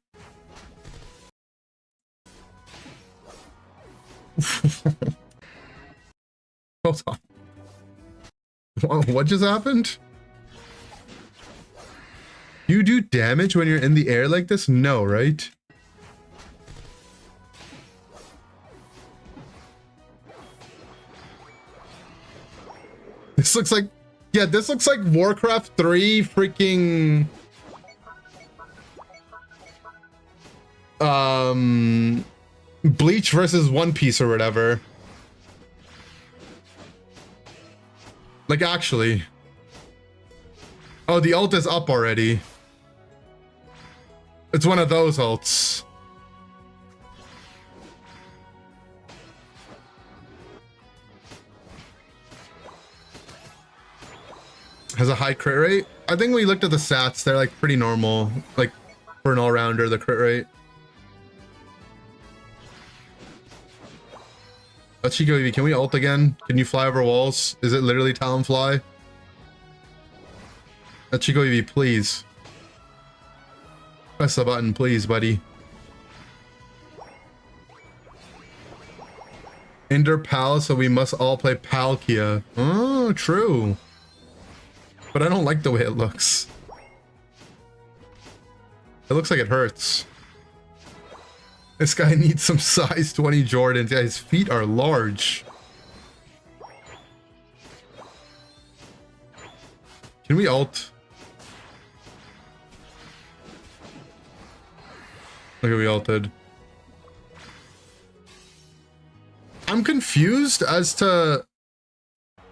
Hold on. What just happened? You do damage when you're in the air like this? No, right? This looks like... Yeah, this looks like Warcraft 3 freaking... Bleach versus One Piece or whatever. Like, actually. Oh, the ult is up already. It's one of those ults. Has a high crit rate. I think we looked at the stats. They're like pretty normal. Like for an all-rounder, the crit rate. Let's Chico Eevee, can we ult again? Can you fly over walls? Is it literally Talonfly? Let's Chico Eevee, please. Press the button, please, buddy. Inder Pal, so we must all play Palkia. Oh, true. But I don't like the way it looks. It looks like it hurts. This guy needs some size 20 Jordans. Yeah, his feet are large. Can we ult? Look at we ulted. I'm confused as to...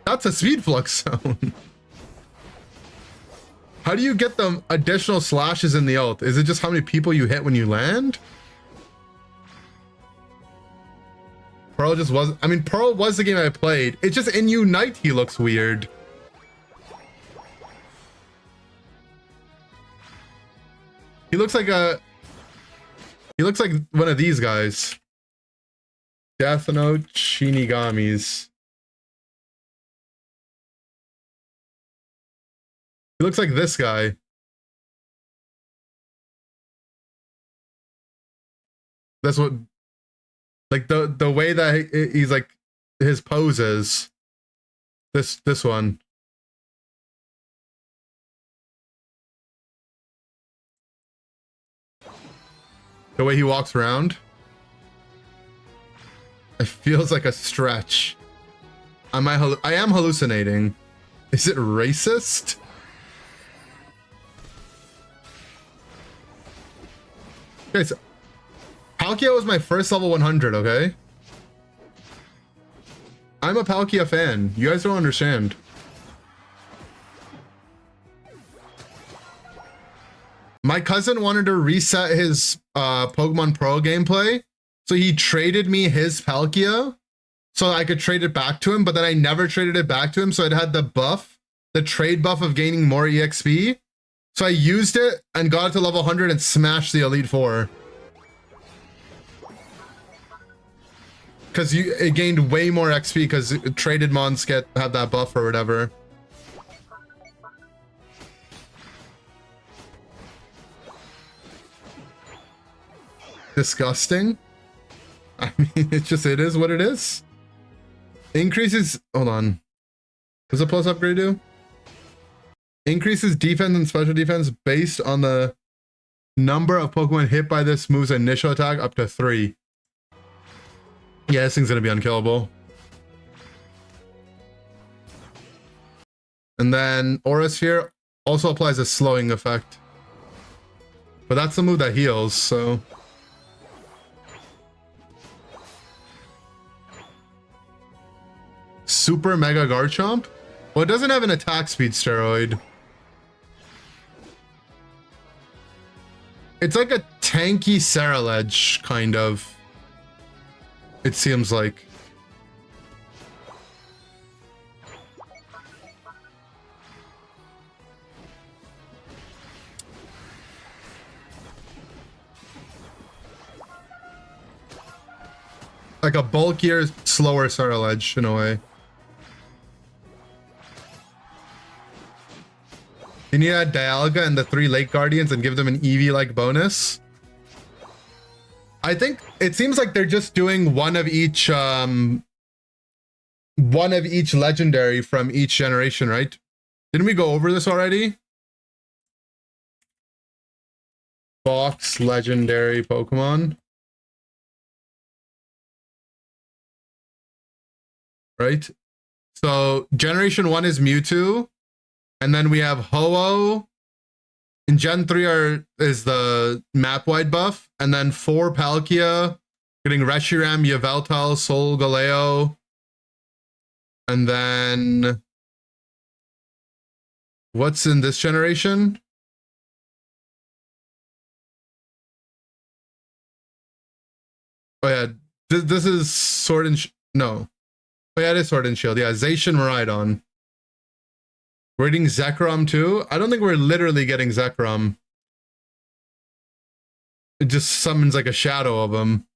That's a speed flux zone. How do you get the additional slashes in the ult? Is it just how many people you hit when you land? Pearl just was... I mean, Pearl was the game I played. It's just in Unite he looks weird. He looks like a... He looks like one of these guys. Death Note Shinigamis. He looks like this guy. That's what... Like the way that he's like... His poses. This one. The way he walks around. It feels like a stretch. I am hallucinating. Is it racist? Okay, so Palkia was my first level 100, okay? I'm a Palkia fan. You guys don't understand. My cousin wanted to reset his Pokemon Pro gameplay, So he traded me his Palkia so I could trade it back to him, but then I never traded it back to him. So it had the buff, the trade buff of gaining more EXP. So I used it and got it to level 100 and smashed the Elite Four. Because it gained way more XP because traded mons have that buff or whatever. Disgusting. I mean, it is what it is. Increases, hold on. Does a plus upgrade do? Increases defense and special defense based on the number of Pokemon hit by this move's initial attack up to 3. Yeah, this thing's gonna be unkillable. And then Aura Sphere also applies a slowing effect. But that's the move that heals, so... Super Mega Garchomp? Well, it doesn't have an attack speed steroid. It's like a tanky Ceruledge, kind of. It seems like. Like a bulkier, slower Ceruledge in a way. You need to add Dialga and the 3 Lake Guardians and give them an Eevee-like bonus. I think it seems like they're just doing one of each legendary from each generation, right? Didn't we go over this already? Box legendary Pokemon. Right? So generation 1 is Mewtwo. And then we have Ho-Oh. In Gen 3 is the map-wide buff. And then 4 Palkia. Getting Reshiram, Yveltal, Solgaleo. And then... what's in this generation? Oh yeah, this is Sword and... no. Oh yeah, it is Sword and Shield. Yeah, Zacian Miraidon. We're getting Zekrom too? I don't think we're literally getting Zekrom. It just summons like a shadow of him.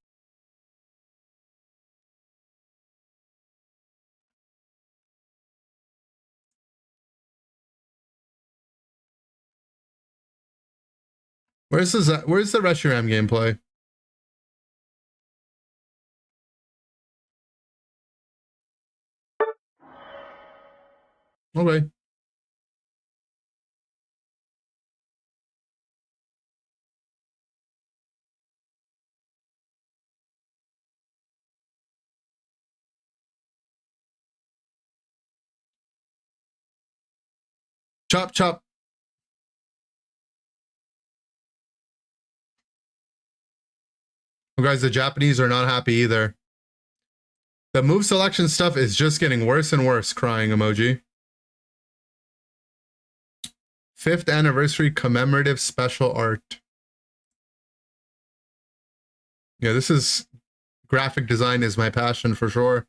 Where's the Reshiram gameplay? Okay. Chop, chop. Well, guys, the Japanese are not happy either. The move selection stuff is just getting worse and worse, crying emoji. 5th anniversary commemorative special art. Yeah, this is... graphic design is my passion for sure.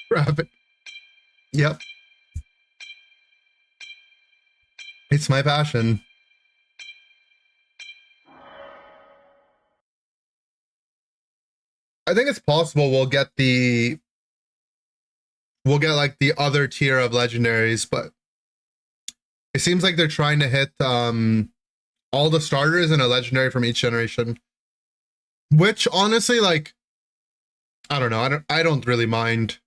Graphic. Yep. It's my passion. I think it's possible we'll get like the other tier of legendaries, but it seems like they're trying to hit all the starters and a legendary from each generation. Which honestly, like, I don't know, I don't really mind.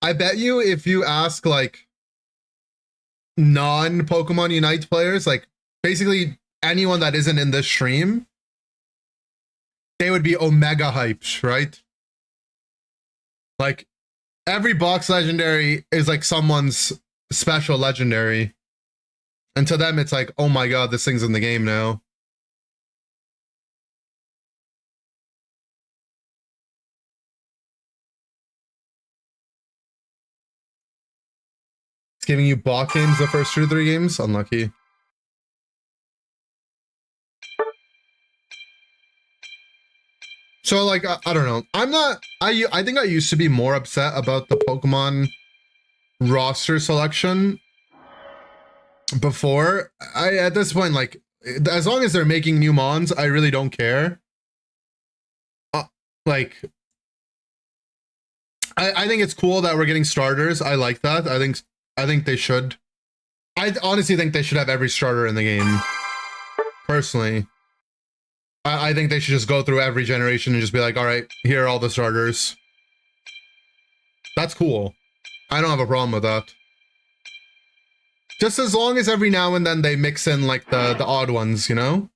I bet you if you ask like non-Pokemon Unite players, like basically anyone that isn't in this stream, they would be omega hyped, right? Like every box legendary is like someone's special legendary. And to them, it's like, oh my god, this thing's in the game now. It's giving you bot games the first 2 to 3 games. Unlucky. So like, I don't know. I think I used to be more upset about the Pokemon roster selection before. At this point, like, as long as they're making new mons, I really don't care. Like, I think it's cool that we're getting starters. I like that. I think they should. I honestly think they should have every starter in the game. Personally. I think they should just go through every generation and just be like, all right, here are all the starters. That's cool. I don't have a problem with that. Just as long as every now and then they mix in like the odd ones, you know?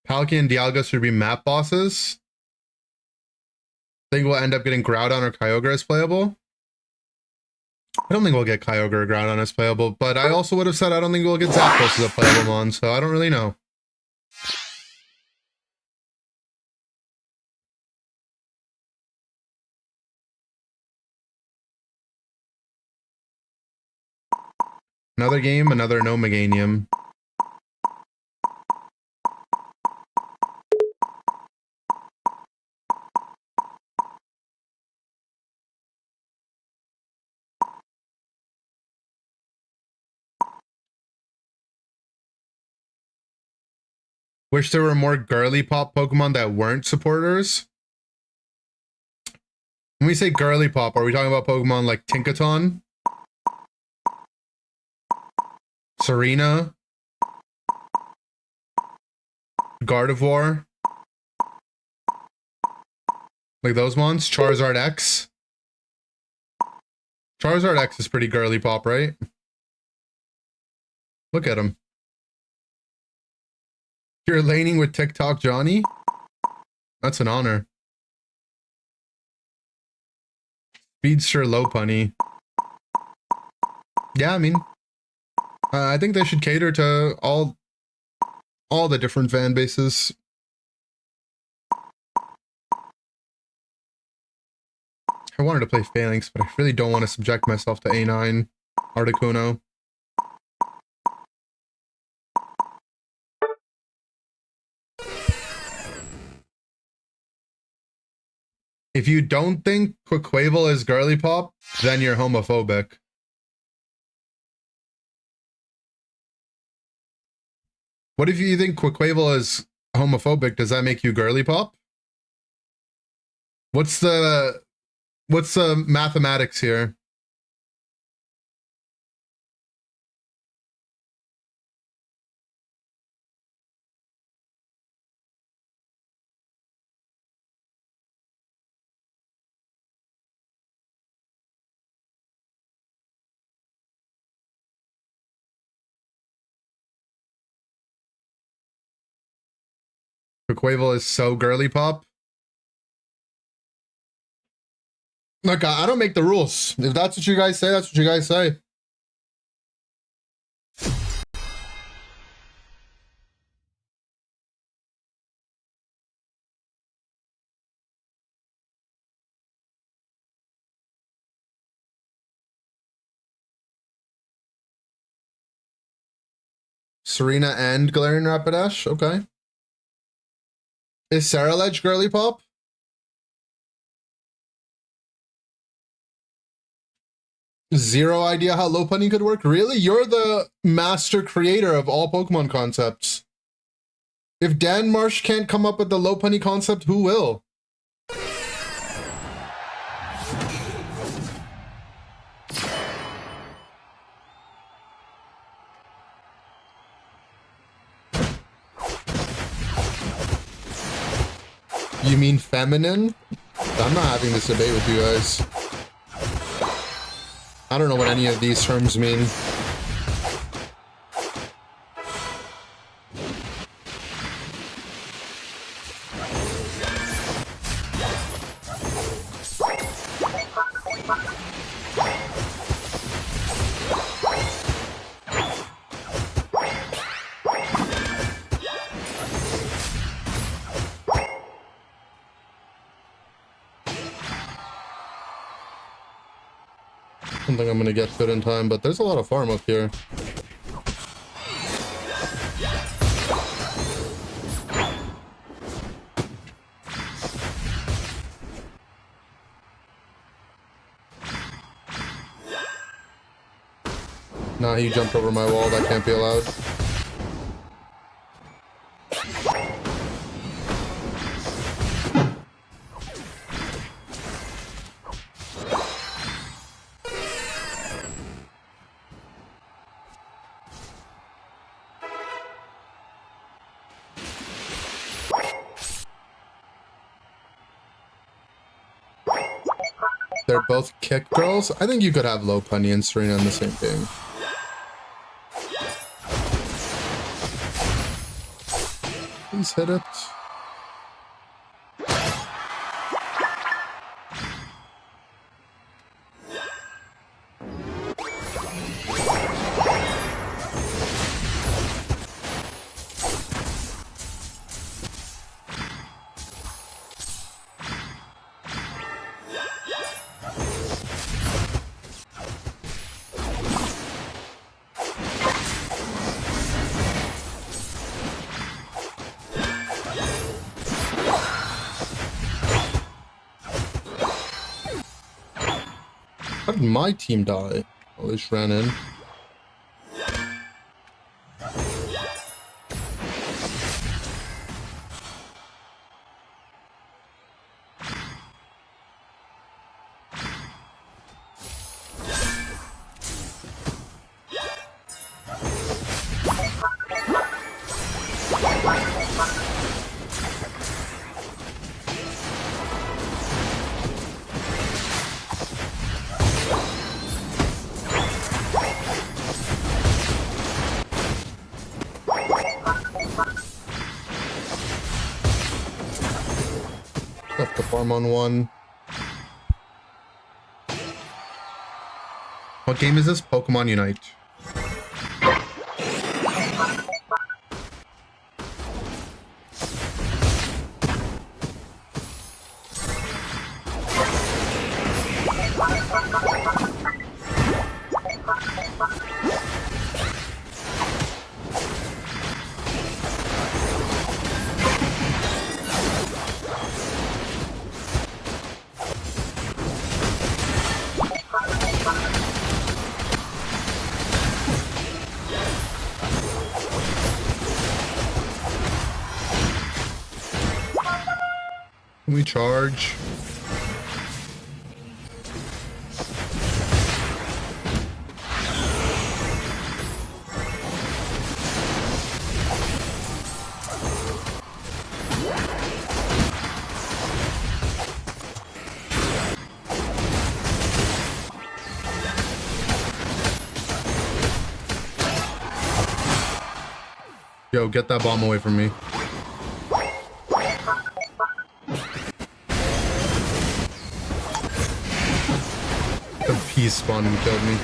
Palkia and Dialga should be map bosses. I think we'll end up getting Groudon or Kyogre as playable. I don't think we'll get Kyogre or Groudon as playable, but I also would have said I don't think we'll get Zapdos as a playable mon, so I don't really know. Another game, another no Meganium. Wish there were more girly pop Pokemon that weren't supporters. When we say girly pop, are we talking about Pokemon like Tinkaton? Serena? Gardevoir? Like those ones? Charizard X? Charizard X is pretty girly pop, right? Look at him. You're laning with TikTok Johnny? That's an honor. Speedster Lopunny. Yeah, I mean, I think they should cater to all the different fan bases. I wanted to play Phalanx, but I really don't want to subject myself to A9 Articuno. If you don't think Quaquaval is girly pop, then you're homophobic. What if you think Quaquaval is homophobic? Does that make you girly pop? What's the mathematics here? Quaquaval is so girly pop. Look, I don't make the rules. If that's what you guys say, that's what you guys say. Serena and Galarian Rapidash? Okay. Is Saraledge girly pop? Zero idea how Lopunny could work? Really? You're the master creator of all Pokemon concepts. If Dan Marsh can't come up with the Lopunny concept, who will? You mean feminine? I'm not having this debate with you guys. I don't know what any of these terms mean. I don't think I'm gonna get to it in time, but there's a lot of farm up here. Nah, he jumped over my wall. That can't be allowed. They're both kick girls. I think you could have Low Punny and Serena in the same game. Please hit it. How did my team die? Oh, they just ran in. Left the farm on one. What game is this? Pokemon Unite. Can we charge? Yo, get that bomb away from me. The peace spawn and killed me.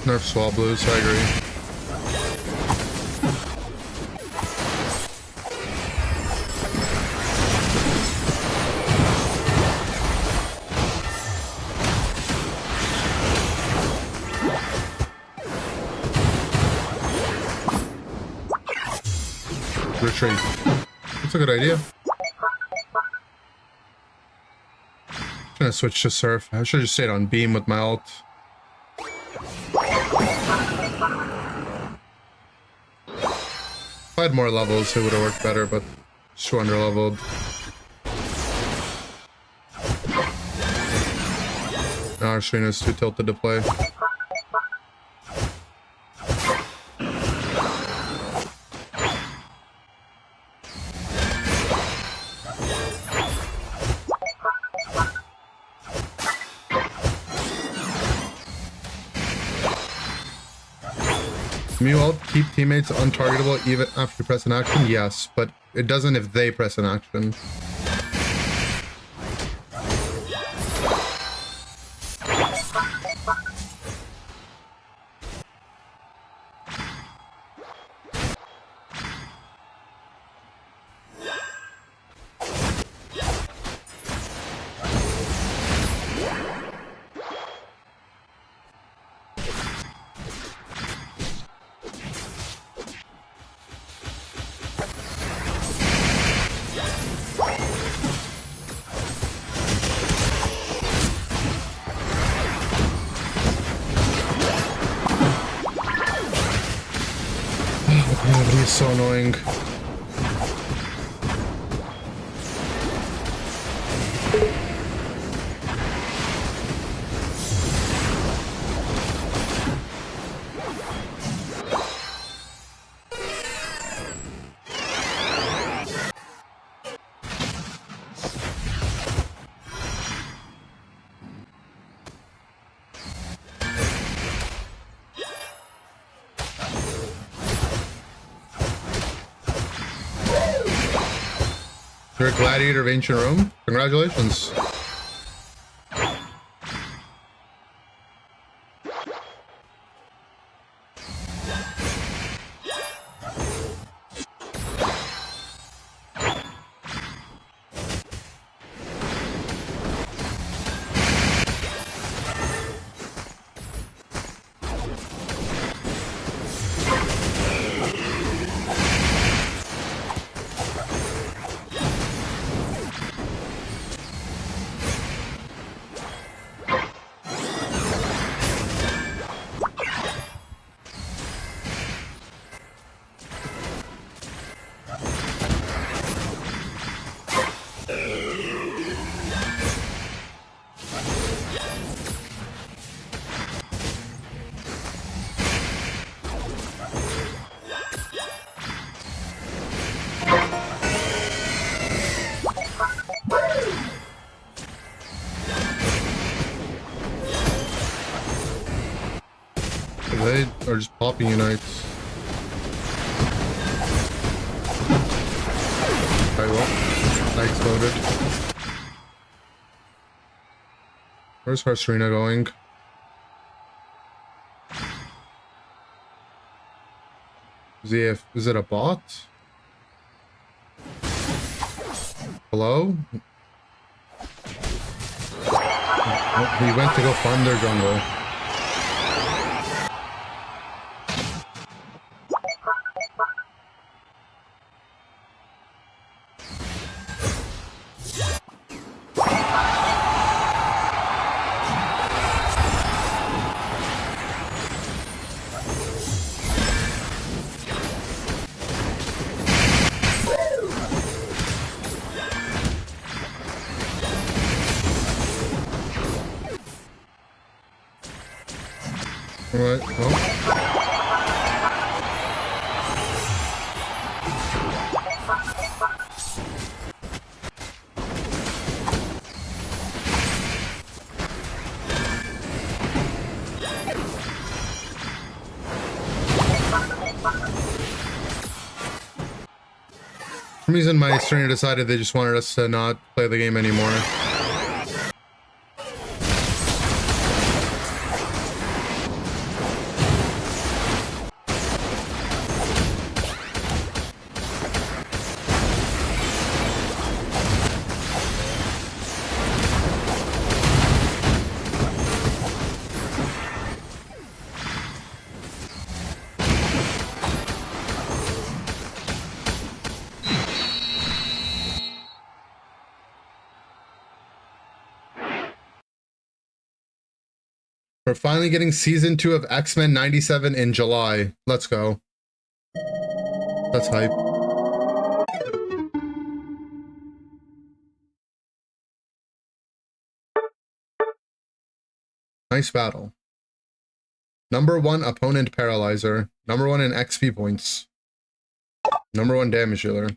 Nerf Swablues, I agree. Retreat. That's a good idea. I'm gonna switch to Surf. I should have just stayed on Beam with my ult. If I had more levels, it would have worked better, but just too under-leveled. Now our Serena's too tilted to play. Mew ult keep teammates untargetable even after you press an action? Yes, but it doesn't if they press an action. He's so annoying. You're a gladiator of ancient Rome? Congratulations. They are just popping unites. Very well. Knights loaded. Where's Harserena going? Is it a bot? Hello? Oh, he went to go farm their jungle. Alright, well. For some reason, my trainer decided they just wanted us to not play the game anymore. We're finally getting season 2 of X-Men 97 in July. Let's go. That's hype. Nice battle. Number 1 opponent paralyzer. Number 1 in XP points. Number 1 damage dealer.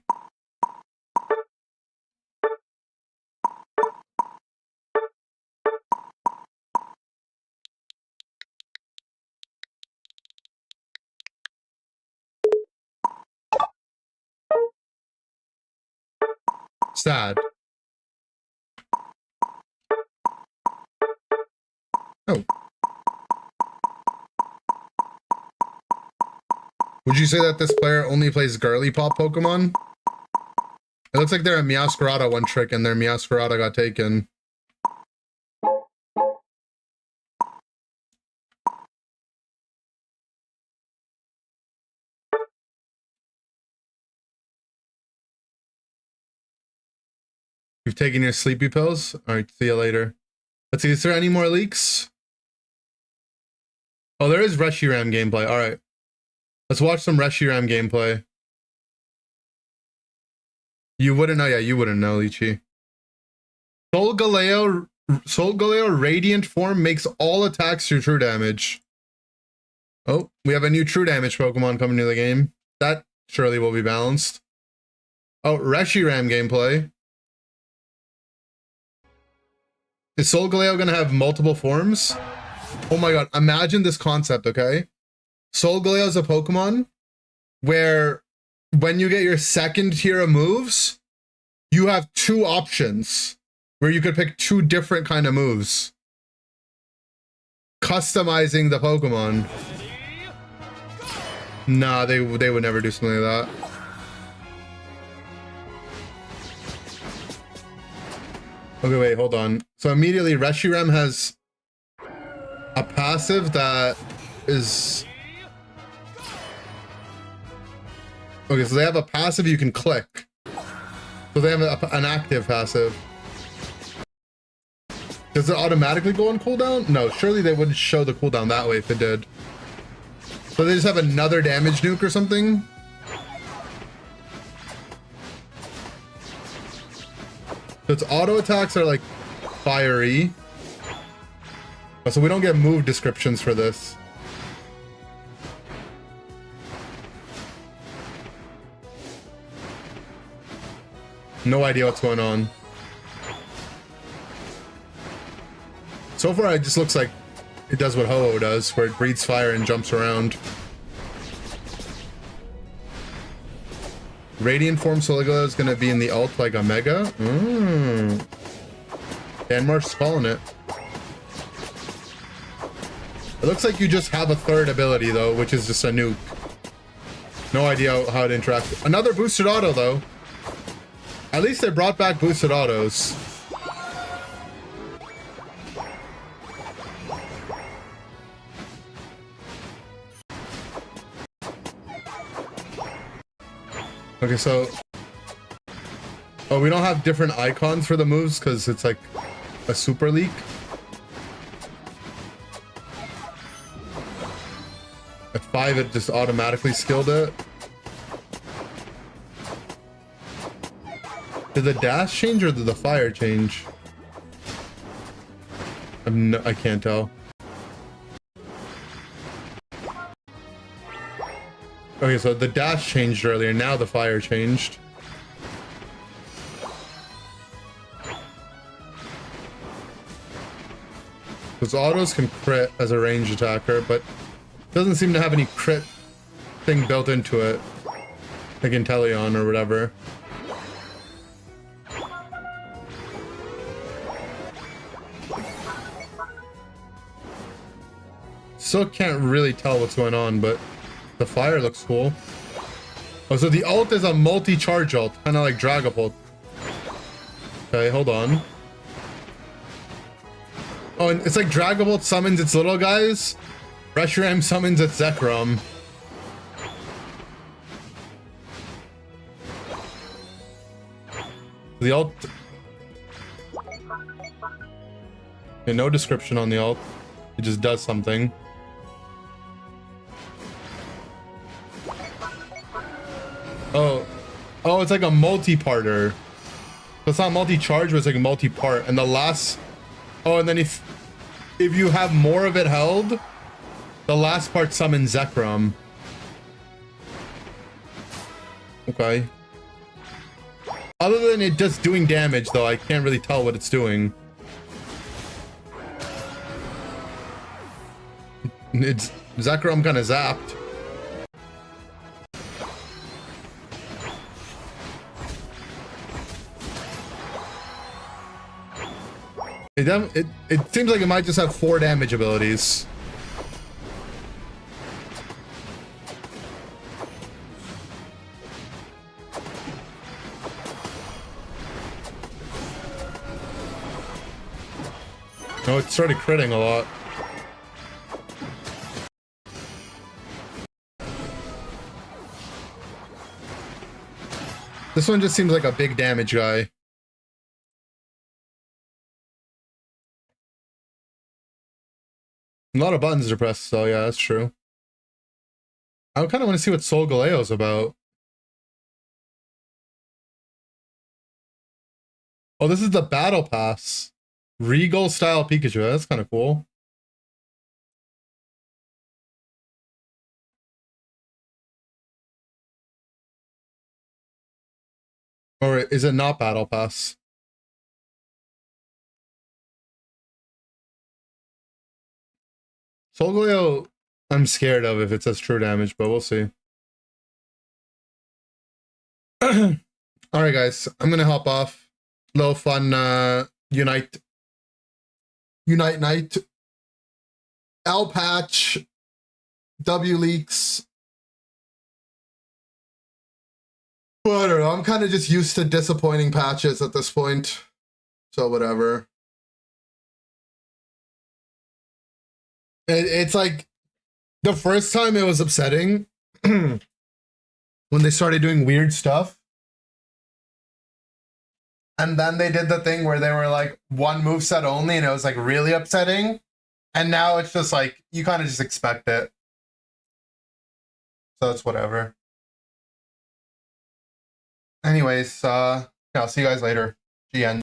Sad. Oh. Would you say that this player only plays girly pop Pokemon? It looks like they're a Meowscarada one trick and their Meowscarada got taken. You've taken your sleepy pills? Alright, see you later. Let's see, is there any more leaks? Oh, there is Reshiram gameplay. Alright. Let's watch some Reshiram gameplay. You wouldn't know, yeah, you wouldn't know, Lychee. Solgaleo Radiant form makes all attacks do true damage. Oh, we have a new true damage Pokemon coming to the game. That surely will be balanced. Oh, Reshiram gameplay. Is Solgaleo gonna have multiple forms? Oh my god, imagine this concept, okay? Solgaleo is a Pokemon where when you get your second tier of moves, you have two options where you could pick two different kind of moves. Customizing the Pokemon. Nah, they would never do something like that. Okay, wait, hold on. So immediately Reshiram has a passive that is... Okay, so they have a passive you can click. So they have an active passive. Does it automatically go on cooldown? No, surely they wouldn't show the cooldown that way if it did. So they just have another damage nuke or something? So its auto attacks are like fiery. Oh, so we don't get move descriptions for this. No idea what's going on. So far, it just looks like it does what Ho-Oh does, where it breathes fire and jumps around. Radiant form Solgaleo is going to be in the ult like a Mega. Danmar's calling it. It looks like you just have a third ability, though, which is just a nuke. No idea how it interacts. Another boosted auto, though. At least they brought back boosted autos. Okay, so... Oh, we don't have different icons for the moves because it's like a super leak. At 5, it just automatically skilled it. Did the dash change or did the fire change? I can't tell. Okay, so the dash changed earlier, now the fire changed. Those autos can crit as a ranged attacker, but doesn't seem to have any crit thing built into it. Like Inteleon or whatever. Still can't really tell what's going on, but the fire looks cool. Oh, so the ult is a multi-charge ult, kind of like Dragapult. Okay, hold on. Oh, and it's like Dragapult summons its little guys. Reshiram summons its Zekrom. The ult... Okay, no description on the ult. It just does something. Oh, it's like a multi-parter. So it's not multi-charge, but it's like a multi-part. And the last... Oh, and then if you have more of it held, the last part summons Zekrom. Okay. Other than it just doing damage, though, I can't really tell what it's doing. It's Zekrom kind of zapped. It seems like it might just have 4 damage abilities. Oh, it started critting a lot. This one just seems like a big damage guy. A lot of buttons to press, so yeah, that's true. I kind of want to see what Sol Galeo's about. Oh, this is the Battle Pass. Regal style Pikachu. That's kind of cool. Or is it not Battle Pass? Solgaleo, I'm scared of if it says true damage, but we'll see. Alright guys, I'm gonna hop off. Little fun Unite Night. L patch, W leaks. Well, I don't know, I'm kind of just used to disappointing patches at this point. So whatever. It's like the first time it was upsetting when they started doing weird stuff. And then they did the thing where they were like one moveset only and it was like really upsetting. And now it's just like, you kind of just expect it. So it's whatever. Anyways, yeah, I'll see you guys later. GN.